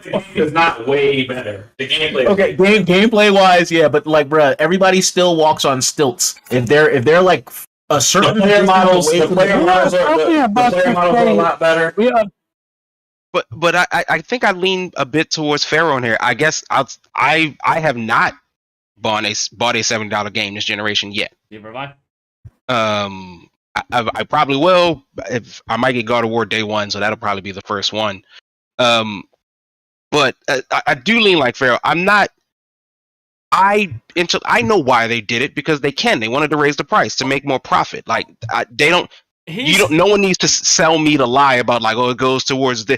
game is not way better. The gameplay. Okay, gameplay wise, yeah, but like, bruh, everybody still walks on stilts. If they're like a certain The player models, away the from player the- models are a lot better. We are But I think I lean a bit towards Pharaoh in here. I guess I have not bought a $70 game this generation yet. You ever buy? I probably will. If I might get God of War day one, so that'll probably be the first one. But I do lean like Pharaoh. I'm not. I know why they did it, because they can. They wanted to raise the price to make more profit. Like they don't. No one needs to sell me the lie about like, oh, it goes towards the,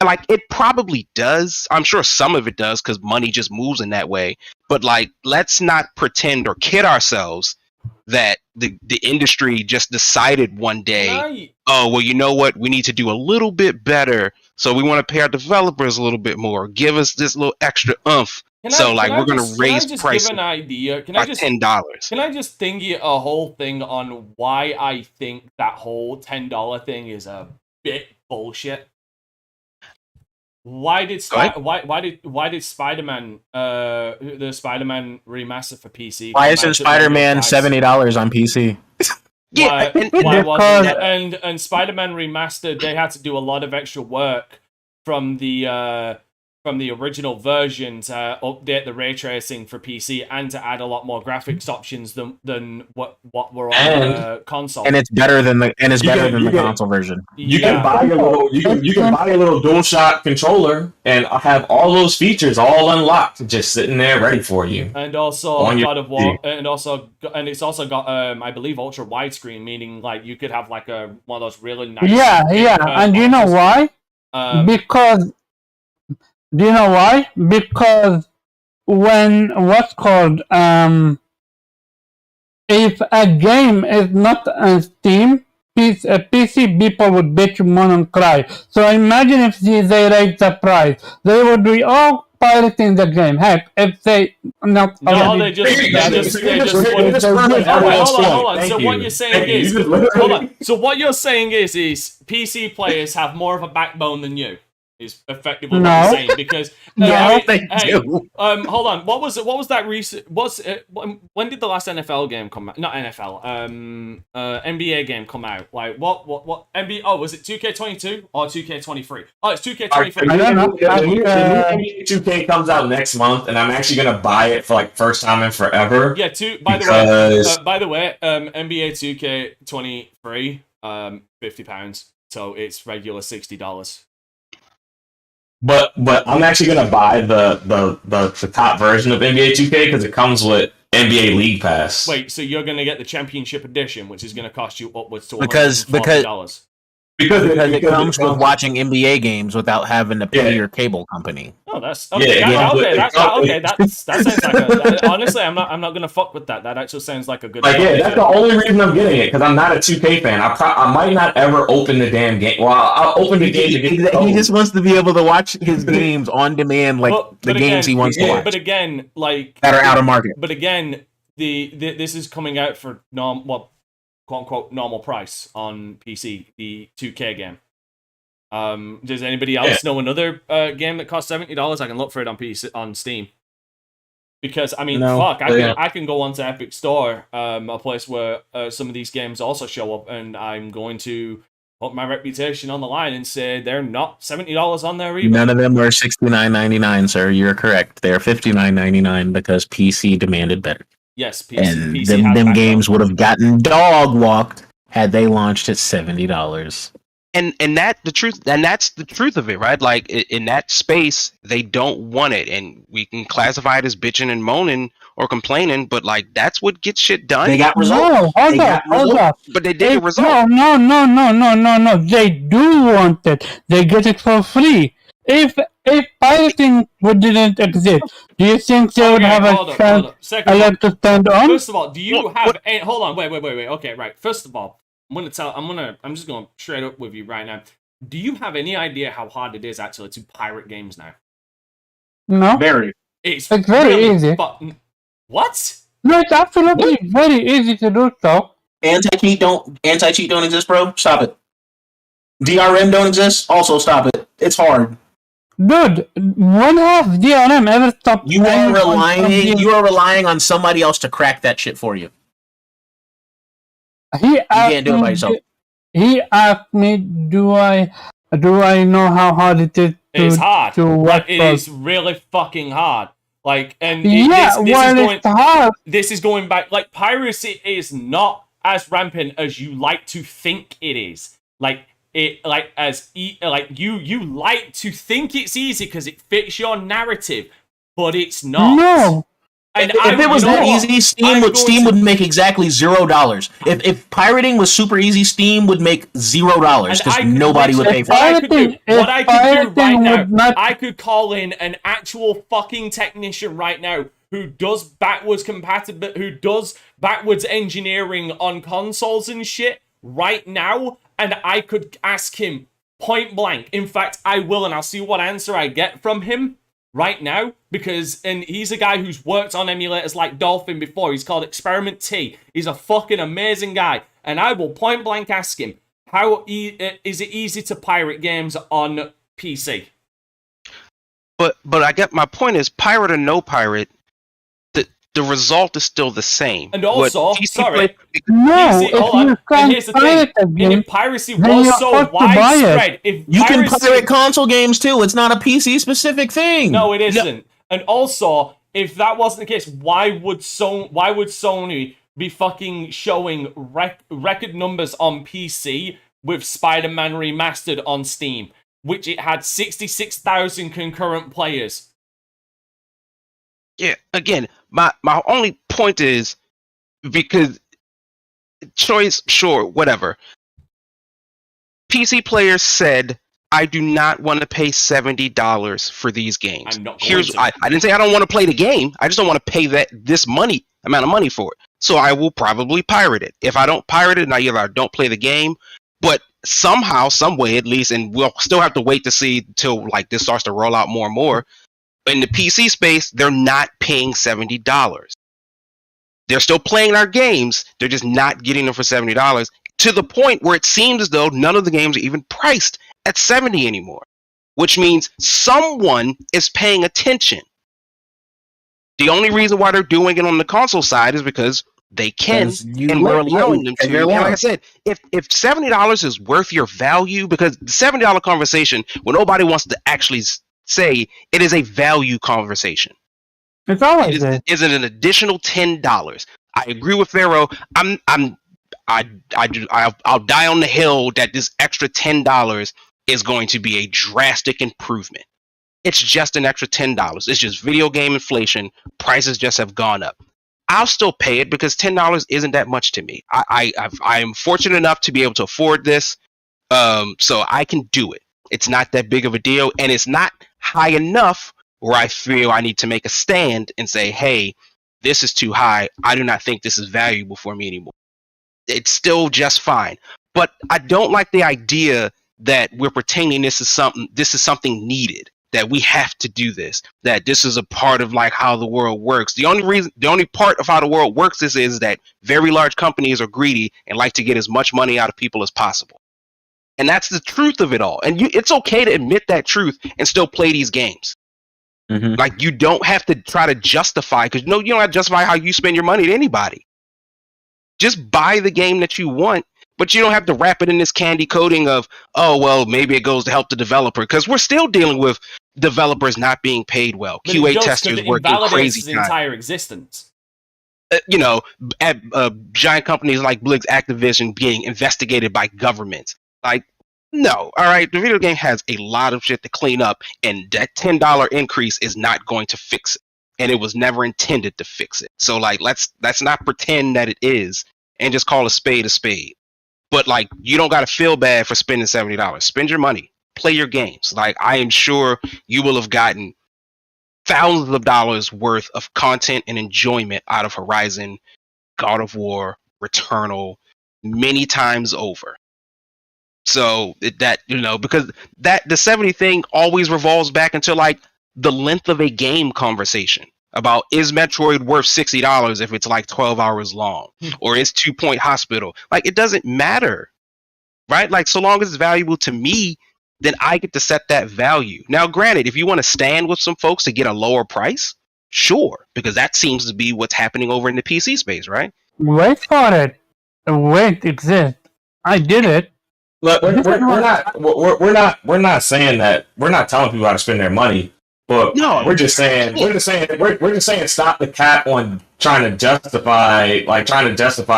like, it probably does. I'm sure some of it does, because money just moves in that way. But like, let's not pretend or kid ourselves that the industry just decided one day, oh, well, you know what, we need to do a little bit better, so we want to pay our developers a little bit more, give us this little extra oomph. We're going to raise prices give an idea? by $10. Can I just thingy a whole thing on why I think that whole $10 thing is a bit bullshit? Why did Spider-Man the Spider-Man remaster for PC? Why isn't Spider-Man $70 on PC? Yeah, why wasn't it? And Spider-Man Remastered, they had to do a lot of extra work from the from the original version to update the ray tracing for PC and to add a lot more graphics options than what were on the console. And it's better than the console version. You can buy your little you can buy a little DualShock controller and have all those features all unlocked, just sitting there ready for you. And also God of War, and it's also got I believe ultra widescreen, meaning like you could have like one of those really nice. Yeah, and you know why? Because when if a game is not on Steam, PC people would bitch, moan, and cry. So imagine if they raise the price, they would be all pirating the game. Heck, if they not they just hold on. So what you're saying is, hold on. So what you're saying is PC players have more of a backbone than you. Is effectively what you're saying, because hold on, what was that recent? When did the last NFL game come out? Not NFL, NBA game come out? Like what NBA? Oh, was it 2K22 or 2K23? Oh, it's 2K23. I don't know. The new NBA 2K comes out next month, and I'm actually gonna buy it for like first time in forever. Yeah, by the way, NBA 2K23, £50, so it's regular $60. But I'm actually gonna buy the top version of NBA 2K because it comes with NBA League Pass. Wait, so you're gonna get the Championship Edition, which is gonna cost you upwards to $140. Because it comes with watching NBA games without having to pay your cable company. Oh, that's okay. That sounds like honestly, I'm not gonna fuck with that. That actually sounds like a good. That's the only reason I'm getting it, because I'm not a 2K fan. I might not ever open the damn game. Well, I'll open the game. He just wants to be able to watch his games on demand, like games he wants to watch. But again, like that are out of market. But again, this is coming out for quote unquote normal price on PC, the 2K game. Does anybody else know another game that costs $70? I can look for it on PC on Steam. Because I mean, I can go onto Epic Store, a place where some of these games also show up, and I'm going to put my reputation on the line and say they're not $70 on there either. None of them were $69.99, sir. You're correct. They're $59.99 because PC demanded better. Yes, PC them games would have gotten dog walked had they launched at $70. And that's the truth of it, right? Like in that space, they don't want it, and we can classify it as bitching and moaning or complaining, but like that's what gets shit done. They got results. No, hold up. But they did a result. No. They do want it. They get it for free. If pirating didn't exist, do you think they would have a chance a leg to stand on? First of all, do you have a hold on, wait. Okay, right. First of all, I'm just gonna straight up with you right now. Do you have any idea how hard it is actually to pirate games now? No. Very. It's very easy. What? No, it's absolutely very easy to do so. Anti-cheat don't exist, bro. Stop it. DRM don't exist. Also, stop it. It's hard. Dude, when has DRM ever stopped? You are relying on somebody else to crack that shit for you. You can't do it by yourself. He asked me, do I know how hard it is? It's hard. It is really fucking hard. Like, and this is going back. Like, piracy is not as rampant as you like to think it is. Like. You like to think it's easy because it fits your narrative, but it's not. No. And if it was that easy, Steam would make exactly $0. If pirating was super easy, Steam would make $0 because nobody would pay for it. What I could do right now, I could call in an actual fucking technician right now who does backwards engineering on consoles and shit right now. And I could ask him point blank. In fact, I will, and I'll see what answer I get from him right now. And he's a guy who's worked on emulators like Dolphin before. He's called Experiment T. He's a fucking amazing guy. And I will point blank ask him, is it easy to pirate games on PC? But I get my point is, pirate or no pirate, the result is still the same. And also, sorry, No, PC, hold on. And here's the thing: if piracy was so widespread, if you can piracy, pirate console games too. It's not a PC specific thing. no, it isn't. And also, if that wasn't the case, why would Sony be fucking showing record numbers on PC with Spider-Man Remastered on Steam, which it had 66,000 concurrent players? Yeah, again, my only point is because choice, sure, whatever. PC players said, I do not want to pay $70 for these games. I'm not going to. I didn't say I don't want to play the game. I just don't want to pay this amount of money for it. So I will probably pirate it. If I don't pirate it, I don't play the game. But somehow, some way at least, and we'll still have to wait to see till like this starts to roll out more and more. In the PC space, they're not paying $70. They're still playing our games. They're just not getting them for $70 to the point where it seems as though none of the games are even priced at $70 anymore, which means someone is paying attention. The only reason why they're doing it on the console side is because they can, and we're allowing them to. And like I said, if $70 is worth your value, because the $70 conversation, when nobody wants to actually say it is a value conversation. It's always is it an additional $10? I agree with Pharaoh. I'll die on the hill that this extra $10 is going to be a drastic improvement. It's just an extra $10. It's just video game inflation. Prices just have gone up. I'll still pay it because $10 isn't that much to me. I am fortunate enough to be able to afford this, so I can do it. It's not that big of a deal, and it's not high enough where I feel I need to make a stand and say, hey, this is too high. I do not think this is valuable for me anymore. It's still just fine. But I don't like the idea that we're pretending this is something needed, that we have to do this, that this is a part of like how the world works. The only part of how the world works is that very large companies are greedy and like to get as much money out of people as possible. And that's the truth of it all. And it's okay to admit that truth and still play these games. Mm-hmm. Like, you don't have to try to justify, because you don't have to justify how you spend your money to anybody. Just buy the game that you want, but you don't have to wrap it in this candy coating of, oh, well, maybe it goes to help the developer, because we're still dealing with developers not being paid well. But QA testers working crazy his entire existence. At giant companies like Blizzard, Activision being investigated by governments. Like, no, all right, the video game has a lot of shit to clean up, and that $10 increase is not going to fix it. And it was never intended to fix it. So, like, let's not pretend that it is, and just call a spade a spade. But, like, you don't got to feel bad for spending $70. Spend your money. Play your games. Like, I am sure you will have gotten thousands of dollars worth of content and enjoyment out of Horizon, God of War, Returnal, many times over. So because the 70 thing always revolves back into like the length of a game conversation about, is Metroid worth $60 if it's like 12 hours long, or is 2 Point Hospital? Like, it doesn't matter, right? Like, so long as it's valuable to me, then I get to set that value. Now, granted, if you want to stand with some folks to get a lower price, sure, because that seems to be what's happening over in the PC space, right? Wait for it. Wait, exist. I did it. Look, we're not saying that. We're not telling people how to spend their money. But no, we're just saying stop the cap on trying to justify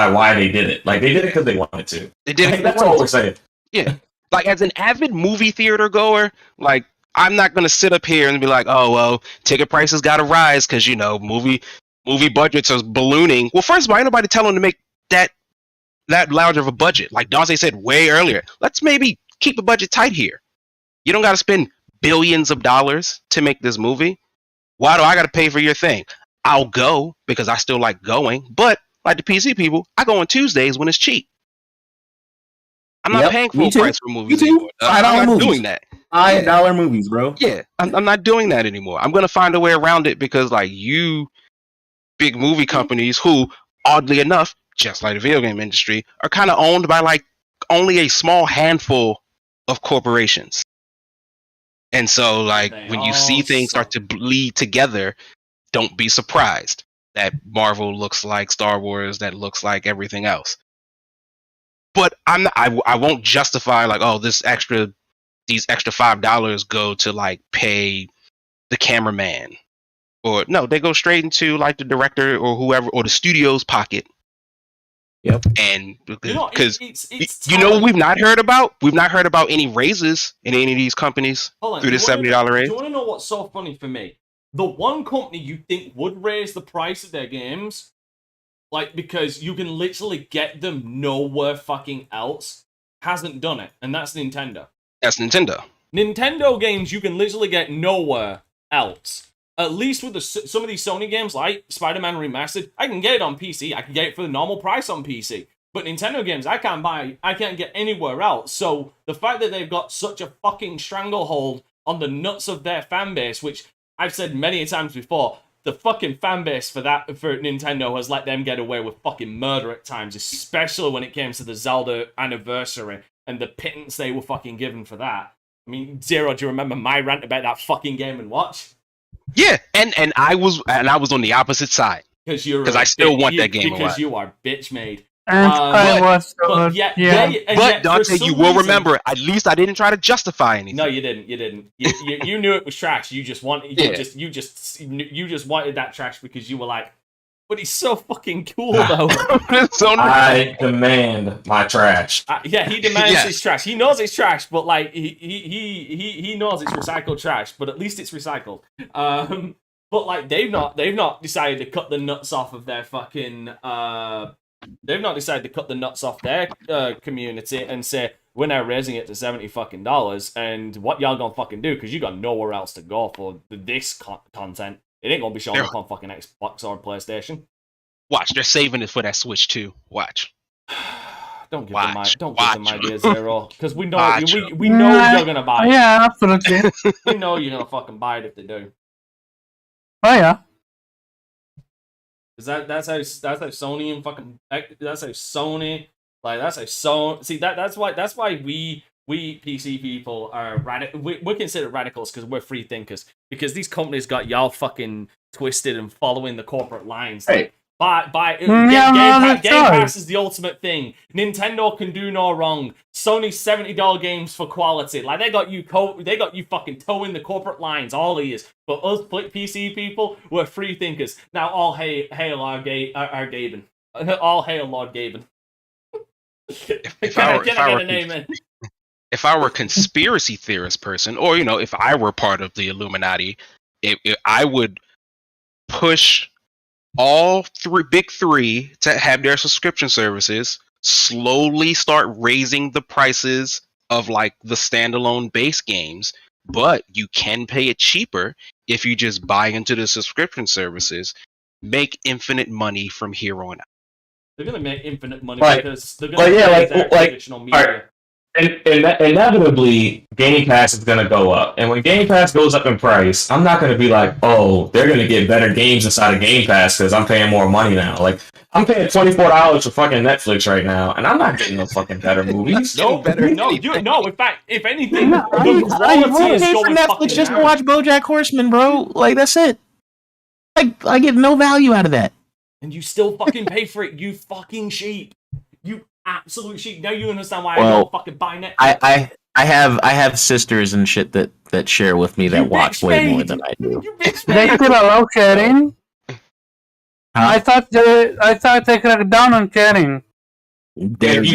why they did it. Like, they did it because they wanted to. They did it. That's what we're saying. Yeah. Like, as an avid movie theater goer, like, I'm not gonna sit up here and be like, oh well, ticket prices gotta rise because movie budgets are ballooning. Well, first of all, ain't nobody telling them to make that large of a budget. Like Dante said way earlier, let's maybe keep the budget tight here. You don't got to spend billions of dollars to make this movie. Why do I got to pay for your thing? I'll go because I still like going, but like the PC people, I go on Tuesdays when it's cheap. I'm not paying full price for movies anymore. I'm not doing that. $5 movies, bro. Yeah, I'm not doing that anymore. I'm going to find a way around it because, like, you big movie companies who, oddly enough, just like the video game industry, are kind of owned by like only a small handful of corporations. And so, like, when you see things start to bleed together, don't be surprised. that Marvel looks like, Star Wars that looks like everything else. But I won't justify like, oh, these extra $5 go to like pay the cameraman, or no, they go straight into like the director or whoever or the studio's pocket. Yep. And You know, because it's you know what we've not heard about? We've not heard about any raises in any of these companies through this $70 raise. Do you want to know what's so funny for me? The one company you think would raise the price of their games, like because you can literally get them nowhere fucking else, hasn't done it, and that's Nintendo. That's Nintendo. Nintendo games you can literally get nowhere else. At least with some of these Sony games, like Spider-Man Remastered, I can get it on PC. I can get it for the normal price on PC. But Nintendo games, I can't get anywhere else. So the fact that they've got such a fucking stranglehold on the nuts of their fan base, which I've said many times before, the fucking fan base for Nintendo has let them get away with fucking murder at times, especially when it came to the Zelda anniversary and the pittance they were fucking given for that. I mean, Zero, do you remember my rant about that fucking Game & Watch? Yeah, and I was on the opposite side because I still want that game. Because you are bitch made. And I was, but Dante, you will remember. At least I didn't try to justify anything. No, you didn't. You knew it was trash. You just wanted. You just wanted that trash because you were like, but he's so fucking cool though. I demand my trash. Yeah, he demands his trash. He knows it's trash, but like he knows it's recycled trash. But at least it's recycled. But like they've not decided to cut the nuts off of their fucking. They've not decided to cut the nuts off their community and say we're now raising it to $70 and what y'all gonna fucking do because you got nowhere else to go for this content. It ain't gonna be showing up on fucking Xbox or PlayStation. Watch, they're saving it for that Switch too. Watch. Don't give them ideas, Zero, because we know we know you're gonna buy it. Yeah, absolutely. We know you're gonna fucking buy it if they do. Oh yeah. That's how Sony and fucking that's how Sony like that's how Sony see that's why we PC people are we're considered radicals because we're free thinkers because these companies got y'all fucking twisted and following the corporate lines. Hey. Game Pass is the ultimate thing. Nintendo can do no wrong. Sony's $70 games for quality. Like they got you fucking towing the corporate lines. All he is. But us PC people, we're free thinkers. Now all hail our Gaben. All hail Lord Gaben. If I were a conspiracy theorist person, or if I were part of the Illuminati, I would push all big three to have their subscription services slowly start raising the prices of like the standalone base games, but you can pay it cheaper if you just buy into the subscription services, make infinite money from here on out. They're gonna make infinite money Right. because they're gonna raise their traditional media. And inevitably, Game Pass is going to go up. And when Game Pass goes up in price, I'm not going to be like, oh, they're going to get better games inside of Game Pass because I'm paying more money now. Like, I'm paying $24 for fucking Netflix right now, and I'm not getting no fucking better movies. No. In fact, if anything, the quality is pay for going Netflix fucking just to down. watch BoJack Horseman, bro. Like that's it. I get no value out of that. And you still fucking pay for it, you fucking sheep. You absolute sheep. Now you understand why I Well, don't fucking buy Netflix. I have sisters and shit that share with me that watch way more than I do. You bitch They made. still allow sharing? I thought they cracked down on sharing. If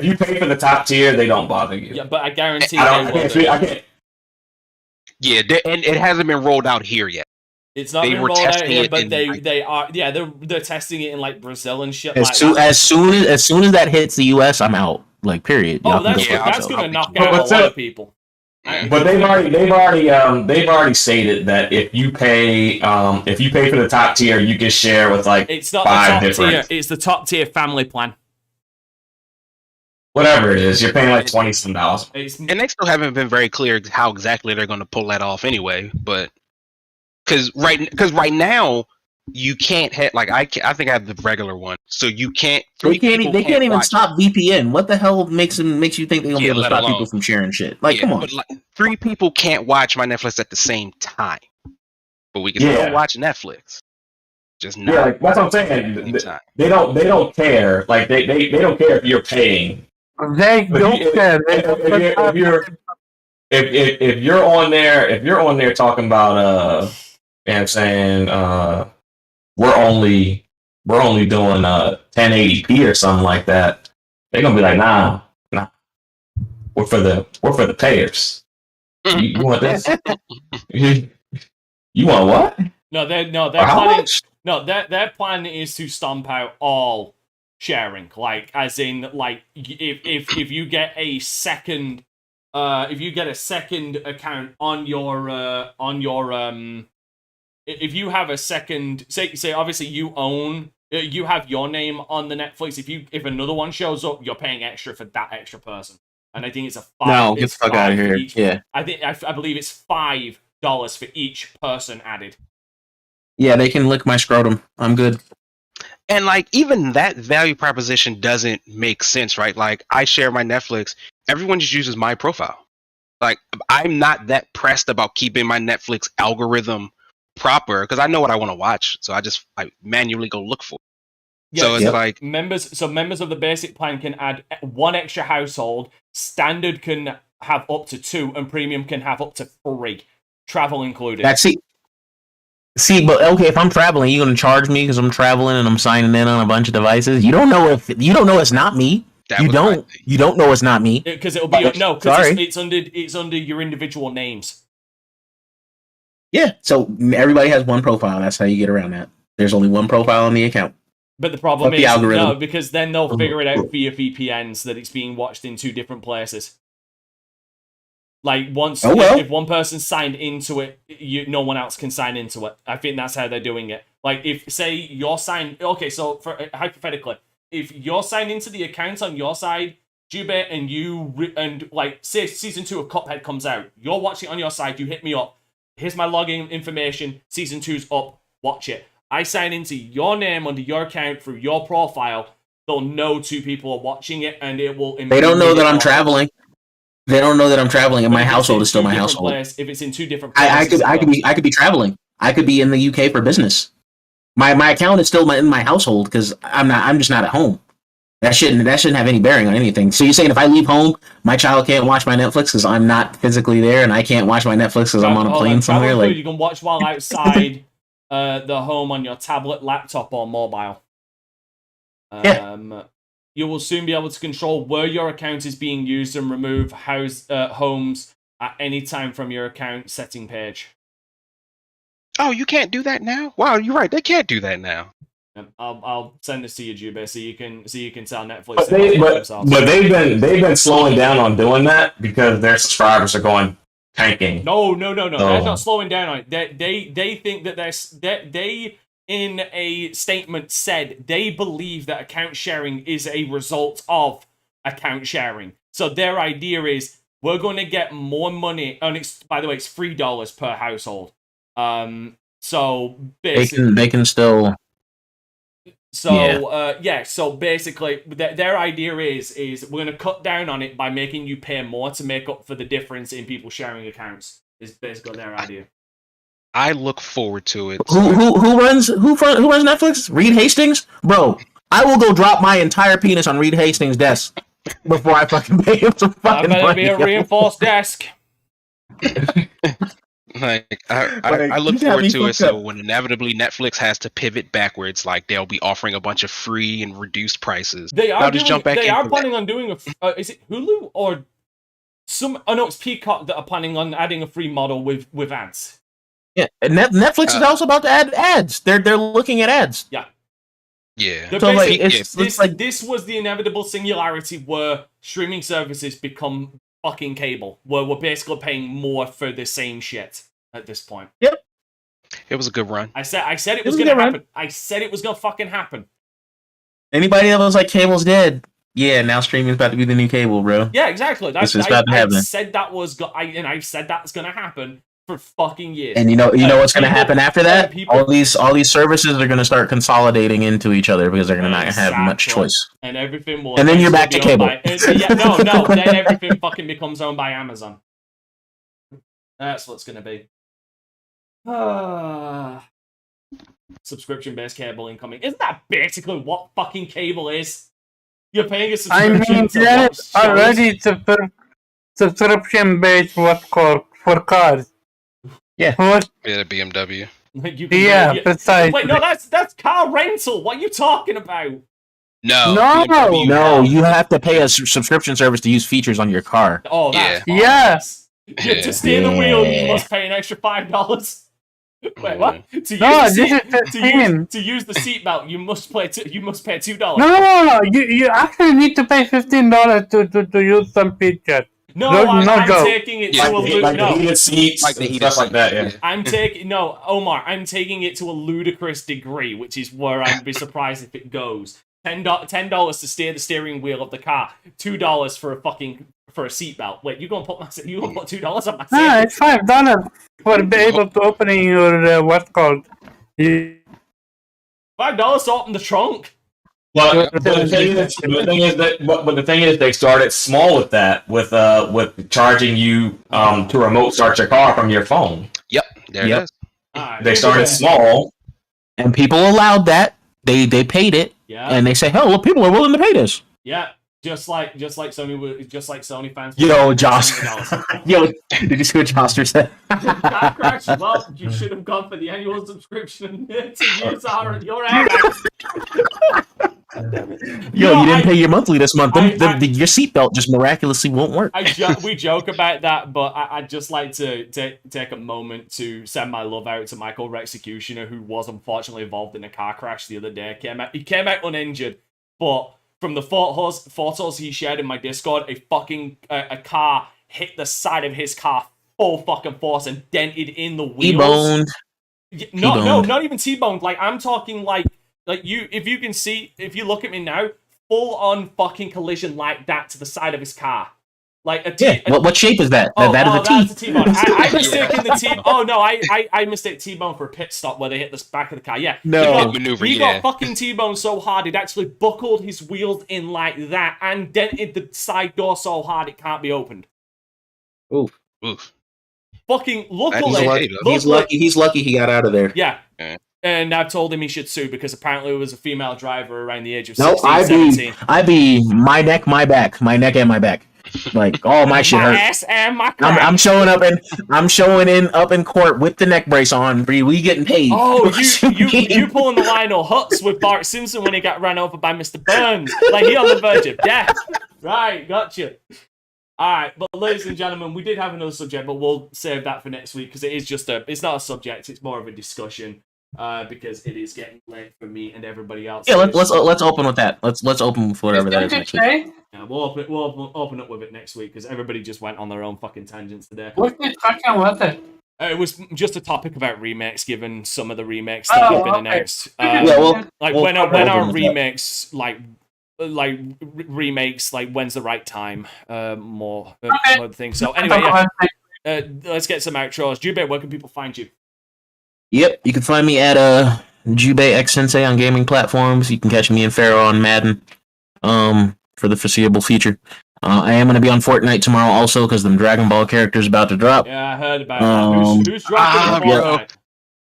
you pay for the top tier, they don't bother you. Yeah, but I guarantee I they will. can't. Yeah, and it hasn't been rolled out here yet. It's not They been were rolled out testing here, it but in, they like- are. Yeah, they're testing it in like Brazil and shit. As soon as that hits the US, I'm out. Like period. Oh, Y'all can that's go fuck that's yourself. gonna knock But out a what's lot up? of people. But they've already stated that if you pay for the top tier, you can share with like It's not the 5 top different tier. It's the top tier family plan. whatever it is. You're paying like $20 It's And they still haven't been very clear how exactly they're going to pull that off anyway. But because right now you can't have I think I have the regular one, so you can't. They can't even watch stop VPN. What the hell makes you think they're gonna be able to let stop alone. people from sharing shit? Like, come on. But 3 people can't watch my Netflix at the same time, but we can Yeah. still watch Netflix. Just not. Yeah, like, that's what I'm saying. anytime. They don't care. Like they don't care if you're paying. They don't care. If you're on there talking about you know what I'm saying we're only doing 1080p or something like that, they're gonna be like, nah, we're for the payers. You want this? You want what? Their plan is to stomp out all sharing, like as in like if you get a second account on your if you have a second, say obviously you own, you have your name on the Netflix. If another one shows up, you're paying extra for that extra person, and I think it's a $5. No, get the fuck out of here. Yeah, I believe it's $5 for each person added. yeah, they can lick my scrotum. I'm good. And like even that value proposition doesn't make sense, right? Like I share my Netflix, everyone just uses my profile. Like I'm not that pressed about keeping my Netflix algorithm proper because I know what I want to watch, so I manually go look for it. Yeah, so it's like members of the basic plan can add one extra household, standard can have up to 2, and premium can have up to 3, travel included. See, but okay, if I'm traveling, you're gonna charge me because I'm traveling and I'm signing in on a bunch of devices. You don't know it's not me. You don't know it's not me because it'll be it's under your individual names. Yeah, so everybody has one profile. That's how you get around that. There's only one profile on the account. But the problem is no, because then they'll figure it out via VPNs that it's being watched in 2 different places. Like if one person signed into it, no one else can sign into it. I think that's how they're doing it. Like if say you're signed, okay, so hypothetically, if you're signed into the account on your side, Jube, and like say season 2 of Cuphead comes out, you're watching it on your side, you hit me up. Here's my login information. Season 2's up. Watch it. I sign into your name under your account through your profile. They'll know 2 people are watching it, and it will. They don't know that I'm traveling. They don't know that I'm traveling, and my household is still my household. If it's in 2 different places, I could be traveling. I could be in the UK for business. My account is still in my household because I'm just not at home. That shouldn't have any bearing on anything. So you're saying if I leave home, my child can't watch my Netflix because I'm not physically there, and I can't watch my Netflix because I'm on a plane somewhere? Like you can watch while outside the home on your tablet, laptop, or mobile. You will soon be able to control where your account is being used and remove homes at any time from your account setting page. Oh, you can't do that now? Wow, you're right. They can't do that now. I'll send this to you, Jube, so you can tell Netflix. But they've been slowing down on doing that because their subscribers are going tanking. No. They're not slowing down on it. They think that they in a statement said they believe that account sharing is a result of account sharing. So their idea is we're going to get more money, and it's by the way it's $3 per household. So basically they can still. So so basically their idea is we're going to cut down on it by making you pay more to make up for the difference in people sharing accounts. Is basically their idea. I look forward to it. Who runs Netflix? Reed Hastings? Bro, I will go drop my entire penis on Reed Hastings' desk before I fucking pay him some fucking money. I better be a reinforced desk. Like I look forward to it. So when inevitably Netflix has to pivot backwards, like they'll be offering a bunch of free and reduced prices. They are planning on doing is it Hulu or some? Oh no, it's Peacock that are planning on adding a free model with ads. Yeah, and Netflix is also about to add ads. They're looking at ads. Yeah. So like, this was the inevitable singularity where streaming services become fucking cable, where we're basically paying more for the same shit at this point. Yep. It was a good run. I said it was gonna happen. I said it was gonna fucking happen. Anybody that was like cable's dead. Yeah, now streaming's about to be the new cable, bro. Yeah, exactly. This is about to happen. I said that's gonna happen for fucking years. And you know what's going to happen after that? All these services are going to start consolidating into each other because they're going to not have much choice. And everything will. And then you're back to cable. Then everything fucking becomes owned by Amazon. That's what's going to be. subscription-based cable incoming. Isn't that basically what fucking cable is? You're paying a I subscription mean, to there watch is shows. already subscription-based for cars. Yeah. For, Yeah, the BMW. Like, you can yeah, yeah. precisely. Wait, no, that's car rental. What are you talking about? No. No. BMW. No, you have to pay a subscription service to use features on your car. Oh, that's Yeah. Yeah, to steer the wheel, you must pay an extra $5. Wait, what? To use No, the this seat, is 15. to use the seatbelt, you must pay $2. No. You actually need to pay $15 to use some features. No, No I'm joke. taking it Like, to a like the no. heated seats, Like the and heated stuff like that. Yeah. seats, I'm taking no, Omar. I'm taking it to a ludicrous degree, which is where I'd be surprised if it goes. $10 to steer the steering wheel of the car. $2 for a seatbelt. Wait, you gonna put $2 on my No, seat? it's $5 for be able to opening your what's called. $5 to open the trunk. But the thing is, they started small with that, with charging you to remote start your car from your phone. Yep. There it is. Alright, They started small. And people allowed that. They paid it. Yeah. And they say, "Oh, well, people are willing to pay this." Yeah, just like Sony fans. Yo, Josh. Yo, did you see what Joster said? Car crash. Well, you should have gone for the annual subscription to use your air. Yo, you didn't pay your monthly this month. Your seatbelt just miraculously won't work. We joke about that, but I'd just like to take a moment to send my love out to Michael Rexecutioner, who was unfortunately involved in a car crash the other day. He came out uninjured, but from the photos he shared in my Discord, a car hit the side of his car full fucking force and dented in the wheels. T-boned. No, not even T-boned. Like, I'm talking like you, if you look at me now, full on fucking collision like that to the side of his car. Like a T. Yeah. What shape is that? That is a T. That's a T-bone. I mistaken the T. Oh no, I mistake T-bone for a pit stop where they hit the back of the car. Yeah, No. he got fucking T-boned so hard it actually buckled his wheels in like that and dented the side door so hard it can't be opened. Oof. Fucking luckily, He's lucky he got out of there. Yeah. And I've told him he should sue because apparently it was a female driver around the age of No, 16, 17. I be my neck, my back, my neck and my back. Like all my shit hurt. Ass and my crack. I'm showing up in court with the neck brace on. We getting paid. Oh, you pulling the Lionel Hutz with Bart Simpson when he got ran over by Mr. Burns. Like he on the verge of death. Right, gotcha. Alright, but ladies and gentlemen, we did have another subject, but we'll save that for next week because it is it's not a subject, it's more of a discussion. Because it is getting late for me and everybody else. Yeah, let's open with that. Let's open with whatever that is next week. Yeah, we'll open up with it next week because everybody just went on their own fucking tangents today. What discussion was it? It was just a topic about remakes, given some of the remakes that have been announced. When are remakes remakes like when's the right time? More things. So anyway, yeah. Let's get some outros. Jubei, where can people find you? Yep, you can find me at Jubei X Sensei on gaming platforms. You can catch me and Pharaoh on Madden for the foreseeable future. I am going to be on Fortnite tomorrow also because the Dragon Ball character's about to drop. Yeah, I heard about that. Who's dropping Fortnite?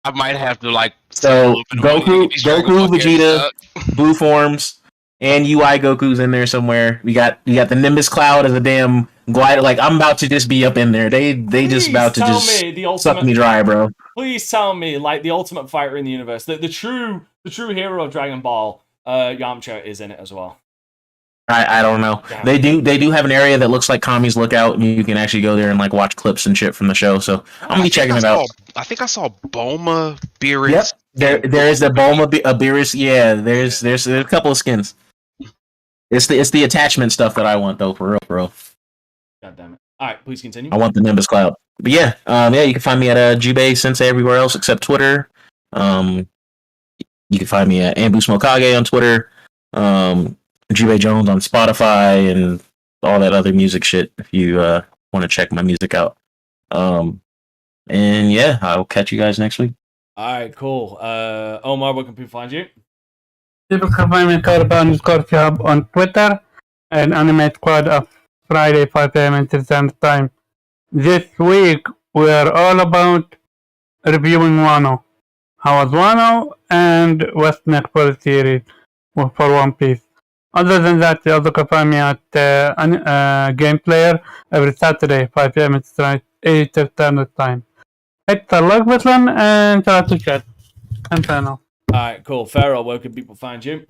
I might have to So Goku, Vegeta, Blue Forms, and UI Goku's in there somewhere. We got the Nimbus Cloud as a damn glider. Like I'm about to just be up in there. They just about to just suck me dry, bro. Please tell me, like the ultimate fighter in the universe, the true hero of Dragon Ball, Yamcha is in it as well. I don't know. Yeah. They do have an area that looks like Kami's Lookout, and you can actually go there and like watch clips and shit from the show. So I'm gonna be checking it out. I think I saw Bulma, Beerus. Yep. There is the Bulma, Beerus. Yeah, there's a couple of skins. It's the attachment stuff that I want though, for real. God damn it! All right, please continue. I want the Nimbus Cloud. But yeah, you can find me at Jubei Sensei everywhere else except Twitter. You can find me at Ambu Smokage on Twitter. Jubei Jones on Spotify and all that other music shit if you want to check my music out. And yeah, I'll catch you guys next week. All right, cool. Omar, where can people find you? People can find me @Corp_Job on Twitter and Anime Squad of Friday 5 p.m. Eastern Standard Time. This week we are all about reviewing Wano. Howard Wano, and Westneck for the series for One Piece. Other than that, you also can find me at Game Player every Saturday, 5 p.m. Eastern Standard Time. Hit the like button and try to chat. And sign off. Alright, cool. Pharaoh, where can people find you?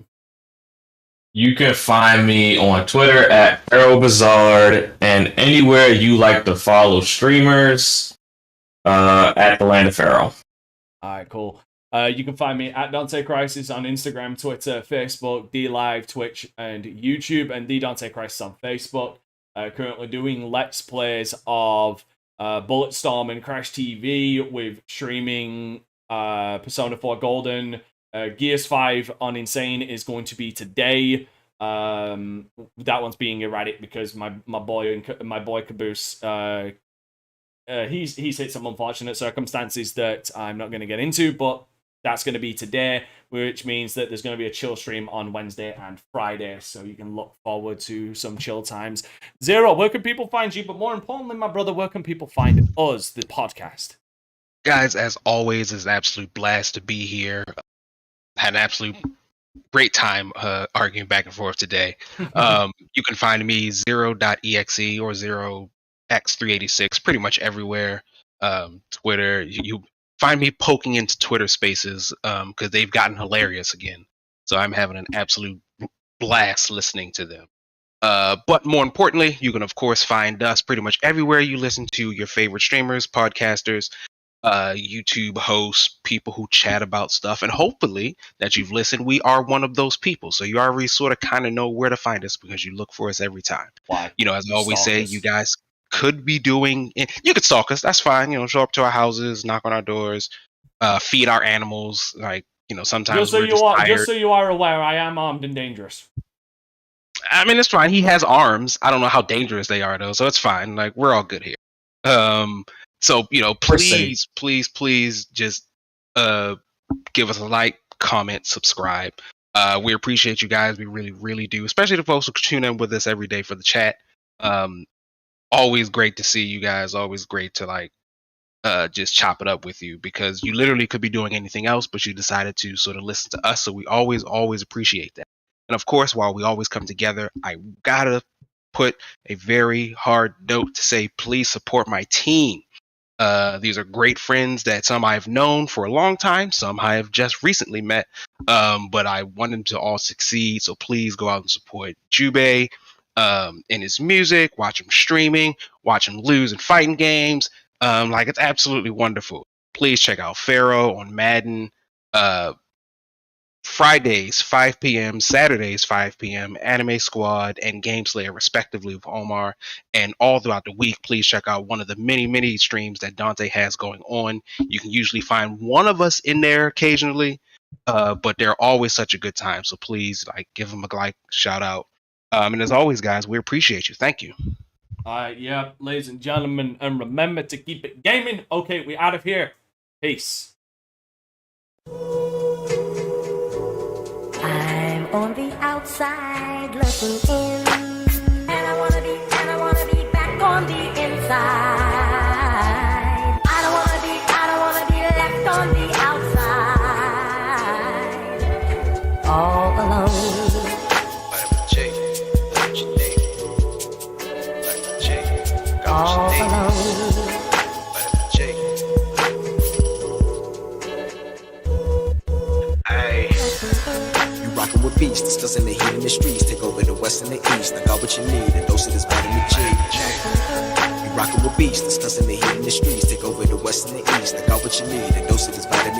You can find me on Twitter at PharaohBazard and anywhere you like to follow streamers at the Land of Pharaoh. Alright, cool. You can find me at Dante Crisis on Instagram, Twitter, Facebook, DLive, Twitch, and YouTube, and The Dante Crisis on Facebook. Currently doing Let's Plays of Bulletstorm and Crash TV with streaming Persona 4 Golden. Gears 5 on Insane is going to be today. That one's being erratic because my boy Caboose he's hit some unfortunate circumstances that I'm not going to get into, but that's going to be today, which means that there's going to be a chill stream on Wednesday and Friday, so you can look forward to some chill times. Zero, where can people find you? But more importantly, my brother, where can people find us, the podcast? Guys, as always, it's an absolute blast to be here. Had an absolute great time arguing back and forth today. You can find me 0.exe or 0x386 pretty much everywhere. Twitter, you find me poking into Twitter spaces because they've gotten hilarious again. So I'm having an absolute blast listening to them. But more importantly, you can of course find us pretty much everywhere you listen to your favorite streamers, podcasters, YouTube hosts, people who chat about stuff, and hopefully that you've listened, we are one of those people. So you already sort of kind of know where to find us because you look for us every time. Why? You know, as I always say, you guys could be doing, you could stalk us, that's fine. You know, show up to our houses, knock on our doors, feed our animals. Like, you know, sometimes just so you are aware, I am armed and dangerous. I mean, it's fine. He has arms. I don't know how dangerous they are though, so it's fine. Like, we're all good here. So, you know, please just give us a like, comment, subscribe. We appreciate you guys. We really, really do. Especially the folks who tune in with us every day for the chat. Always great to see you guys. Always great to like just chop it up with you because you literally could be doing anything else, but you decided to sort of listen to us. So we always appreciate that. And of course, while we always come together, I gotta put a very hard note to say, please support my team. These are great friends that some I've known for a long time, some I have just recently met, but I want them to all succeed. So please go out and support Jubei in his music, watch him streaming, watch him lose in fighting games. Like, it's absolutely wonderful. Please check out Pharaoh on Madden. Fridays 5 p.m., Saturdays 5 p.m., Anime Squad and Game Slayer respectively with Omar. And all throughout the week, please check out one of the many streams that Dante has going on. You can usually find one of us in there occasionally, but they're always such a good time. So please, like, give them a like, shout out. And as always, guys, we appreciate you. Thank you. Yeah, ladies and gentlemen, and remember to keep it gaming. Okay, we out of here. Peace. I'm on the outside looking in, and I wanna be back on the inside. I don't wanna be left on the outside, all alone. All alone. Rockin' with beats, discussing the heat in the streets. Take over the west and the east. I got what you need, a dose of this vitamin G. You rockin' with beats, discussing the heat in the streets. Take over the west and the east. I got what you need, a dose of this vitamin